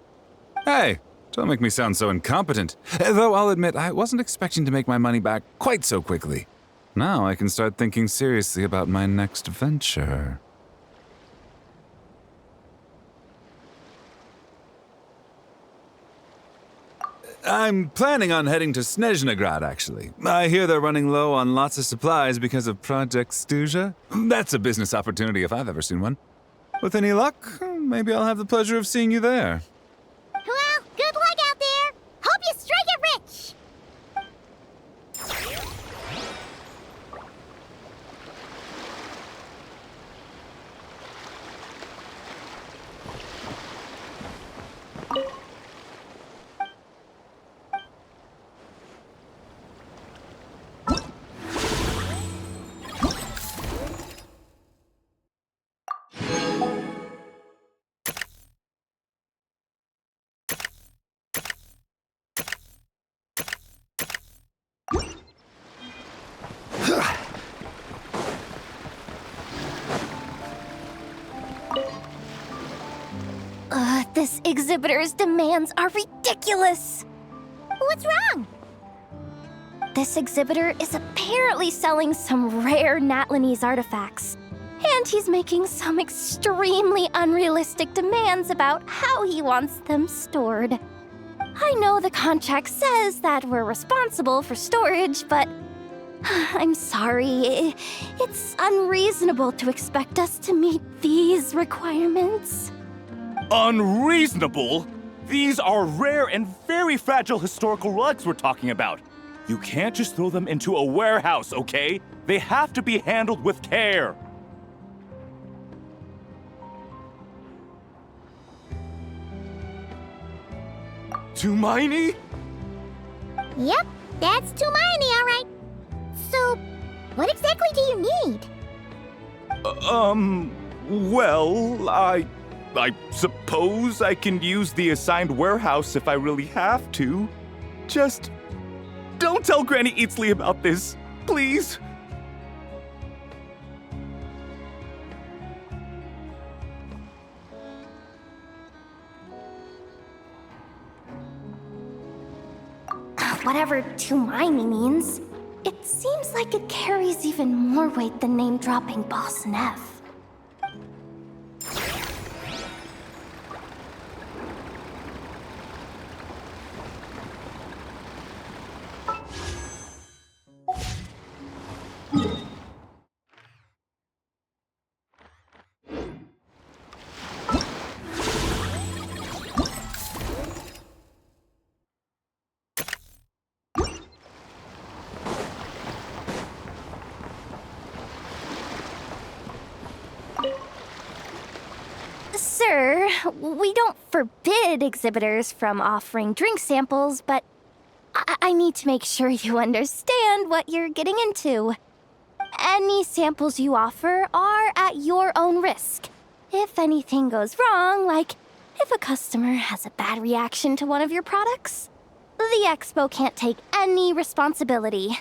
Hey, don't make me sound so incompetent. Though I'll admit, I wasn't expecting to make my money back quite so quickly. Now I can start thinking seriously about my next venture. I'm planning on heading to Snezhnograd, actually. I hear they're running low on lots of supplies because of Project Stuja. That's a business opportunity if I've ever seen one. With any luck, maybe I'll have the pleasure of seeing you there. Well, good luck out there. Hope you strike it rich. This exhibitor's demands are ridiculous! What's wrong? This exhibitor is apparently selling some rare Natlanese artifacts. And he's making some extremely unrealistic demands about how he wants them stored. I know the contract says that we're responsible for storage, but I'm sorry. It's unreasonable to expect us to meet these requirements. Unreasonable? These are rare and very fragile historical relics we're talking about. You can't just throw them into a warehouse, okay? They have to be handled with care. Tumaini? Yep, that's Tumaini, all right. So, what exactly do you need? Well, I suppose I can use the assigned warehouse if I really have to. Just don't tell Granny Eatsley about this, please. Whatever Tumaini means, it seems like it carries even more weight than name-dropping Boss Neff. Sir, we don't forbid exhibitors from offering drink samples, but I need to make sure you understand what you're getting into. Any samples you offer are at your own risk. If anything goes wrong, like if a customer has a bad reaction to one of your products, the expo can't take any responsibility.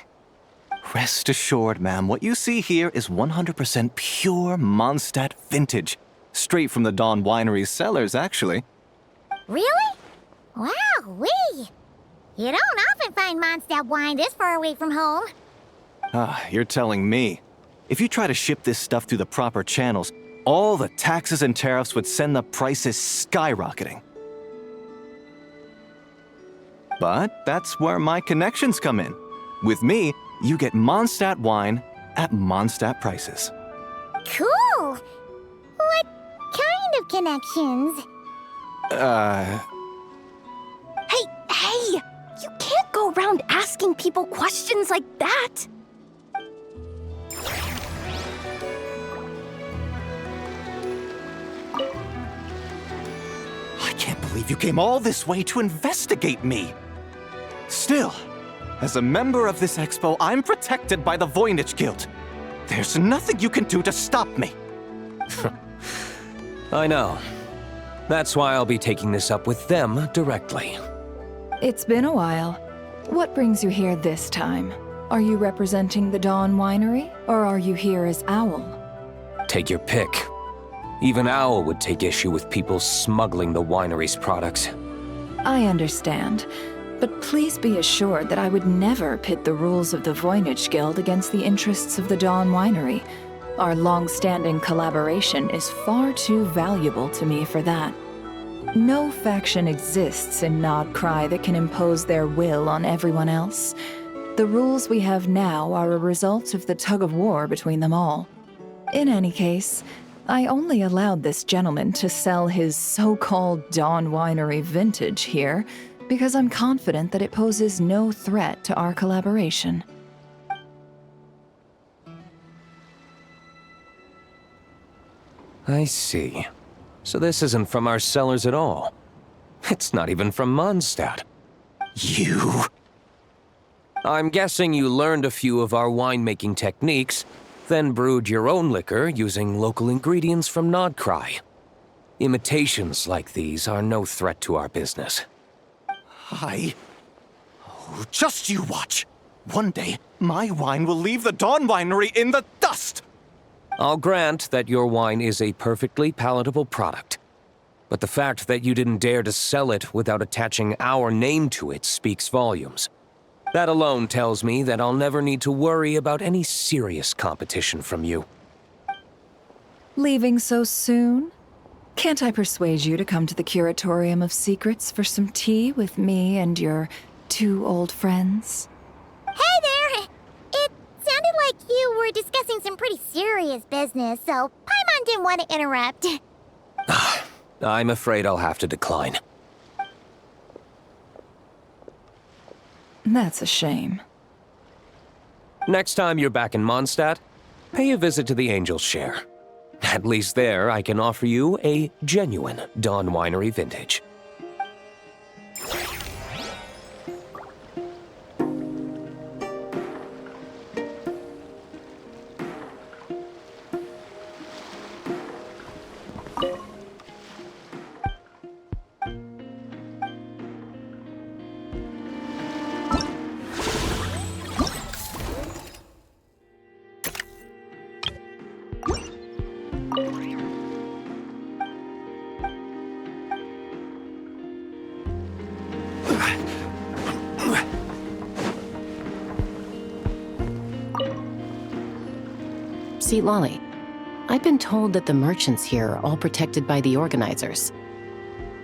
Rest assured, ma'am, what you see here is 100% pure Mondstadt vintage. Straight from the Dawn Winery's cellars, actually. Really? Wow-wee! You don't often find Mondstadt wine this far away from home. Ah, you're telling me. If you try to ship this stuff through the proper channels, all the taxes and tariffs would send the prices skyrocketing. But that's where my connections come in. With me, you get Mondstadt wine at Mondstadt prices. Cool! What kind of connections? Hey! You can't go around asking people questions like that! I can't believe you came all this way to investigate me. Still, as a member of this expo, I'm protected by the Voynich Guild. There's nothing you can do to stop me. I know. That's why I'll be taking this up with them directly. It's been a while. What brings you here this time? Are you representing the Dawn Winery, or are you here as Owl? Take your pick. Even Owl would take issue with people smuggling the winery's products. I understand, but please be assured that I would never pit the rules of the Voynich Guild against the interests of the Dawn Winery. Our long-standing collaboration is far too valuable to me for that. No faction exists in Nod-Krai that can impose their will on everyone else. The rules we have now are a result of the tug-of-war between them all. In any case, I only allowed this gentleman to sell his so-called Dawn Winery vintage here because I'm confident that it poses no threat to our collaboration. I see. So this isn't from our cellars at all. It's not even from Mondstadt. You... I'm guessing you learned a few of our winemaking techniques, then brewed your own liquor using local ingredients from Nod-Krai. Imitations like these are no threat to our business. Oh, just you watch. One day, my wine will leave the Dawn Winery in the dust! I'll grant that your wine is a perfectly palatable product. But the fact that you didn't dare to sell it without attaching our name to it speaks volumes. That alone tells me that I'll never need to worry about any serious competition from you. Leaving so soon? Can't I persuade you to come to the Curatorium of Secrets for some tea with me and your two old friends? Hey there! It sounded like you were discussing some pretty serious business, so Paimon didn't want to interrupt. I'm afraid I'll have to decline. That's a shame. Next time you're back in Mondstadt, pay a visit to the Angel's Share. At least there, I can offer you a genuine Dawn Winery vintage. See, Lolly, I've been told that the merchants here are all protected by the organizers.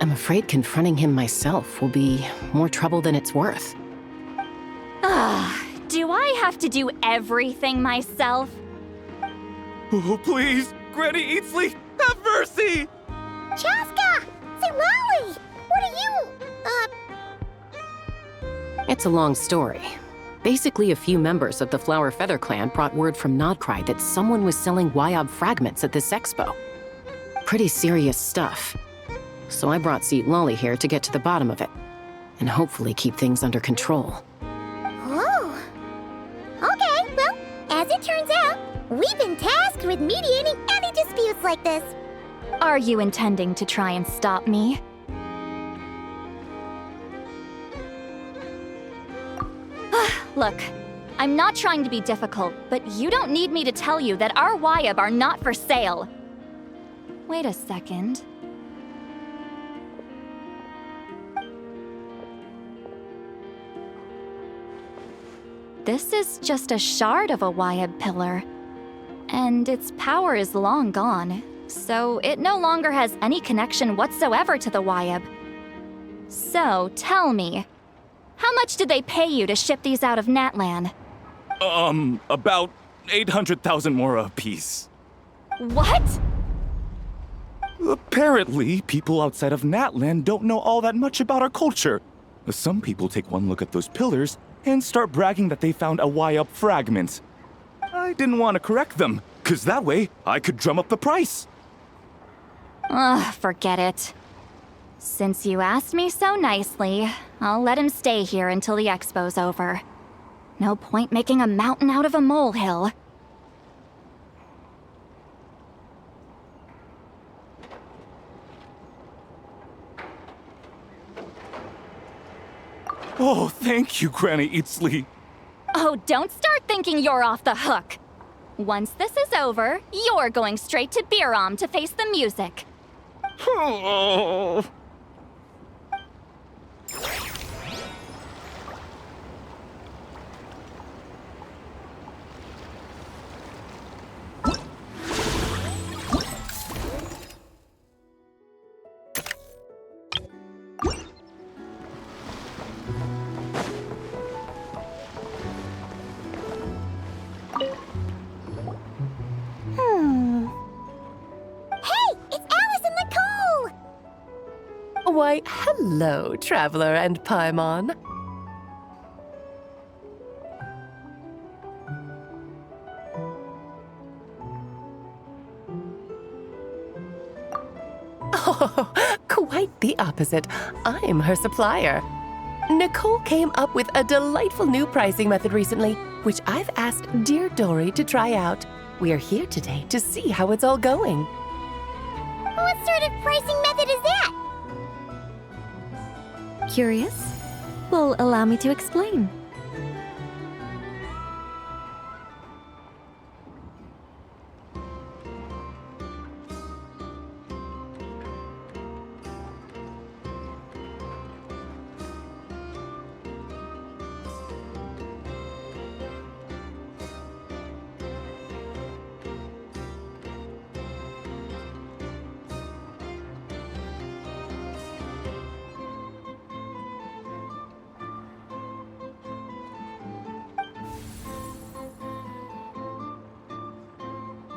I'm afraid confronting him myself will be more trouble than it's worth. Do I have to do everything myself? Oh, please! Granny Eatsley, have mercy! Chaska! Say, Lolly! What are you, It's a long story. Basically, a few members of the Flower Feather clan brought word from Nod-Krai that someone was selling Wyob fragments at this expo. Pretty serious stuff. So I brought Seat Lolly here to get to the bottom of it, and hopefully keep things under control. Oh. Okay, well, as it turns out, we've been tasked with mediating any disputes like this. Are you intending to try and stop me? Look, I'm not trying to be difficult, but you don't need me to tell you that our Wyob are not for sale. Wait a second. This is just a shard of a Wyeb pillar. And its power is long gone, so it no longer has any connection whatsoever to the Wyeb. So, tell me, how much did they pay you to ship these out of Natlan? About 800,000 mora apiece. What? Apparently, people outside of Natlan don't know all that much about our culture. Some people take one look at those pillars and start bragging that they found a Wyeb fragment. I didn't want to correct them, 'cause that way I could drum up the price. Ugh, forget it. Since you asked me so nicely, I'll let him stay here until the expo's over. No point making a mountain out of a molehill. Oh, thank you, Granny Eatsley. Oh, don't start thinking you're off the hook. Once this is over, you're going straight to Biram to face the music. Oh. Why, hello, Traveler and Paimon. Oh, quite the opposite. I'm her supplier. Nicole came up with a delightful new pricing method recently, which I've asked dear Dory to try out. We're here today to see how it's all going. What sort of pricing method is that? Curious? Well, allow me to explain.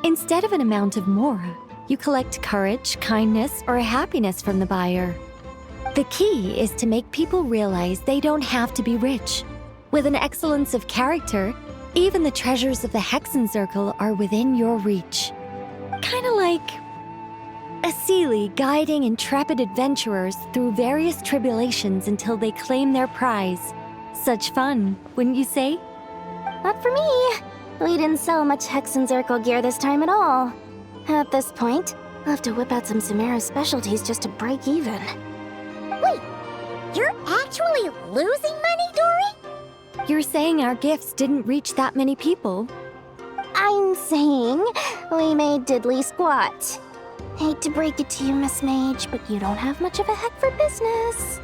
Instead of an amount of mora, you collect courage, kindness, or happiness from the buyer. The key is to make people realize they don't have to be rich. With an excellence of character, even the treasures of the Hexen Circle are within your reach. Kinda like a Seelie guiding intrepid adventurers through various tribulations until they claim their prize. Such fun, wouldn't you say? Not for me. We didn't sell much Hexen Circle gear this time at all. At this point, I'll have to whip out some Samara specialties just to break even. Wait, you're actually losing money, Dory? You're saying our gifts didn't reach that many people? I'm saying we made diddly squat. Hate to break it to you, Miss Mage, but you don't have much of a head for business.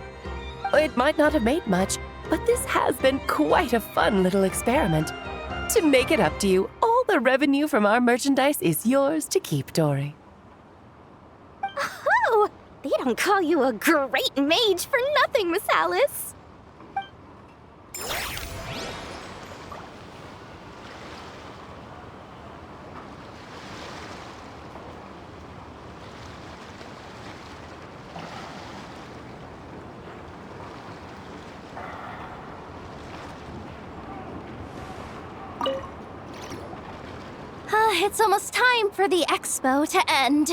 It might not have made much, but this has been quite a fun little experiment. To make it up to you, all the revenue from our merchandise is yours to keep, Dory. Oh, they don't call you a great mage for nothing, Miss Alice. It's almost time for the expo to end.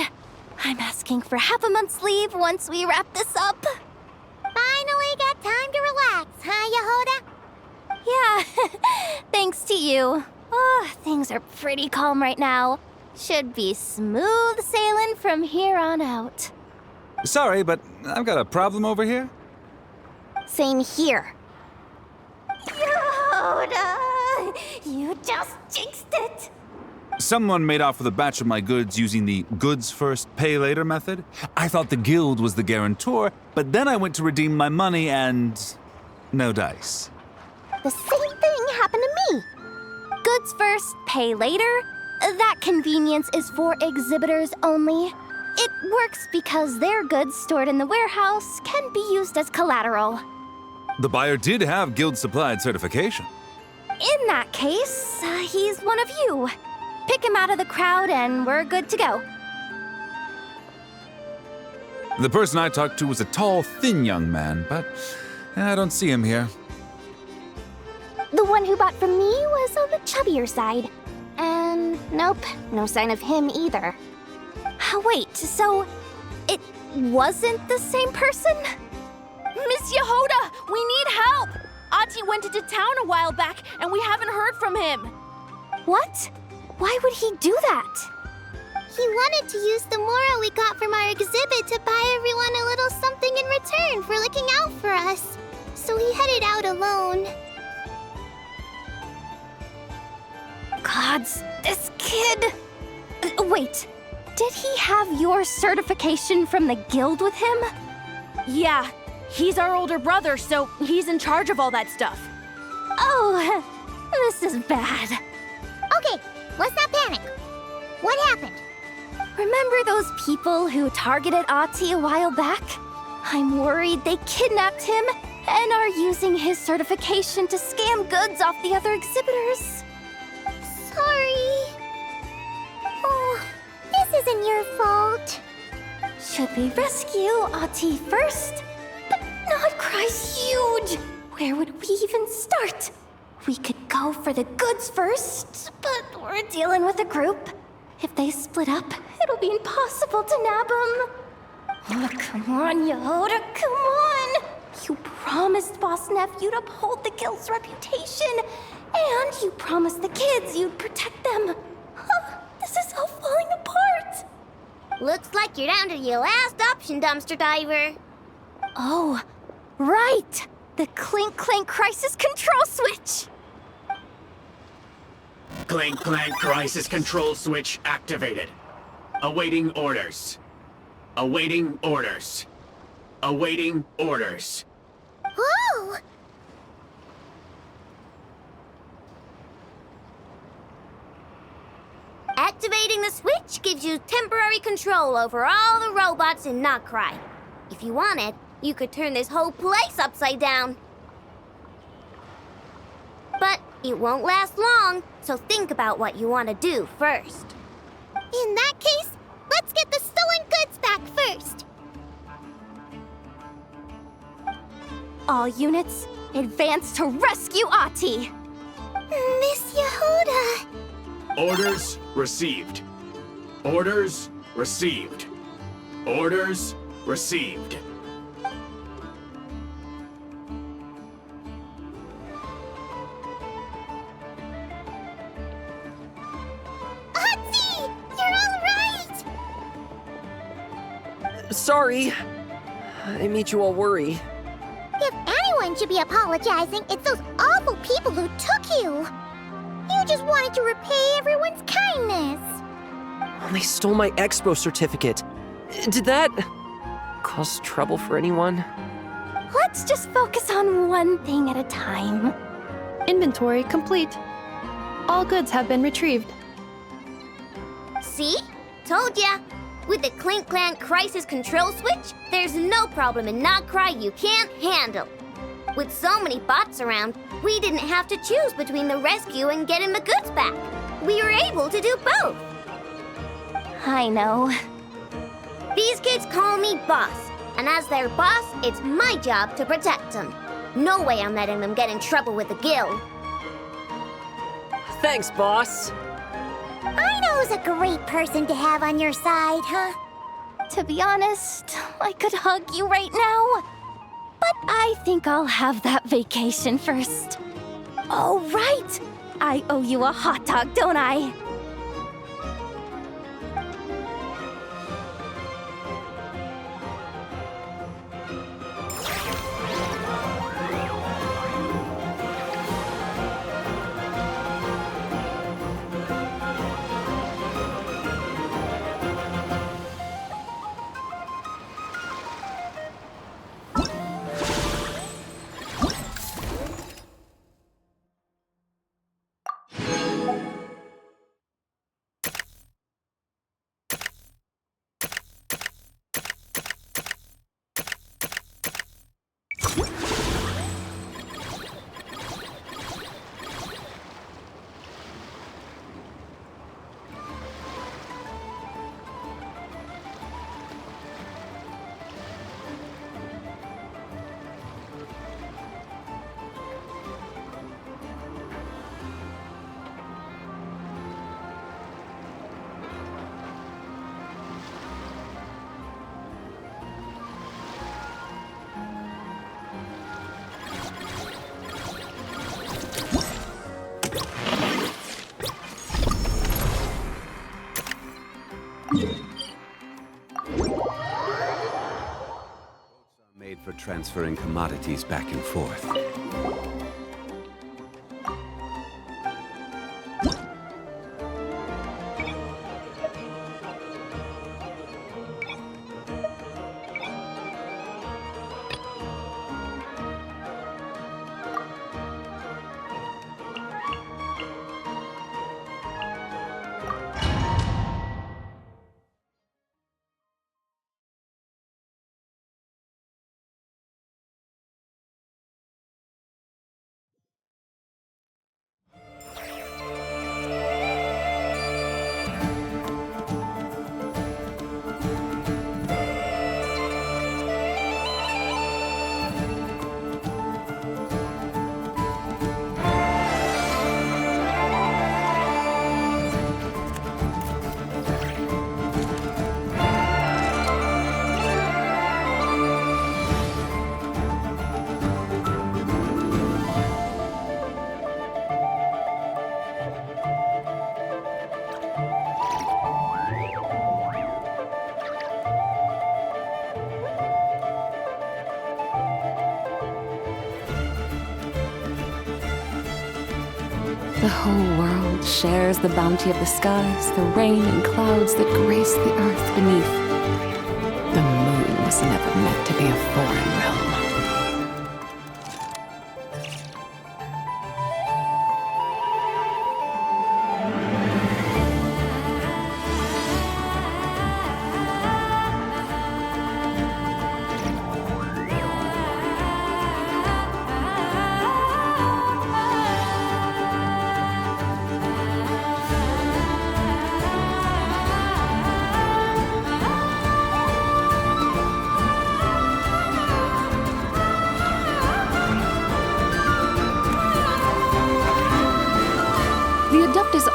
I'm asking for half a month's leave once we wrap this up. Finally got time to relax, huh, Jahoda? Yeah, thanks to you. Oh, things are pretty calm right now. Should be smooth sailing from here on out. Sorry, but I've got a problem over here. Same here. Jahoda, you just jinxed it. Someone made off with a batch of my goods using the goods first, pay later method. I thought the guild was the guarantor, but then I went to redeem my money and no dice. The same thing happened to me. Goods first, pay later? That convenience is for exhibitors only. It works because their goods stored in the warehouse can be used as collateral. The buyer did have guild-supplied certification. In that case, he's one of you. Pick him out of the crowd and we're good to go. The person I talked to was a tall, thin young man, but I don't see him here. The one who bought from me was on the chubbier side. And nope, no sign of him either. Wait, so it wasn't the same person? Miss Jahoda, we need help! Ati went into town a while back and we haven't heard from him. What? Why would he do that? He wanted to use the morale we got from our exhibit to buy everyone a little something in return for looking out for us. So he headed out alone. Gods, this kid... Wait, did he have your certification from the guild with him? Yeah, he's our older brother, so he's in charge of all that stuff. Oh, this is bad. Okay, let's not panic. What happened? Remember those people who targeted Ati a while back? I'm worried they kidnapped him and are using his certification to scam goods off the other exhibitors. Sorry. Oh, this isn't your fault. Should we rescue Ati first? But Nod-Krai's huge! Where would we even start? We could go for the goods first, but we're dealing with a group. If they split up, it'll be impossible to nab them. Oh, come on, Jahoda, come on! You promised Boss Neff you'd uphold the guild's reputation, and you promised the kids you'd protect them. This is all falling apart. Looks like you're down to your last option, dumpster diver. Oh, right! The Clink Clank Crisis Control Switch! Clink Clank Crisis Control Switch activated. Awaiting orders. Awaiting orders. Awaiting orders. Whoa! Activating the switch gives you temporary control over all the robots in Nod-Krai. If you wanted, you could turn this whole place upside down. But it won't last long, so think about what you want to do first. In that case, let's get the stolen goods back first. All units, advance to rescue Ati! Miss Jahoda! Orders received. Orders received. Orders received. Ati! You're all right! Sorry. I made you all worry. If anyone should be apologizing, it's those awful people who took you. You just wanted to repay everyone's kindness. They stole my expo certificate. Did that cause trouble for anyone? Let's just focus on one thing at a time. Inventory complete. All goods have been retrieved. See? Told ya. With the Clink Clank Crisis Control Switch, there's no problem in Nod-Krai you can't handle. With so many bots around, we didn't have to choose between the rescue and getting the goods back. We were able to do both. I know. These kids call me boss, and as their boss, it's my job to protect them. No way I'm letting them get in trouble with the guild. Thanks, boss. I know who's a great person to have on your side, huh? To be honest, I could hug you right now. But I think I'll have that vacation first. Oh, right! I owe you a hot dog, don't I? Made for transferring commodities back and forth. The whole world shares the bounty of the skies, the rain and clouds that grace the earth beneath. The moon was never meant to be a foreign realm.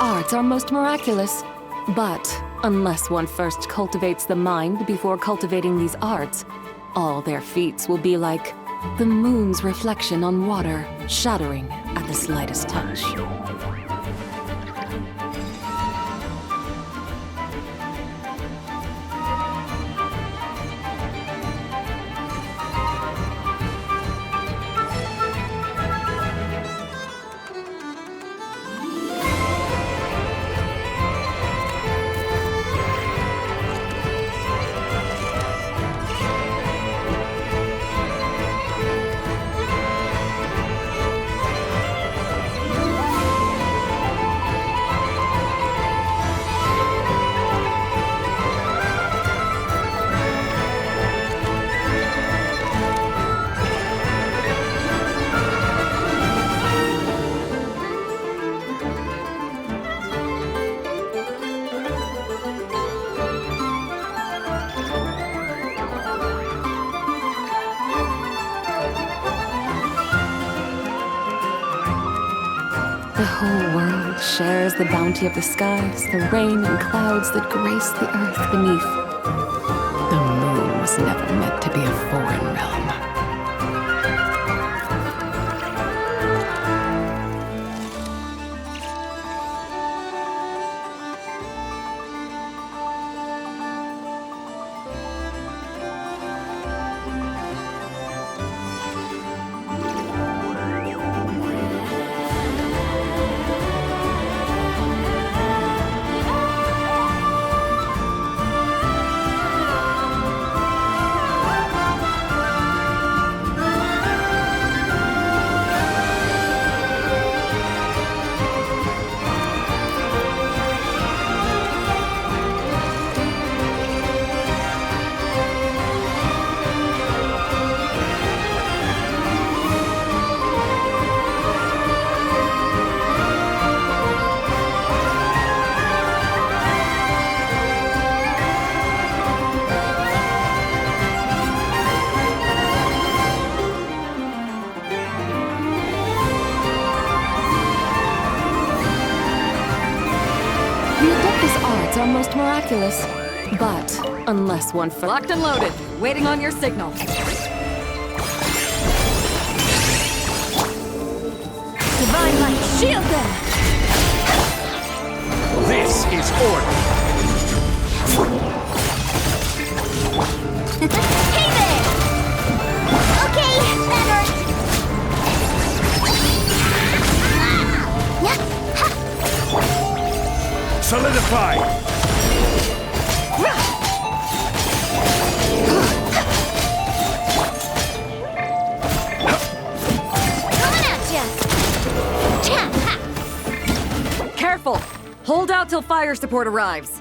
Arts are most miraculous, but unless one first cultivates the mind before cultivating these arts, all their feats will be like the moon's reflection on water, shattering at the slightest touch. The whole world shares the bounty of the skies, the rain and clouds that grace the earth beneath. The moon was never meant to be a foreign realm. Are most miraculous, but unless one locked and loaded, waiting on your signal. Divine light, shield them! This is order. Fight! Careful! Hold out till fire support arrives.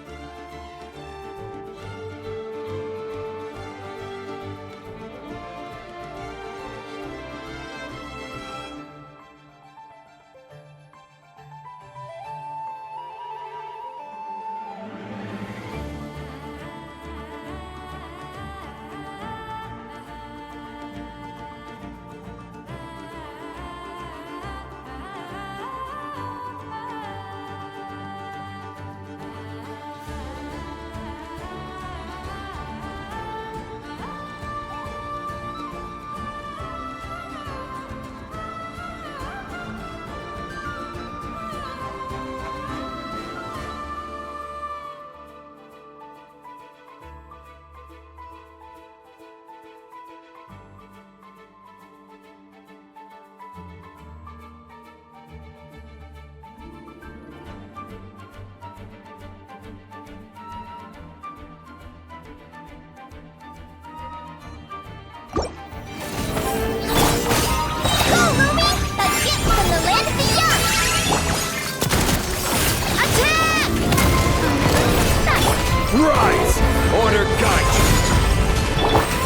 Rise! Order guide you!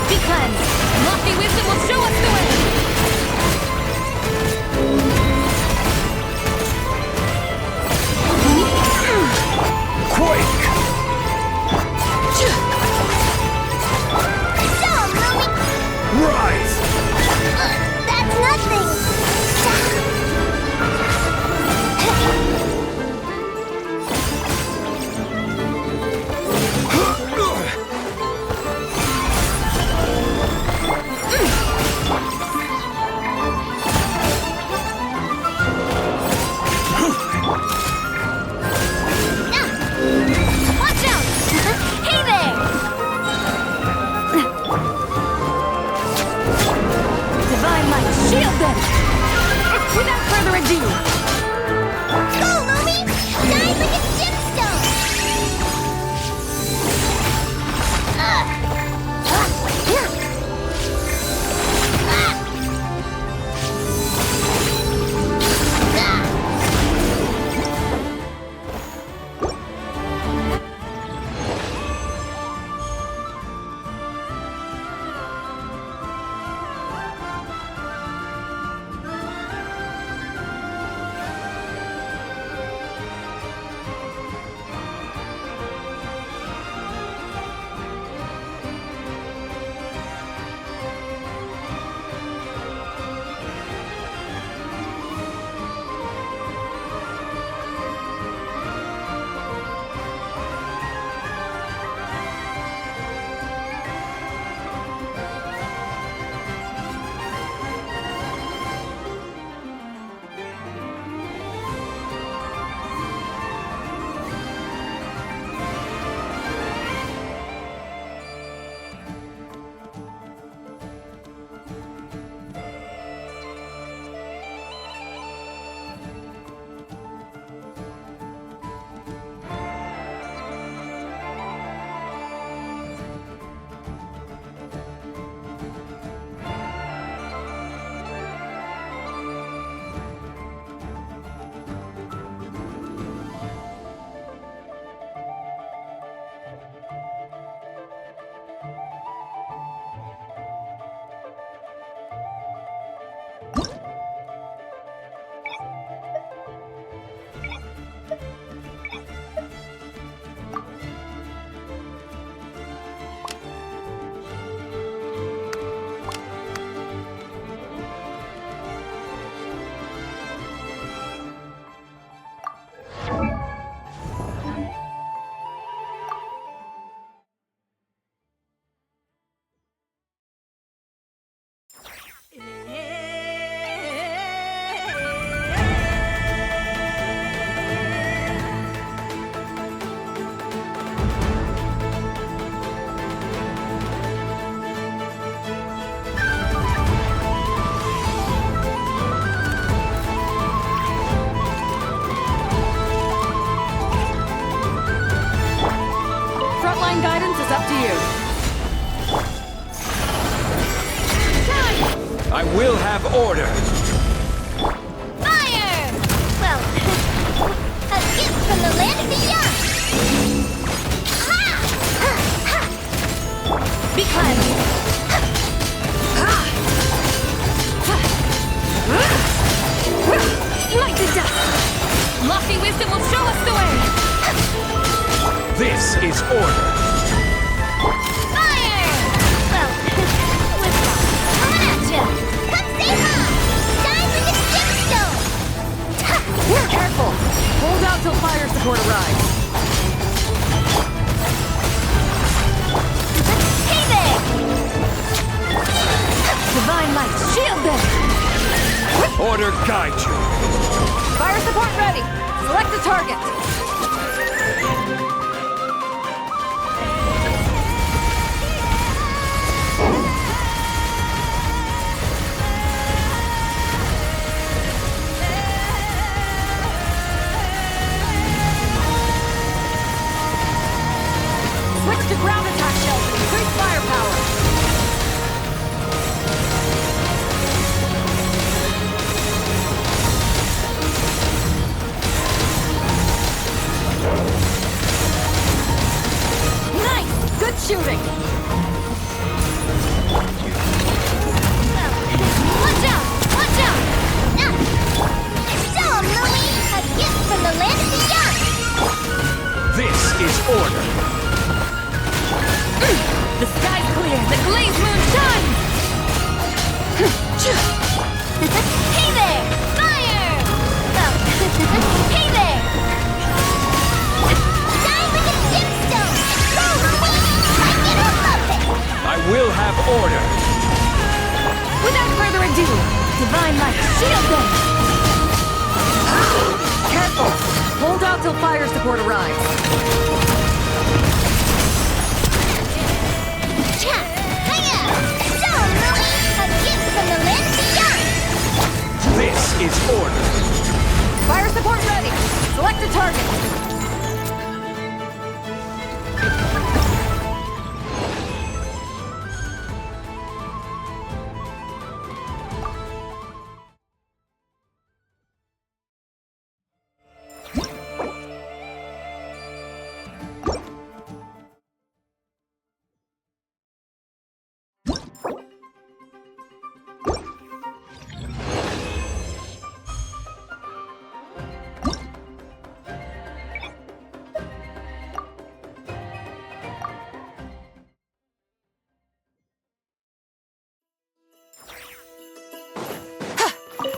Be cleansed! Lofty wisdom will show us the way! Quake! Rise! That's nothing! Frontline guidance is up to you. I will have order. Fire! Well, a gift from the land of the young. Be cleansed. Light the dust. Lofty wisdom will show us the way. This is order. Fire! Well, wisdom. Coming at ya. Come save Mom. Dive with the gemstone. Careful! Hold out till fire support arrives. Hey there! Divine light, shield them. Order guide you. Fire support ready. Select a target. Switch to ground attack shells and increase firepower. Nice! Good shooting! Watch out! Watch out! Show 'em, Louie! A gift from the land of the young! This is order. The sky's clear, the glazed moon shines! Hey there! Fire! Well, hey there! Dive with the gemstone! Go, Louie! Like it or love it! I will have order. Without further ado, divine light, shield them! Careful! Hold out till fire support arrives. Hiya! Show 'em, Louie! A gift from the land of the young! This is order. Fire support ready. Select a target.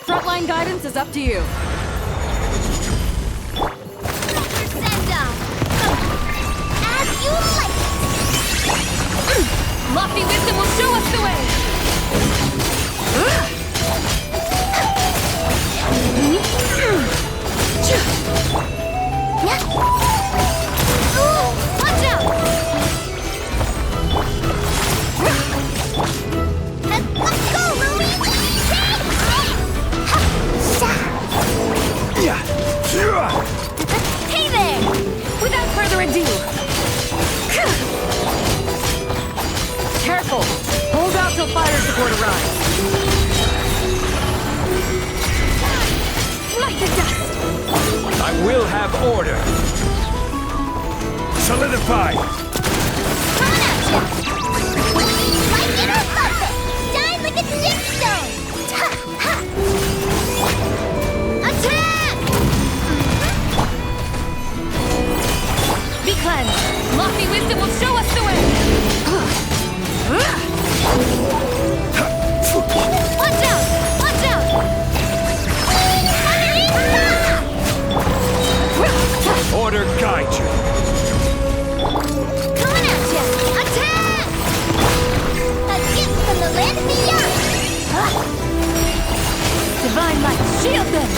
Frontline guidance is up to you. Send 'em! As you like it! Lofty wisdom will show us the way! Ooh, watch out! Let's go, Louie! Hey there! Without further ado, Careful! Hold out till fire support arrives. light the dust! I will have order. Solidify. Coming at ya! Like it or love it! Dive with the gemstone! Attack! Be cleansed! Lofty wisdom will show us the way! Watch out! Watch out! Order guide you. Coming at ya! Attack! A gift from the land of the young! Divine light, shield them!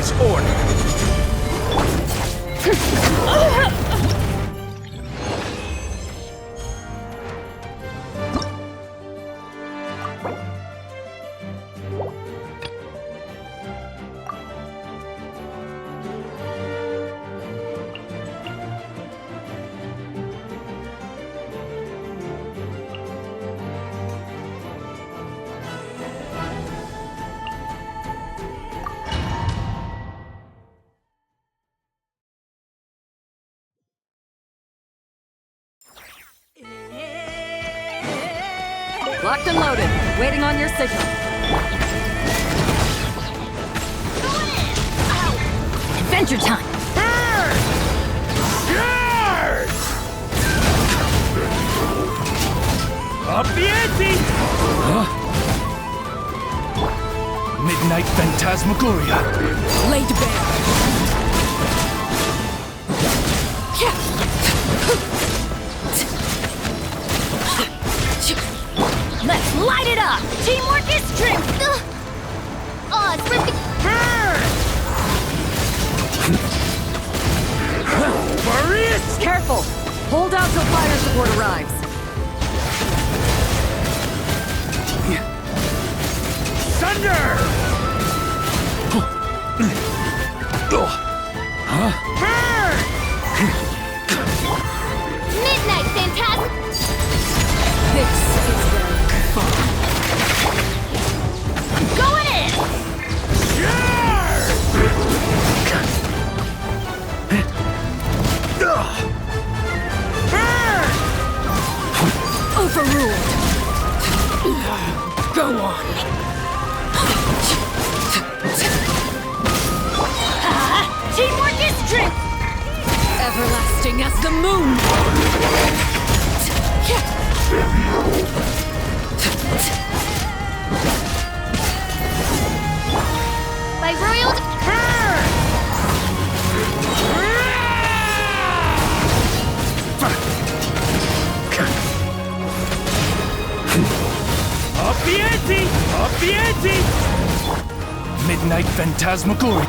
obeys order. Locked and loaded, waiting on your signal. Adventure time! Up the ante! Huh? Midnight Phantasmagoria. Laid bare. Let's light it up! Teamwork is strength! Oh, it's ripping... Marius! Careful! Hold out till fire support arrives. Thunder! Midnight Phantasm... This is where fun. I'm going in! Overruled. Go on. Teamwork is strength! Everlasting as the moon. By royal... Up the ante! Up the ante! Midnight Phantasmagoria.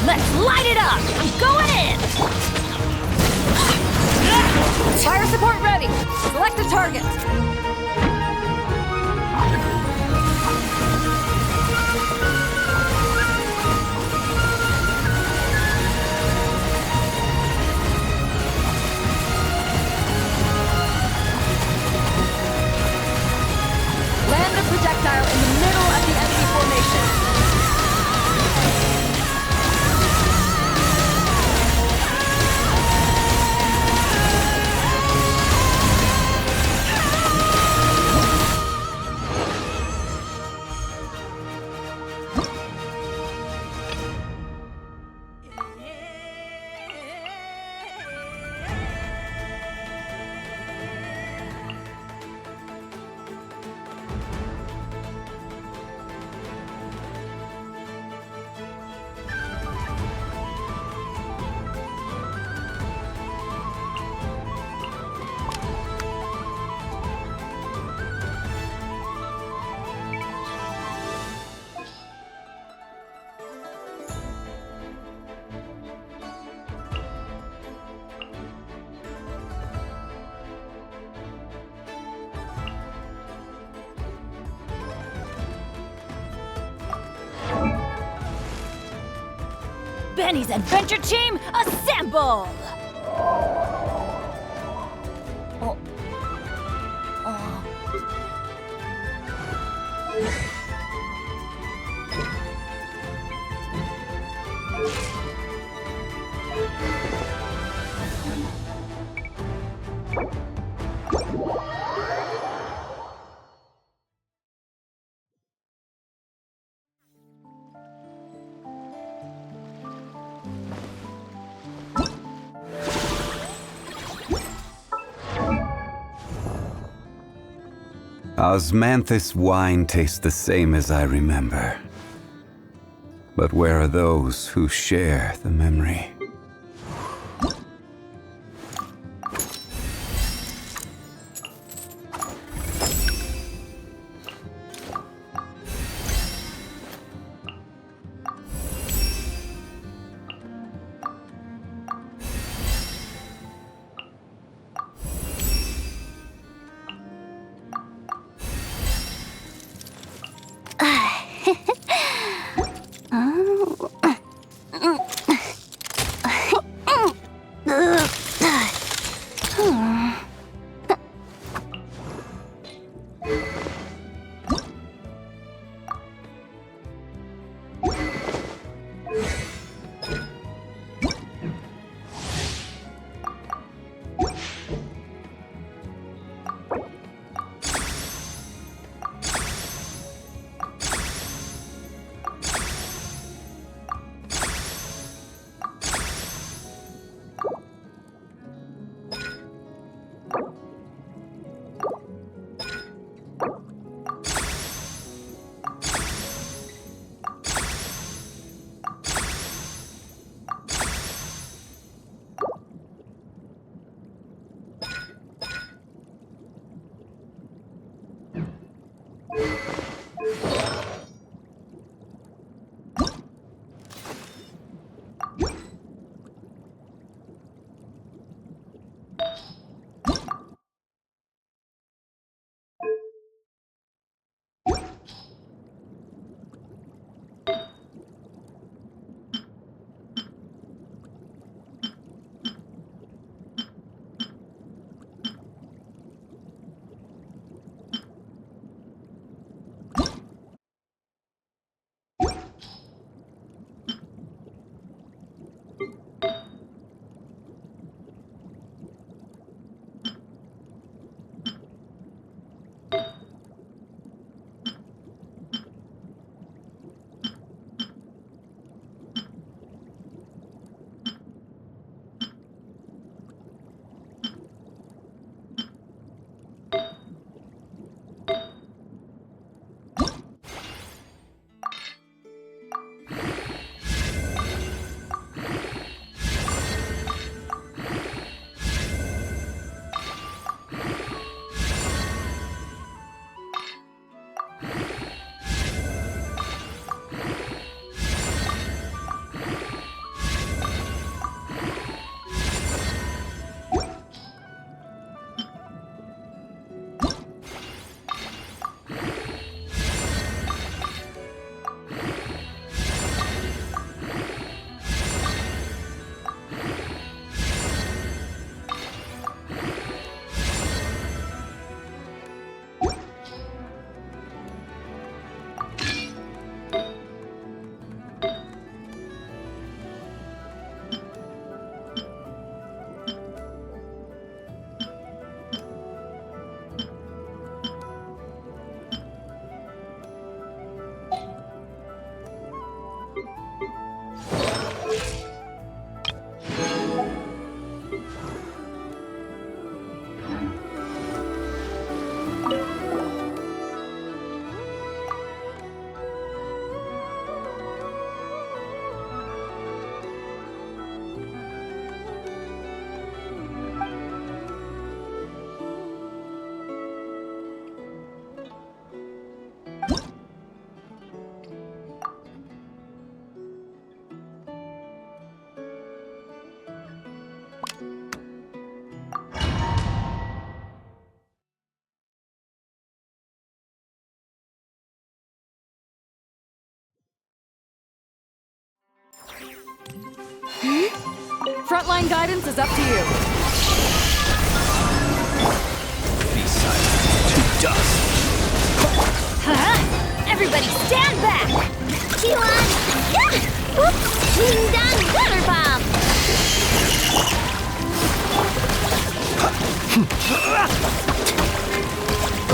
Let's light it up! I'm going in! Fire support ready. Select the target. Land a projectile in the middle of the enemy formation. Benny's adventure team, assemble! Osmanthus wine tastes the same as I remember. But where are those who share the memory? frontline guidance is up to you. Be silent. To dust. Everybody stand back! T1! Ding dong water bomb!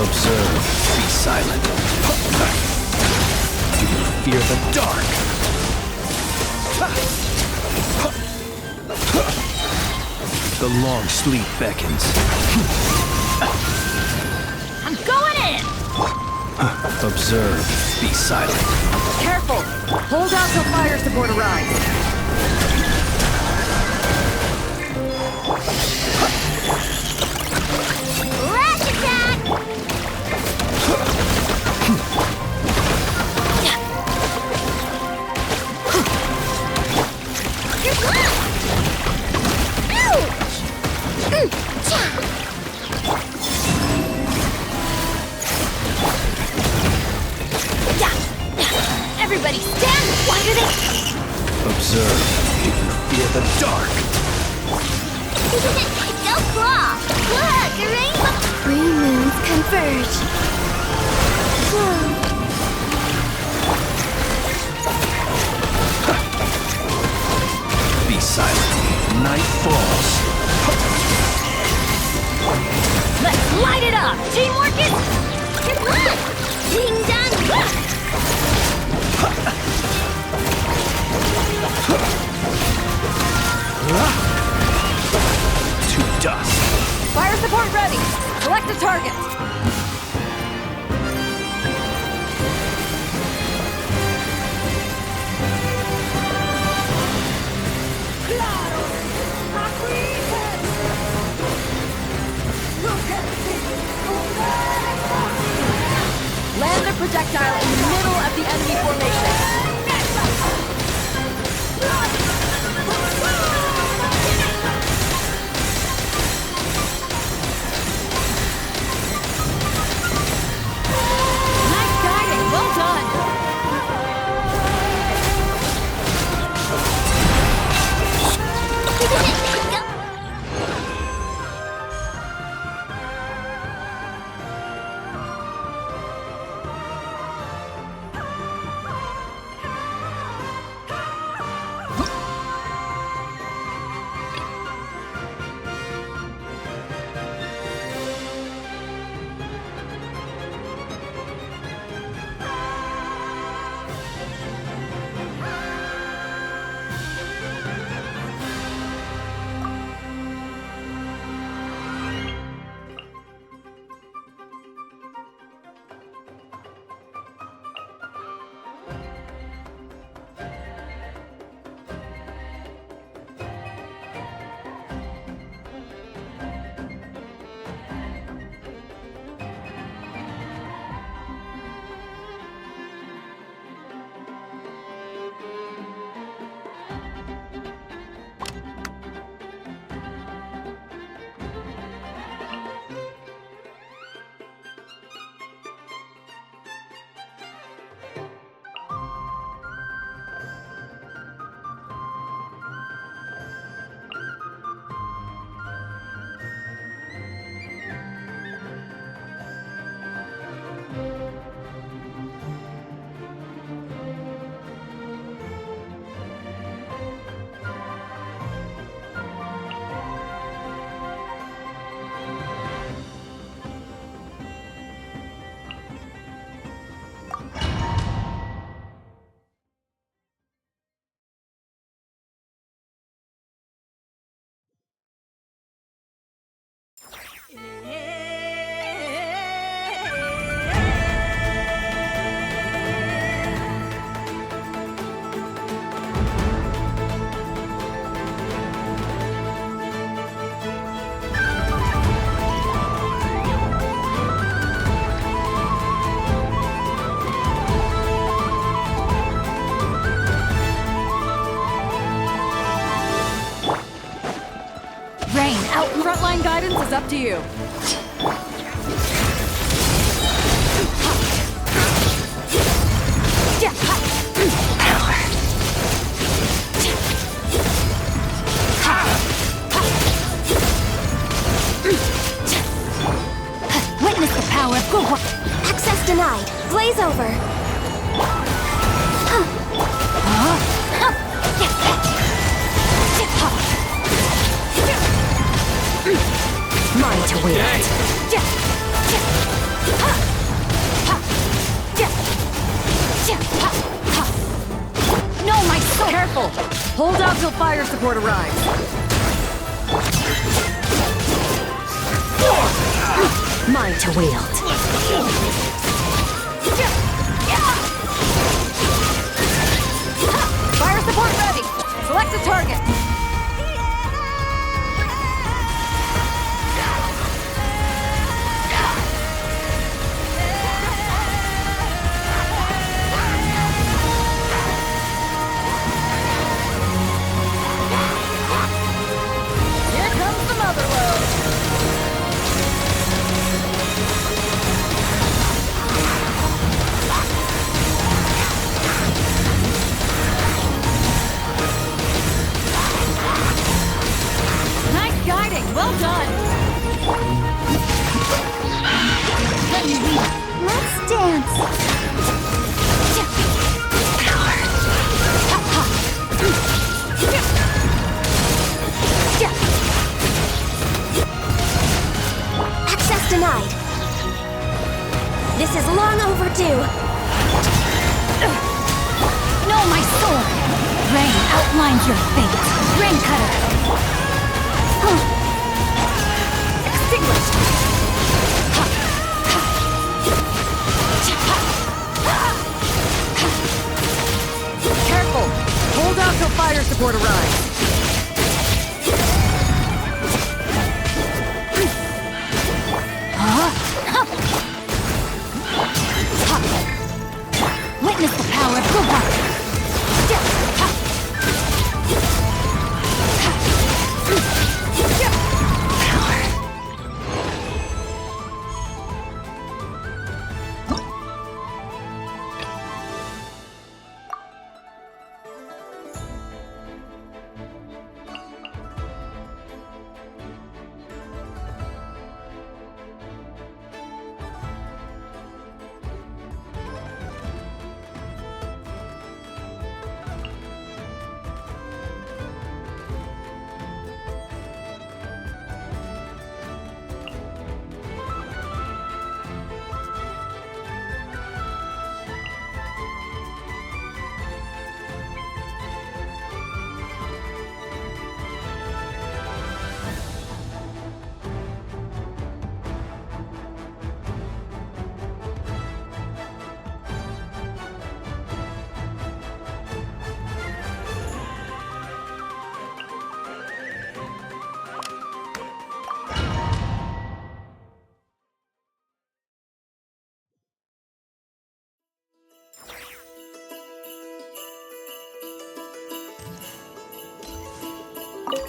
Observe. Be silent. Do you fear the dark? The long sleep beckons. I'm going in! Observe. Be silent. Careful! Hold out till fire support arrives. Rush attack! You're blocked! Ouch! Everybody stand! What are they? Observe. Do you fear the dark? Go claw! Look, a rainbow! Three moons converge. Whoa. Be silent. Night falls. Let's light it up! Teamwork is... You're blocked! Ding dong! To dust. Fire support ready. Select a target. Land the projectile in the middle of the enemy formation. Nice guiding, well done. Frontline guidance is up to you. Careful! Hold out till fire support arrives. Mine to wield. Fire support ready! Select a target! Here comes the mother load! Nice guiding! Well done! Let's dance. Access denied. This is long overdue. No, my sword! Rain outlines your fate. Rain cutter. Extinguished. Careful! Hold out till fire support arrives. Witness the power of Teyvat.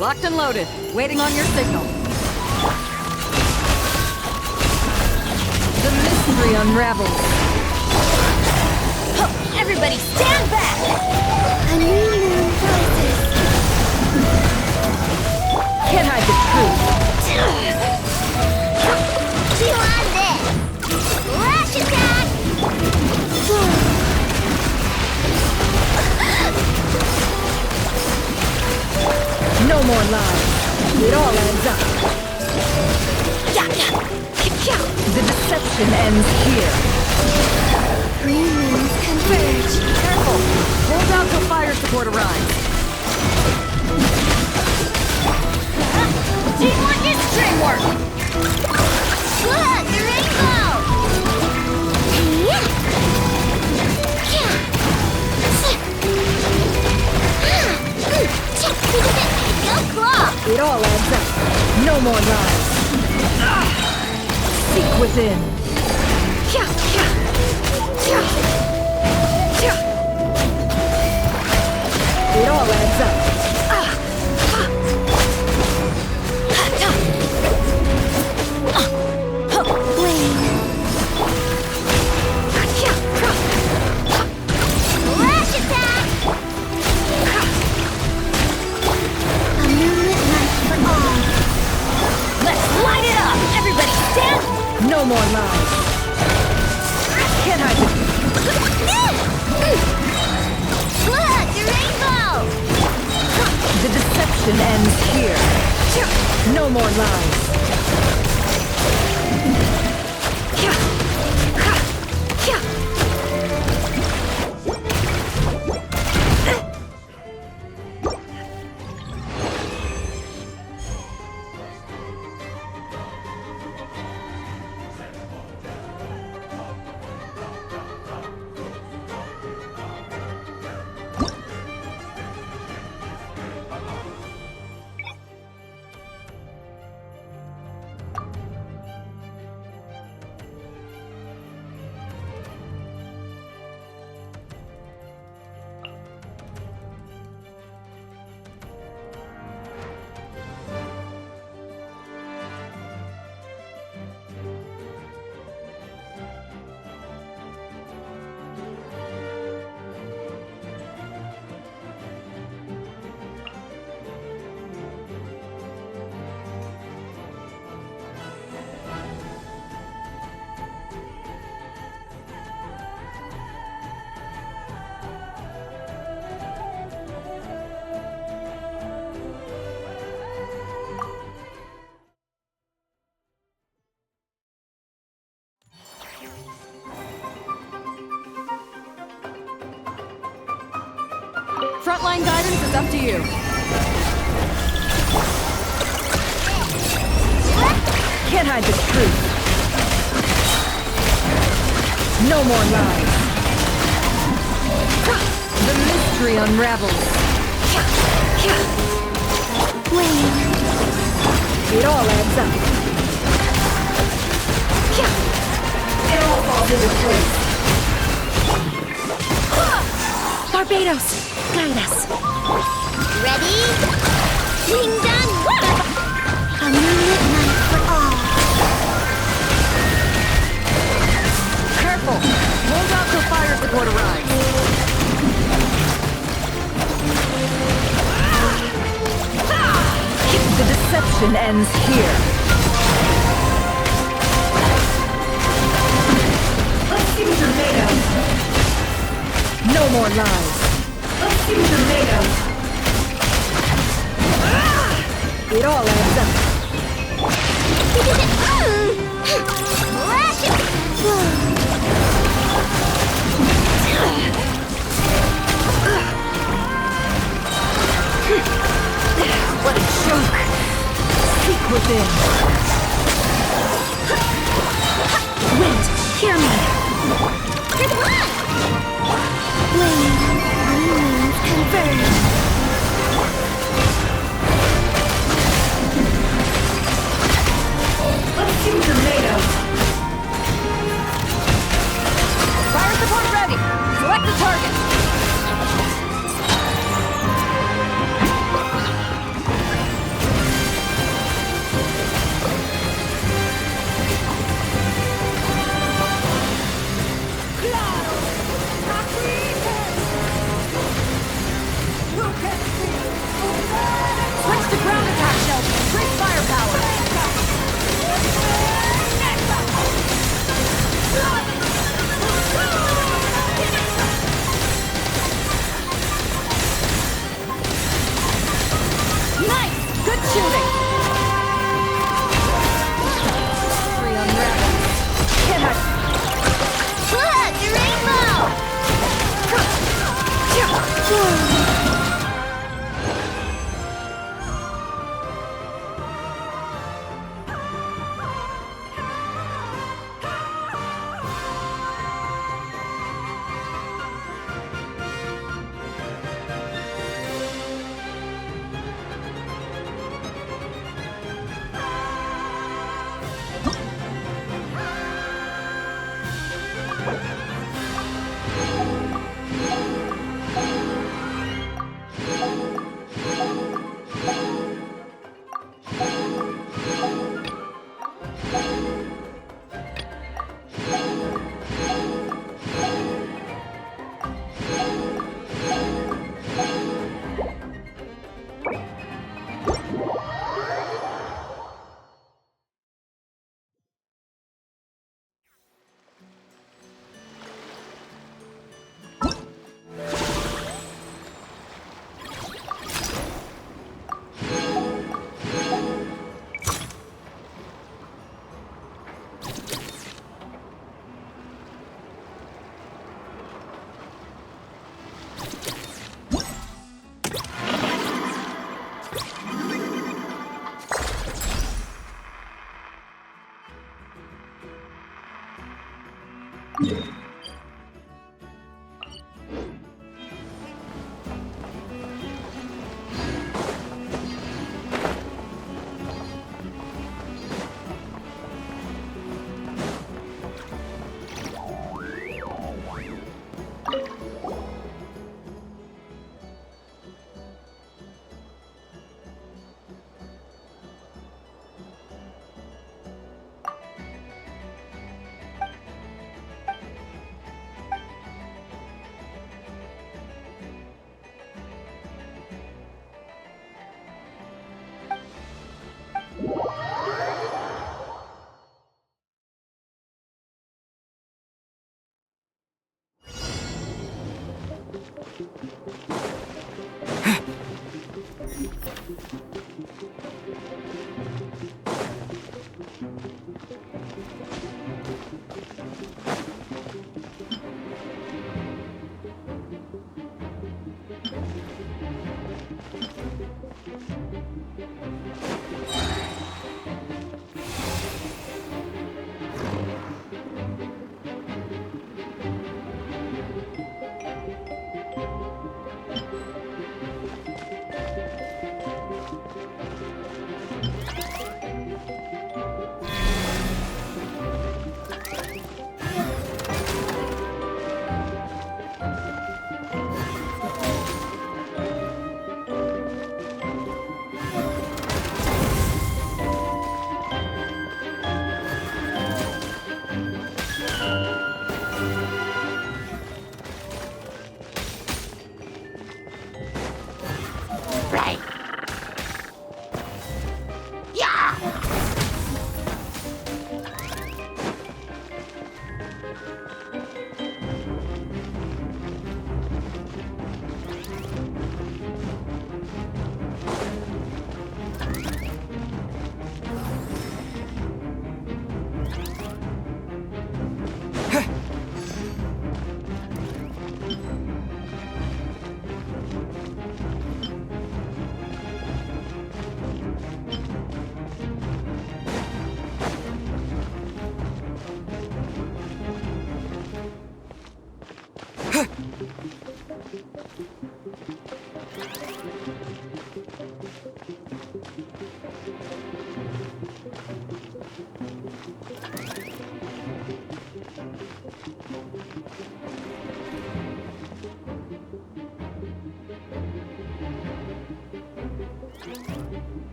Locked and loaded. Waiting on your signal. The mystery unravels. Everybody stand back! A new moon rises. Can't hide the truth. Chew on this. Flash attack. No more lies. It all adds up. The deception ends here. Green moons converge. Careful. Hold out till fire support arrives. Teamwork is dreamwork! Look, the rainbow. Go claw. It all adds up. No more lies. Seek within. It all adds up. Flash attack. A moonlit night for all. Let's light it up! Everybody stand! No more lies. Can't hide the... Look, the rainbow. The deception ends here. No more lies. Frontline guidance is up to you. Can't hide the truth. No more lies. The mystery unravels. It all adds up. It all falls into place. Barbados, guide us. Ready? Kingdom! A moonlit night for all. Careful! Hold out till fire support arrives. The deception ends here. Let's see what you're made of. No more lies. Let's see what you're made of. It all adds up. What a joke! Seek within. Wait, hear me. Good luck! Wait, means converge. Let's see what you're made of. Fire support ready! Select the target! Switch to ground attack shells! Increase firepower! Nice! Good shooting! Three unraveled. Hit us! Look, the rainbow!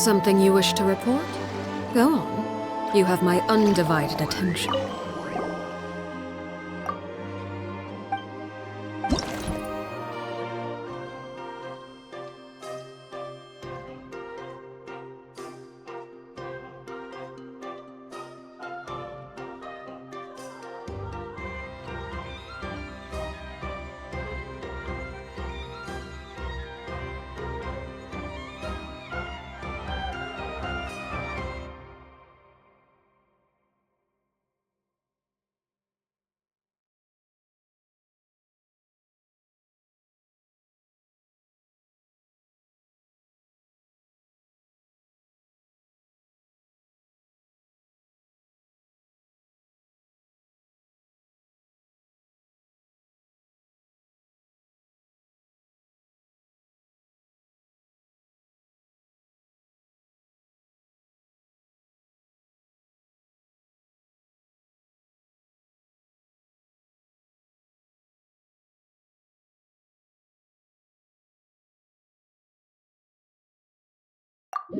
Something you wish to report? Go on. You have my undivided attention. The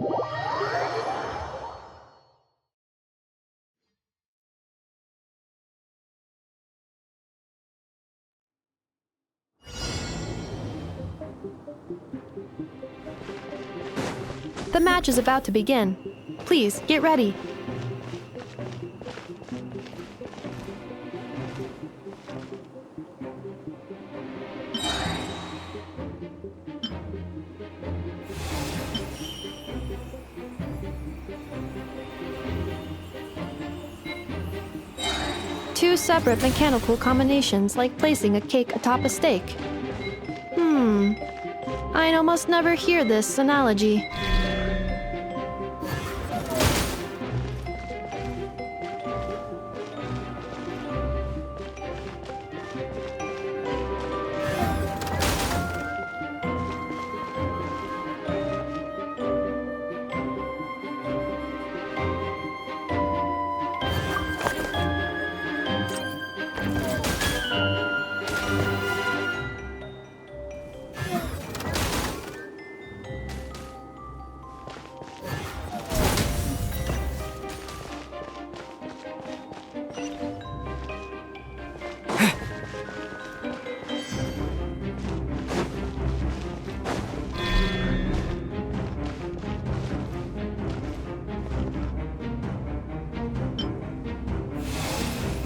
match is about to begin. Please, get ready. Two separate mechanical combinations like placing a cake atop a steak. I'd almost never hear this analogy.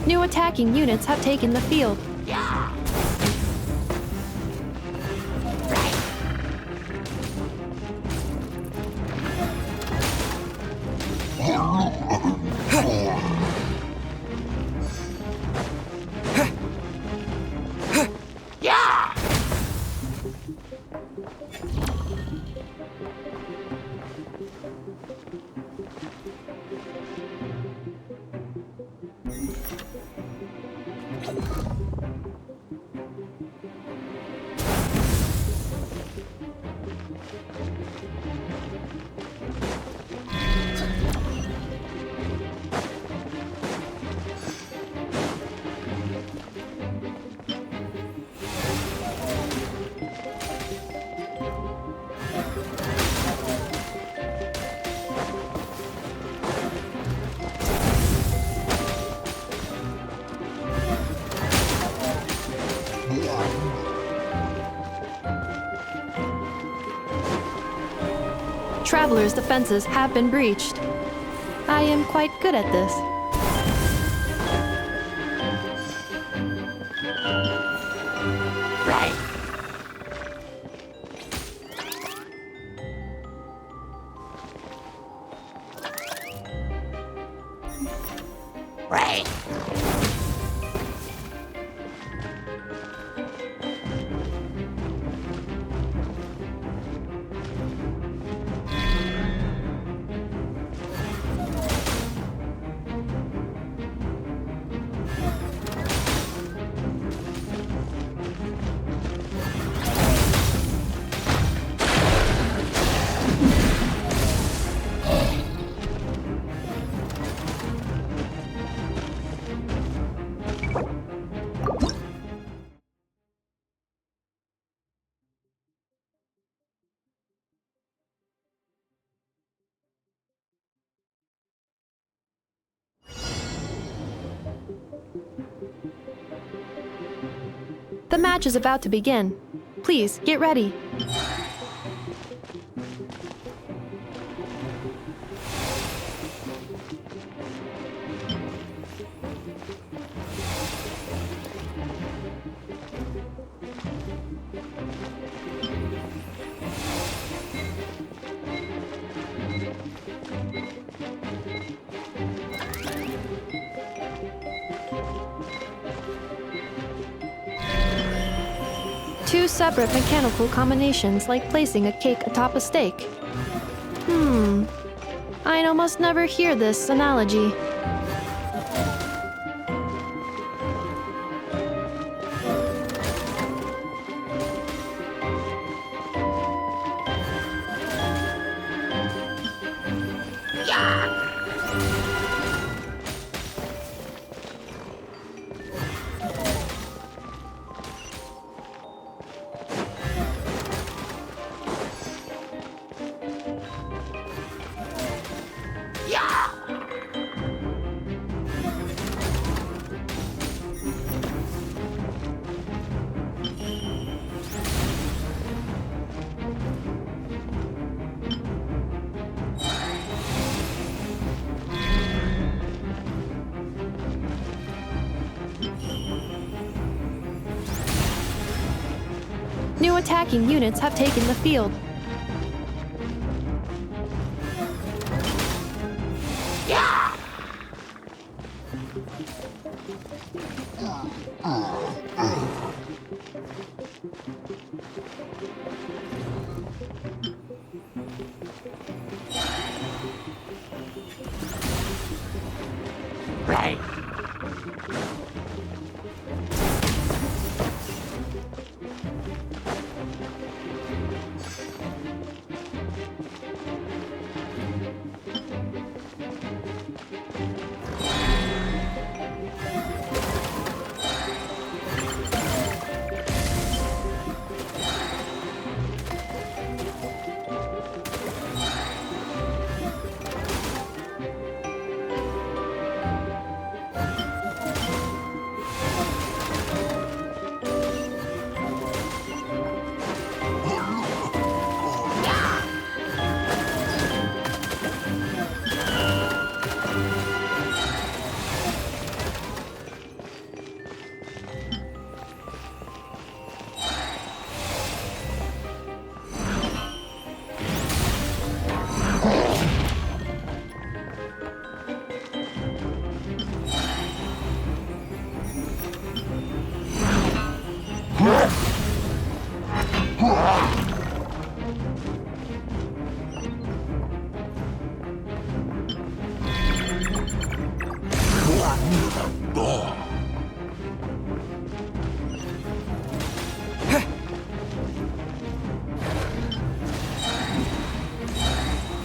New attacking units have taken the field. Travelers' defenses have been breached. I am quite good at this. The match is about to begin. Please, get ready. Two separate mechanical combinations like placing a cake atop a steak. I'd almost never hear this analogy. New attacking units have taken the field. Right.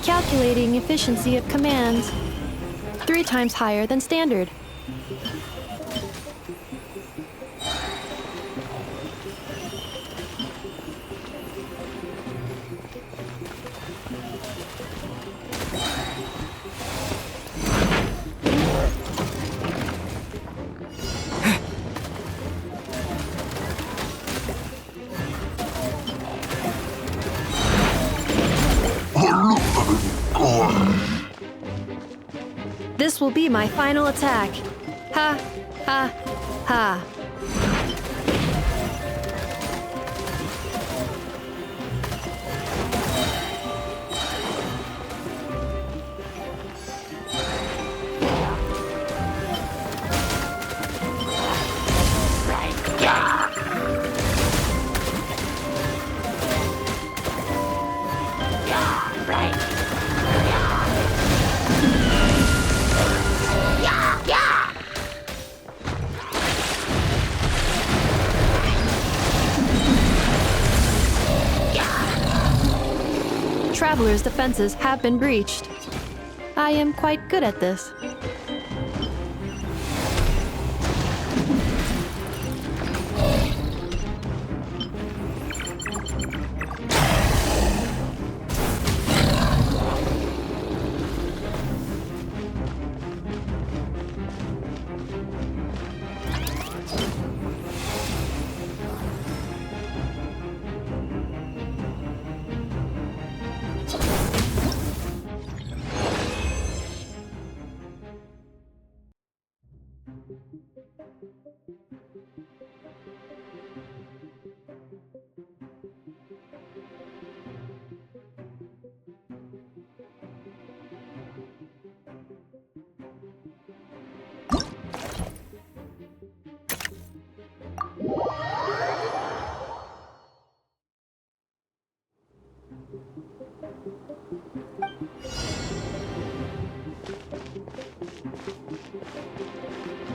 Calculating efficiency of commands. 3 times higher than standard. This will be my final attack. Ha, ha, ha. Traveler's defenses have been breached. I am quite good at this.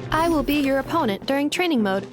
I will be your opponent during training mode.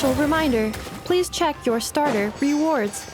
Special reminder, please check your starter rewards.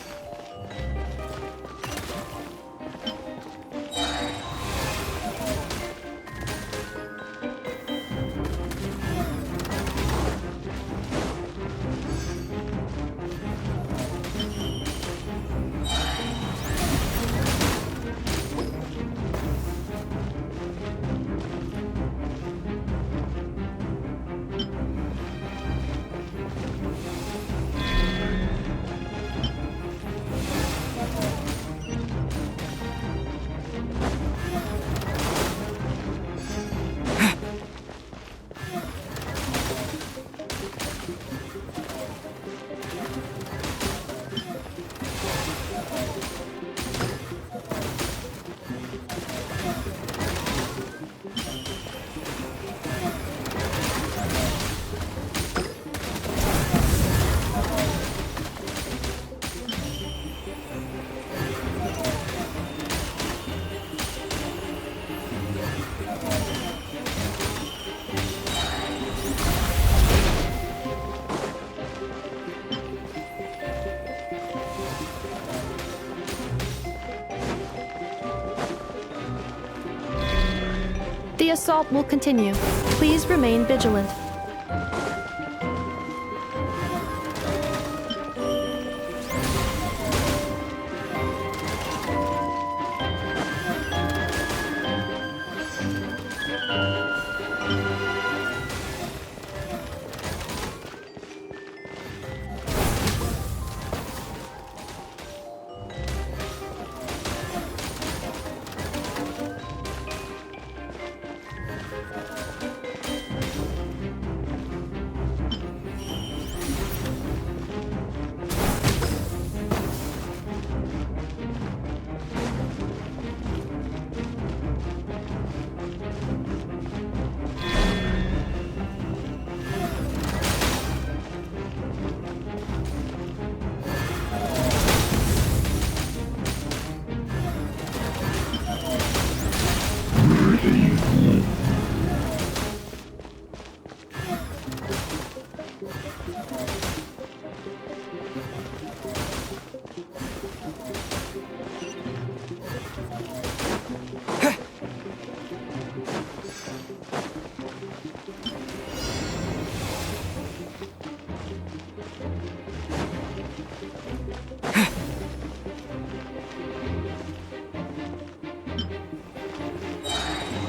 The assault will continue. Please remain vigilant.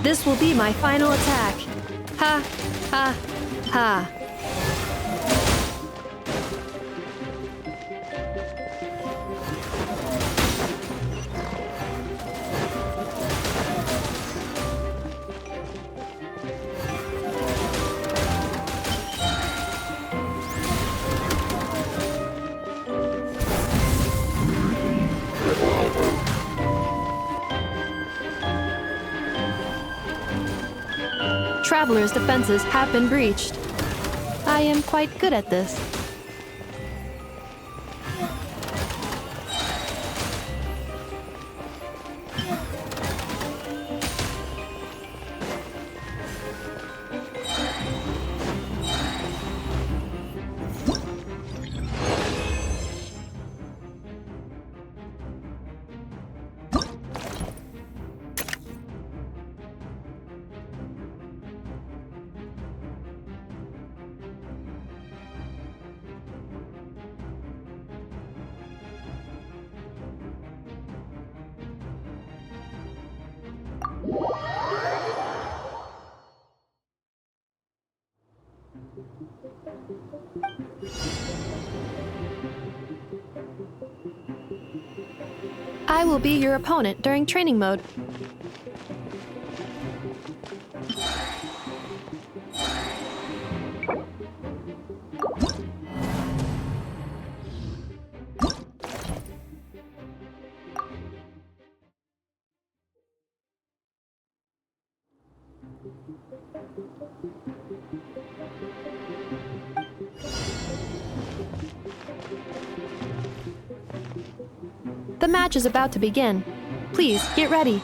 This will be my final attack. Ha, ha, ha. Travelers' defenses have been breached. I am quite good at this. I will be your opponent during training mode. The match is about to begin. Please, get ready.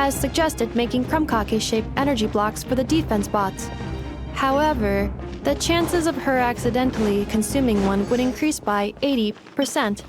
has suggested making Krumkake-shaped energy blocks for the defense bots. However, the chances of her accidentally consuming one would increase by 80%.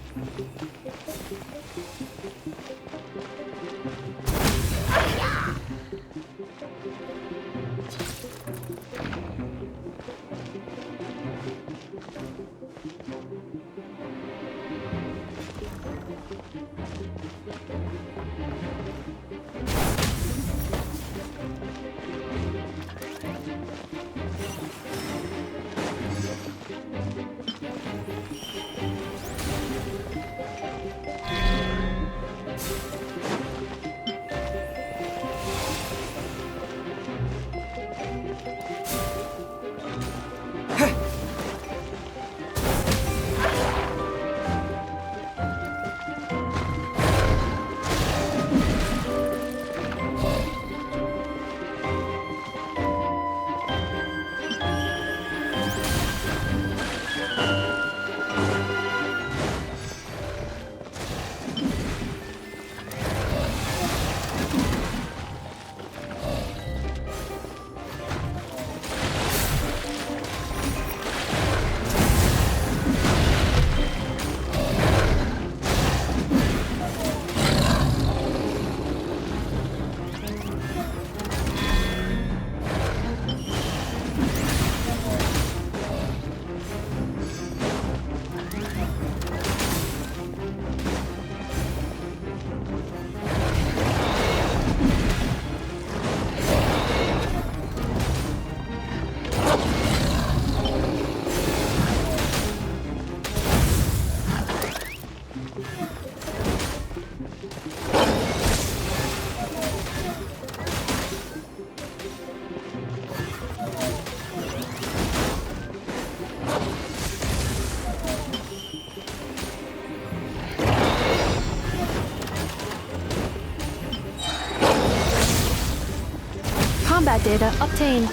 Combat data obtained.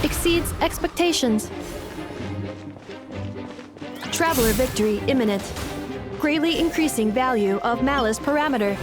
Exceeds expectations. Traveler victory imminent. Greatly increasing value of malice parameter.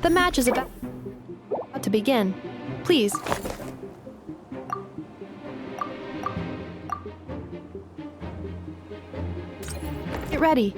The match is about to begin. Please. Get ready.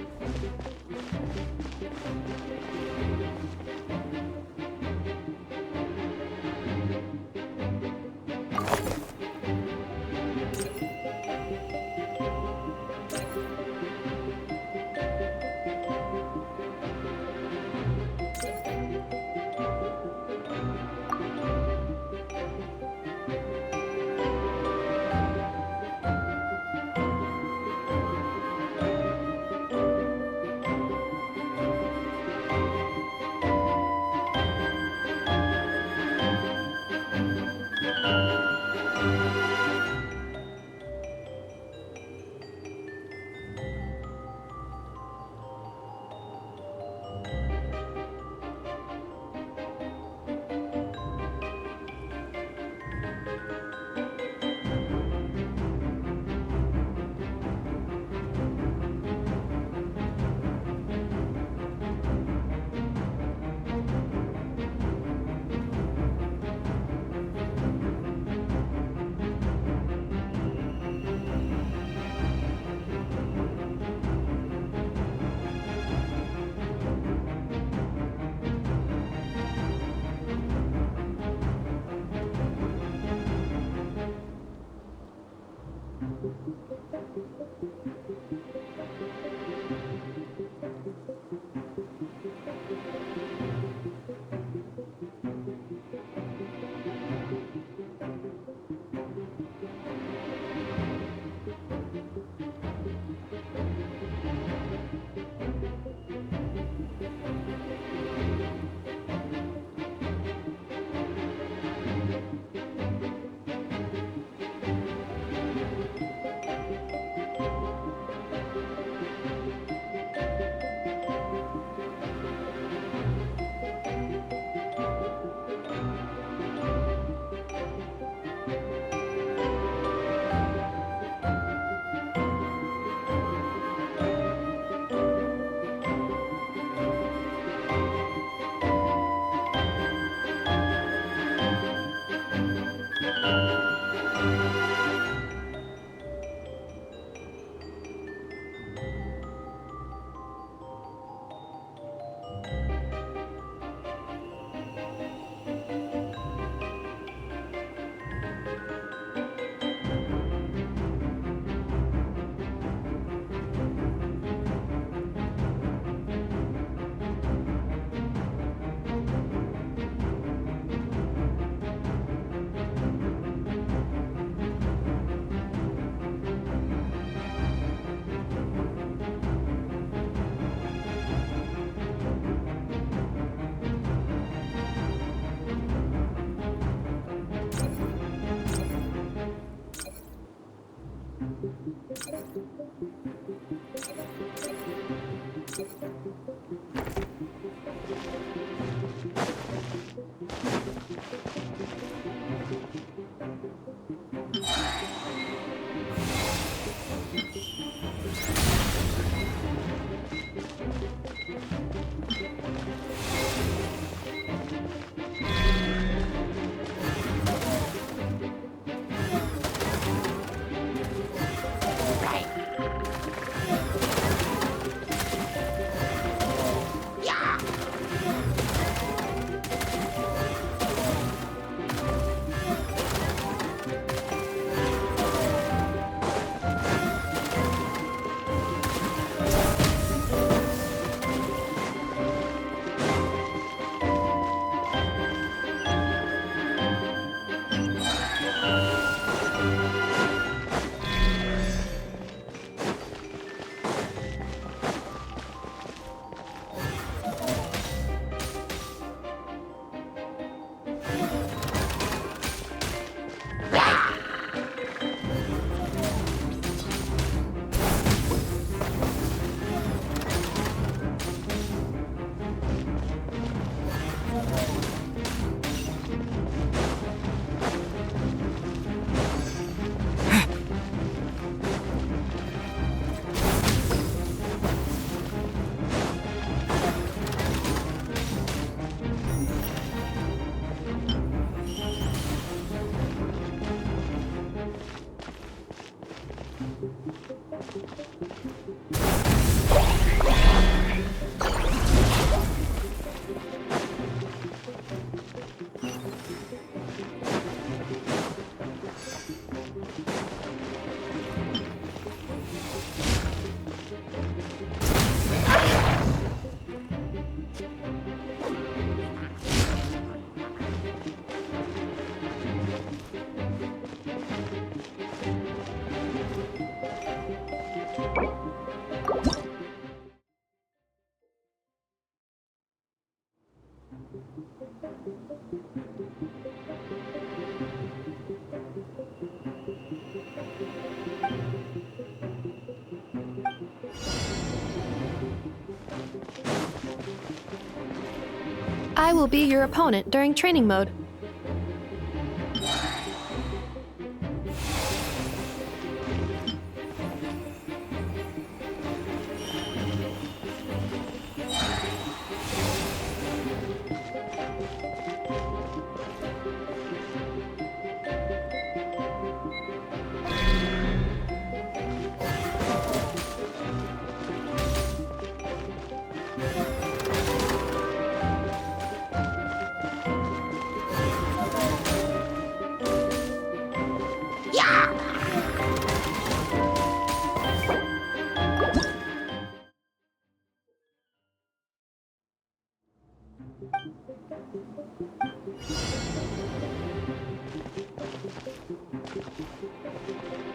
I will be your opponent during training mode.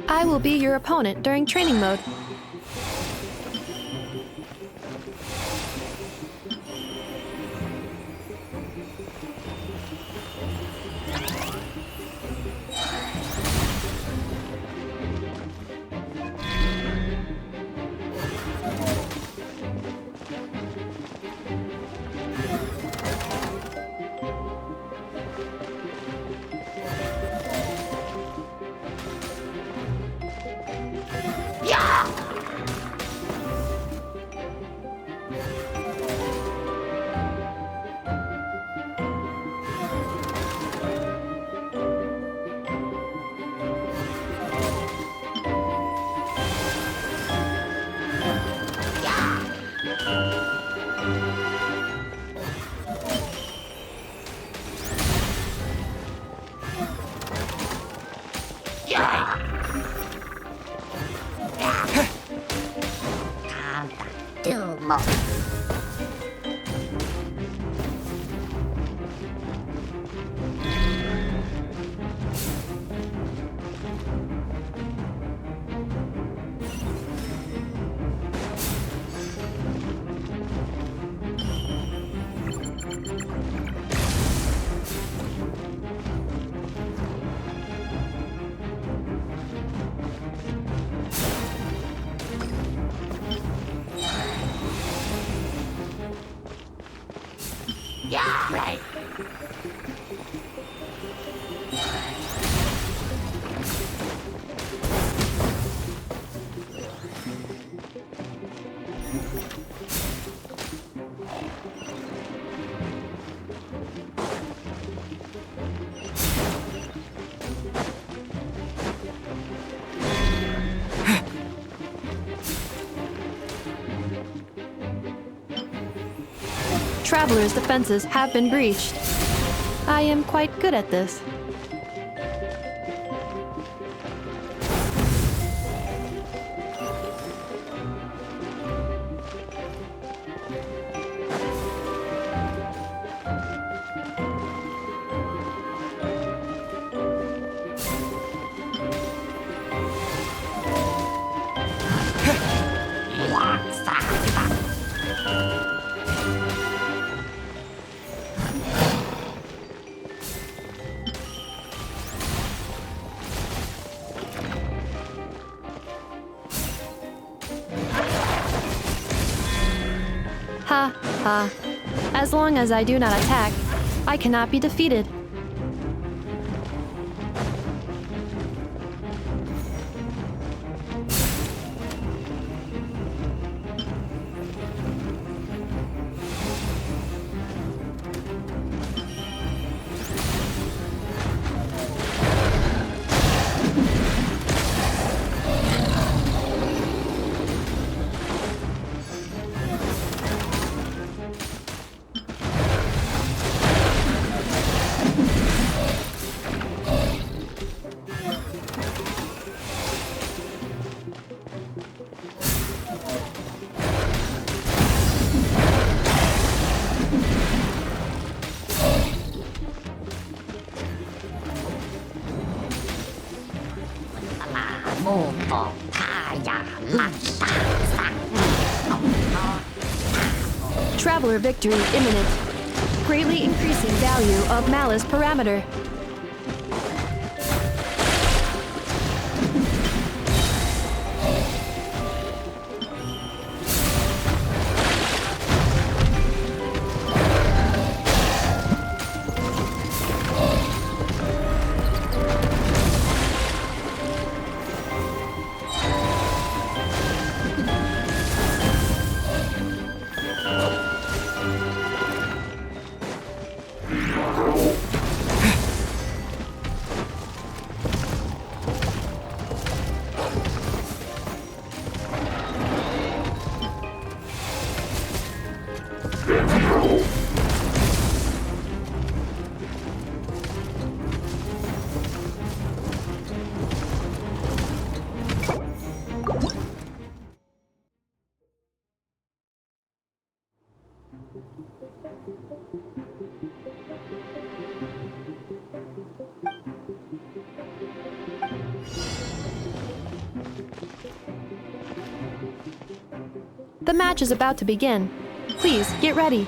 I will be your opponent during training mode. Yeah! Yeah, right. Travelers' defenses have been breached. I am quite good at this. Ha ha. As long as I do not attack, I cannot be defeated. Traveler victory imminent. Greatly increasing value of Malice parameter. The match is about to begin. Please, get ready.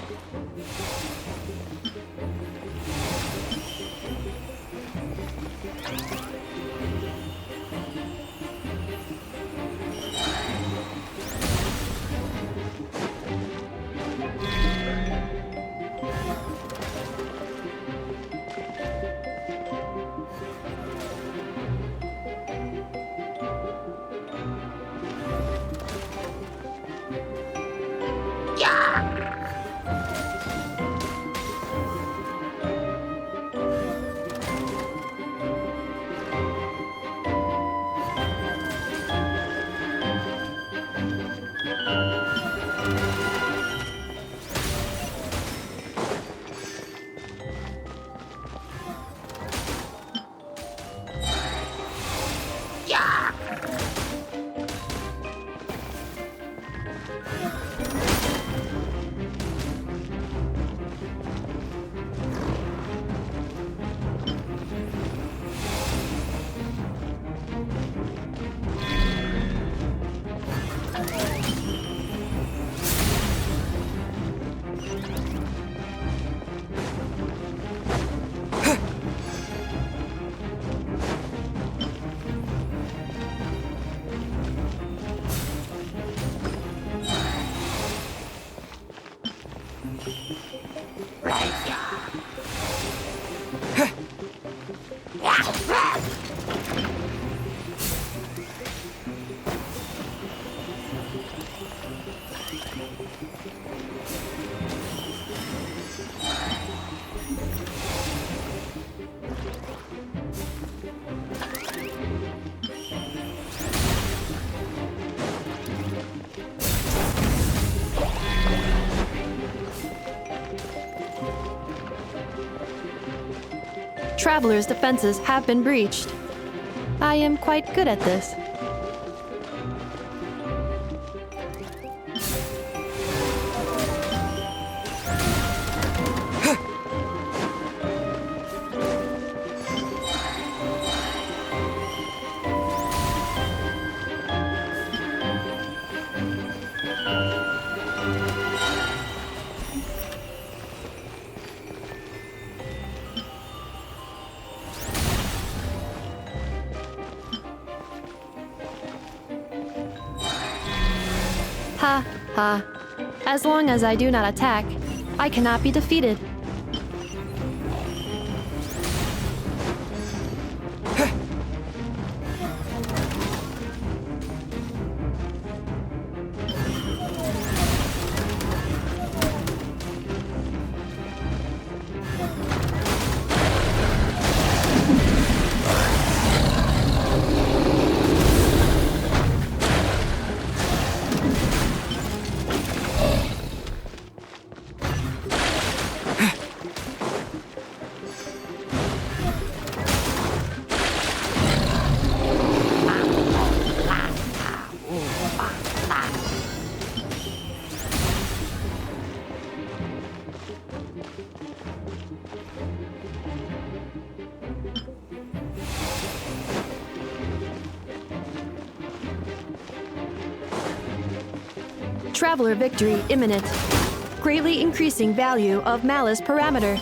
Traveler's defenses have been breached. I am quite good at this. Ha, ha. As long as I do not attack, I cannot be defeated. Traveler victory imminent. Greatly increasing value of malice parameter.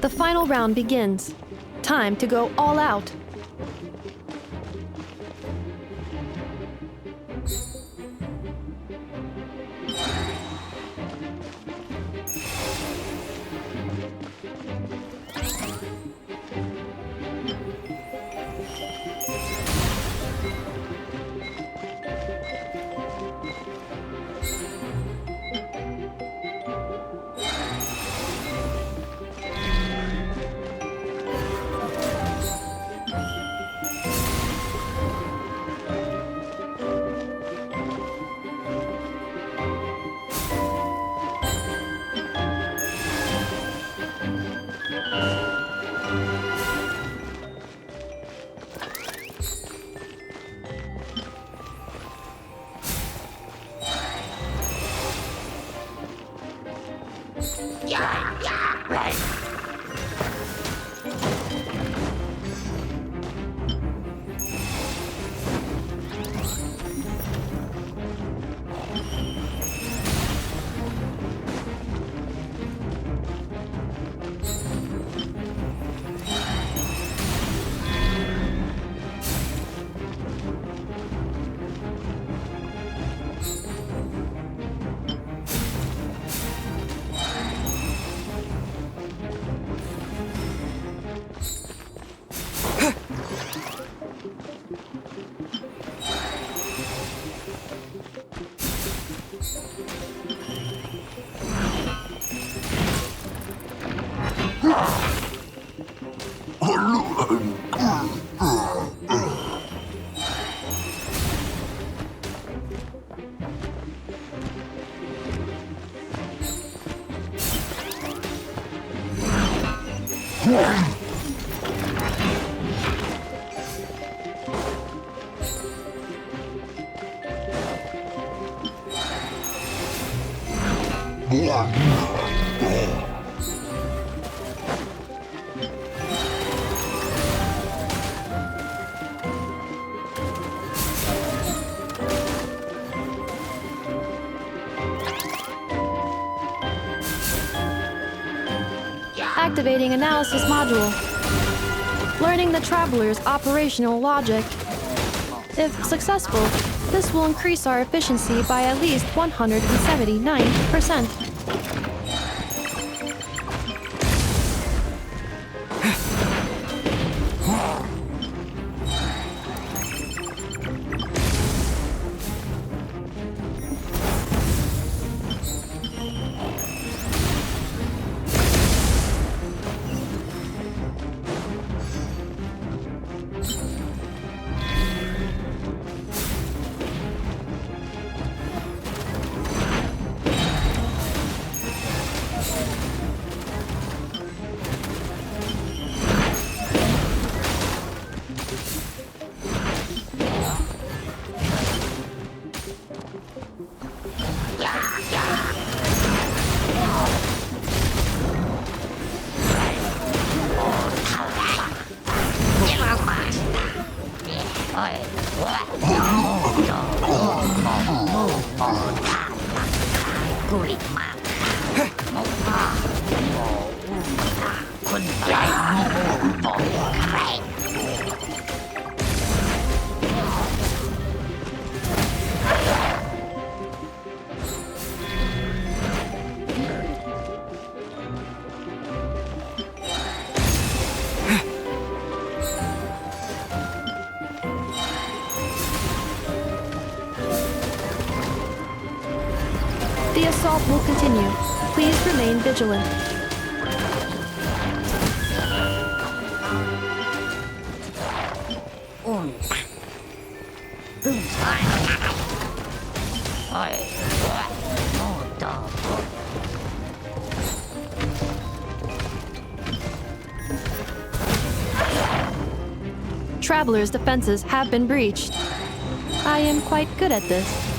The final round begins. Time to go all out. Activating analysis module. Learning the traveler's operational logic. If successful, this will increase our efficiency by at least 179%. The assault will continue. Please remain vigilant. Traveler's defenses have been breached. I am quite good at this.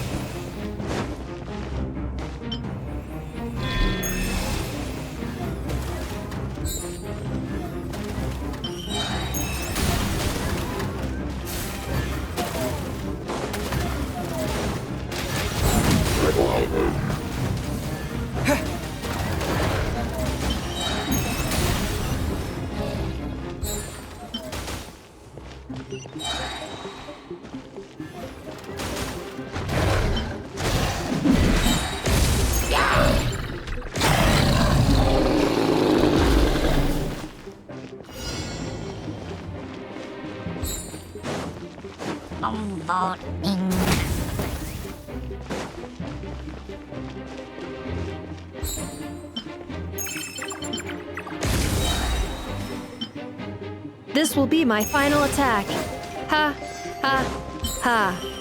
This will be my final attack. Ha, ha, ha.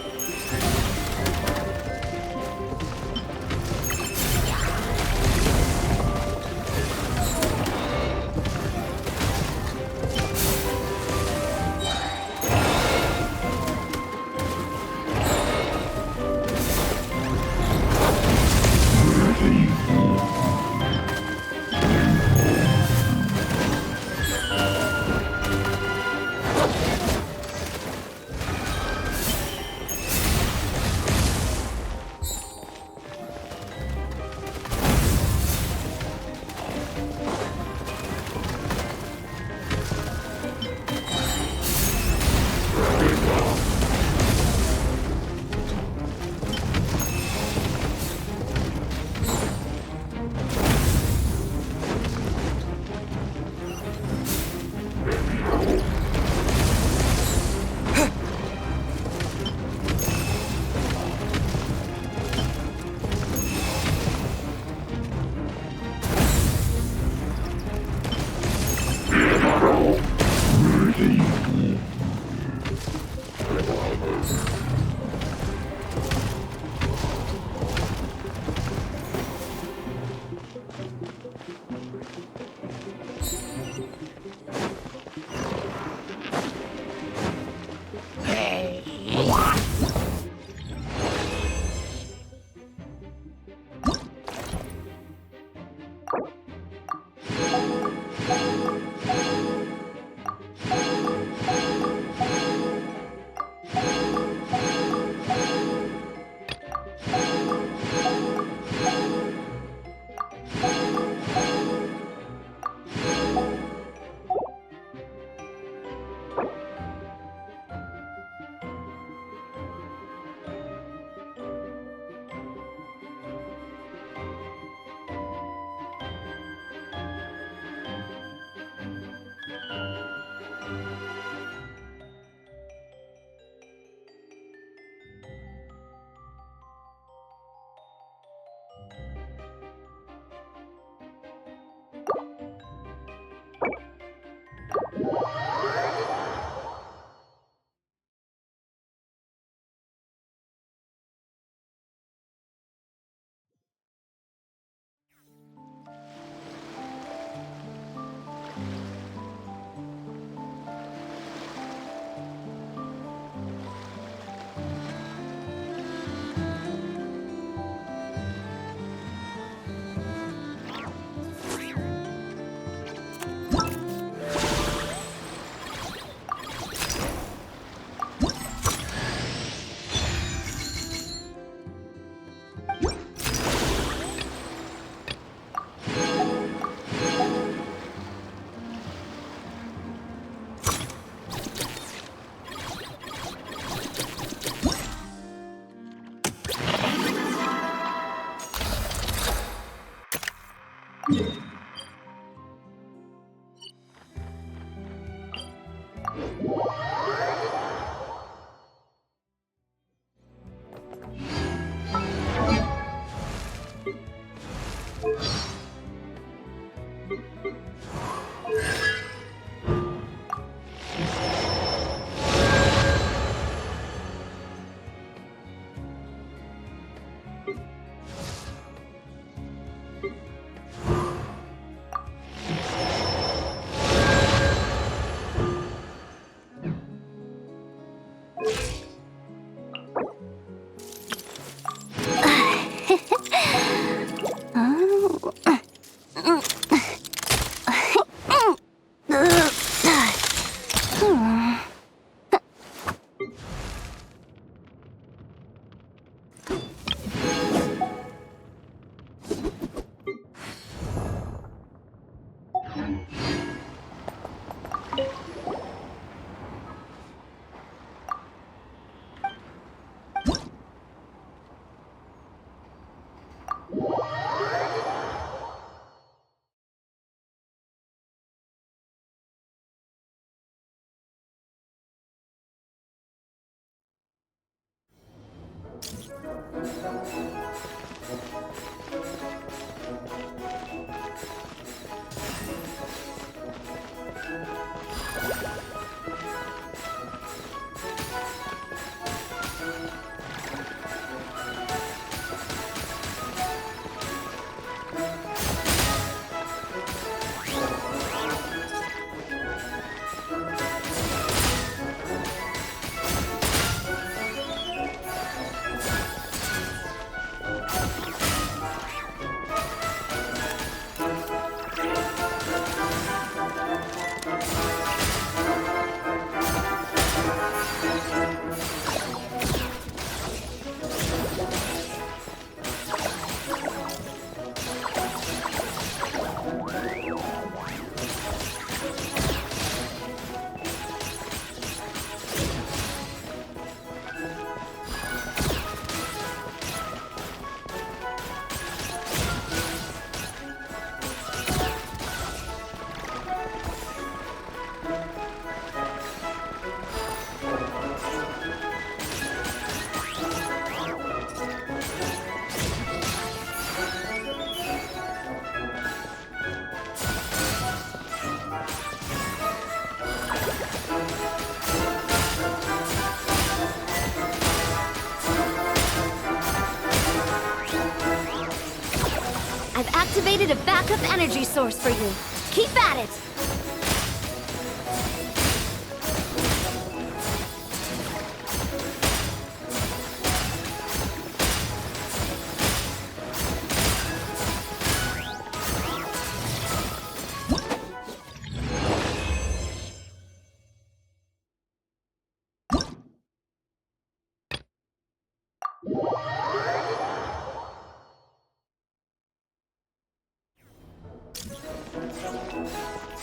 I've activated a backup energy source for you. Keep at it!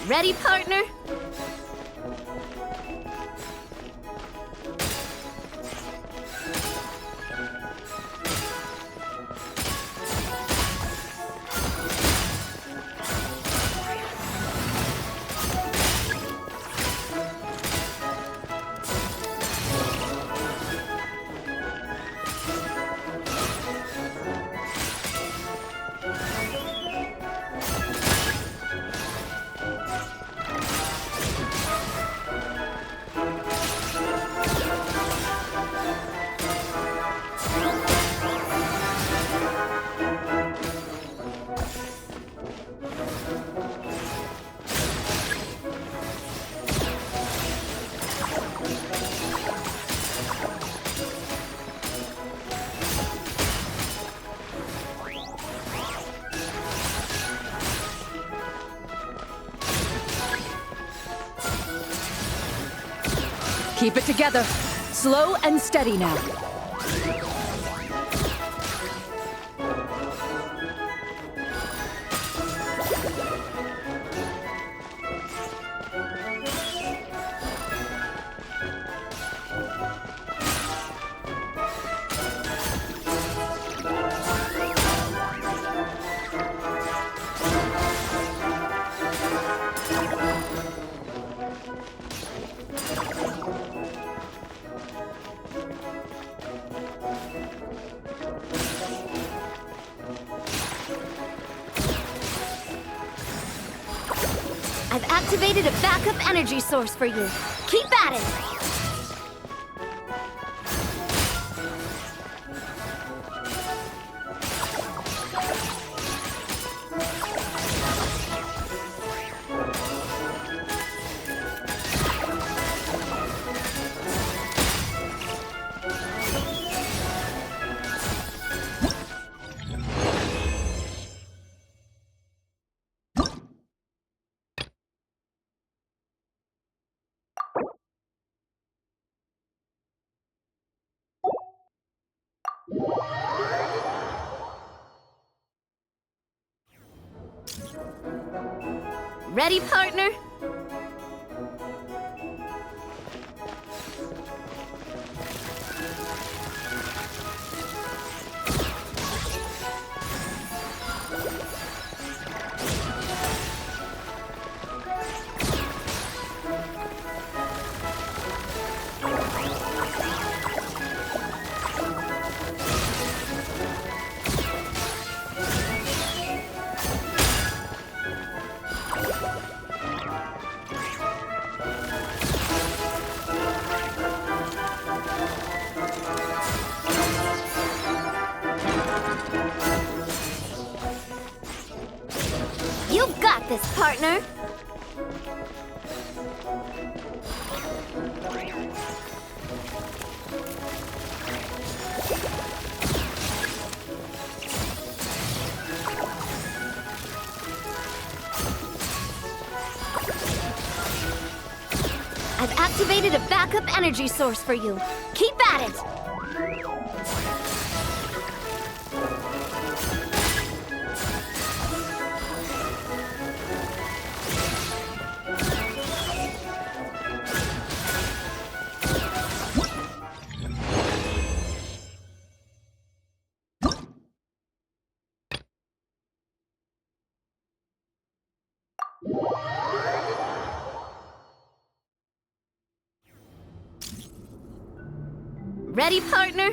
Ready, partner? Keep it together. Slow and steady now. I've activated a backup energy source for you. Keep at it! Ready, partner? this, partner. I've activated a backup energy source for you. Keep at it! Ready, partner?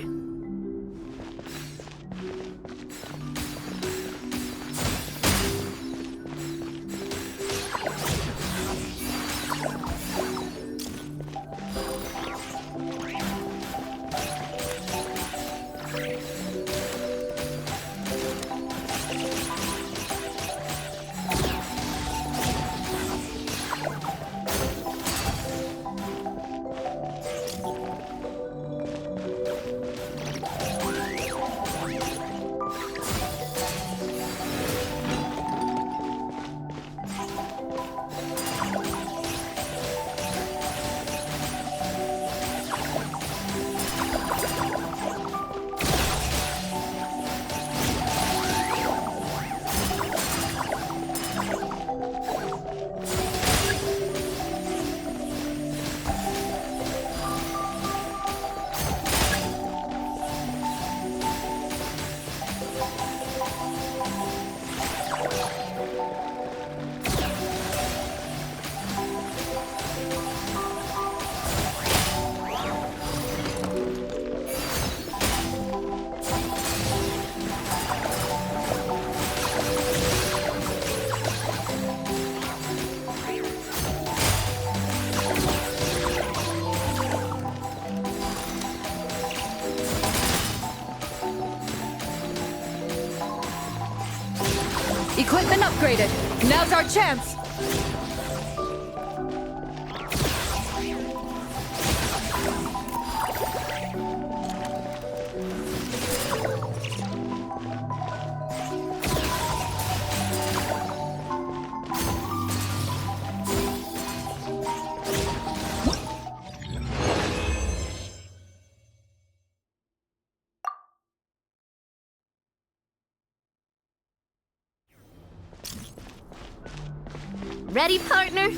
Equipment upgraded. Now's our chance. Ready, partner?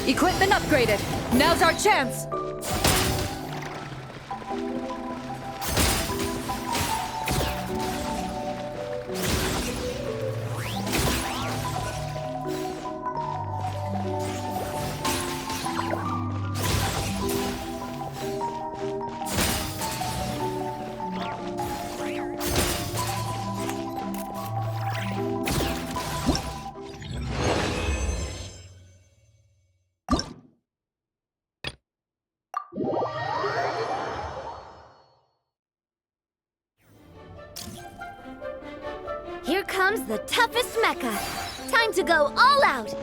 Equipment upgraded. Now's our chance. Here comes the toughest mecha. Time to go all out.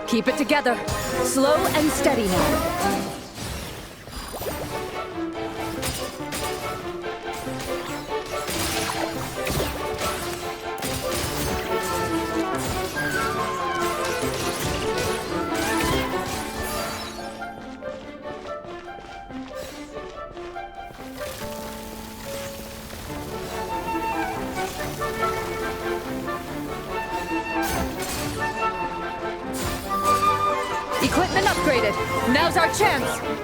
Keep it together. Slow and steady now. Equipment upgraded. Now's our chance.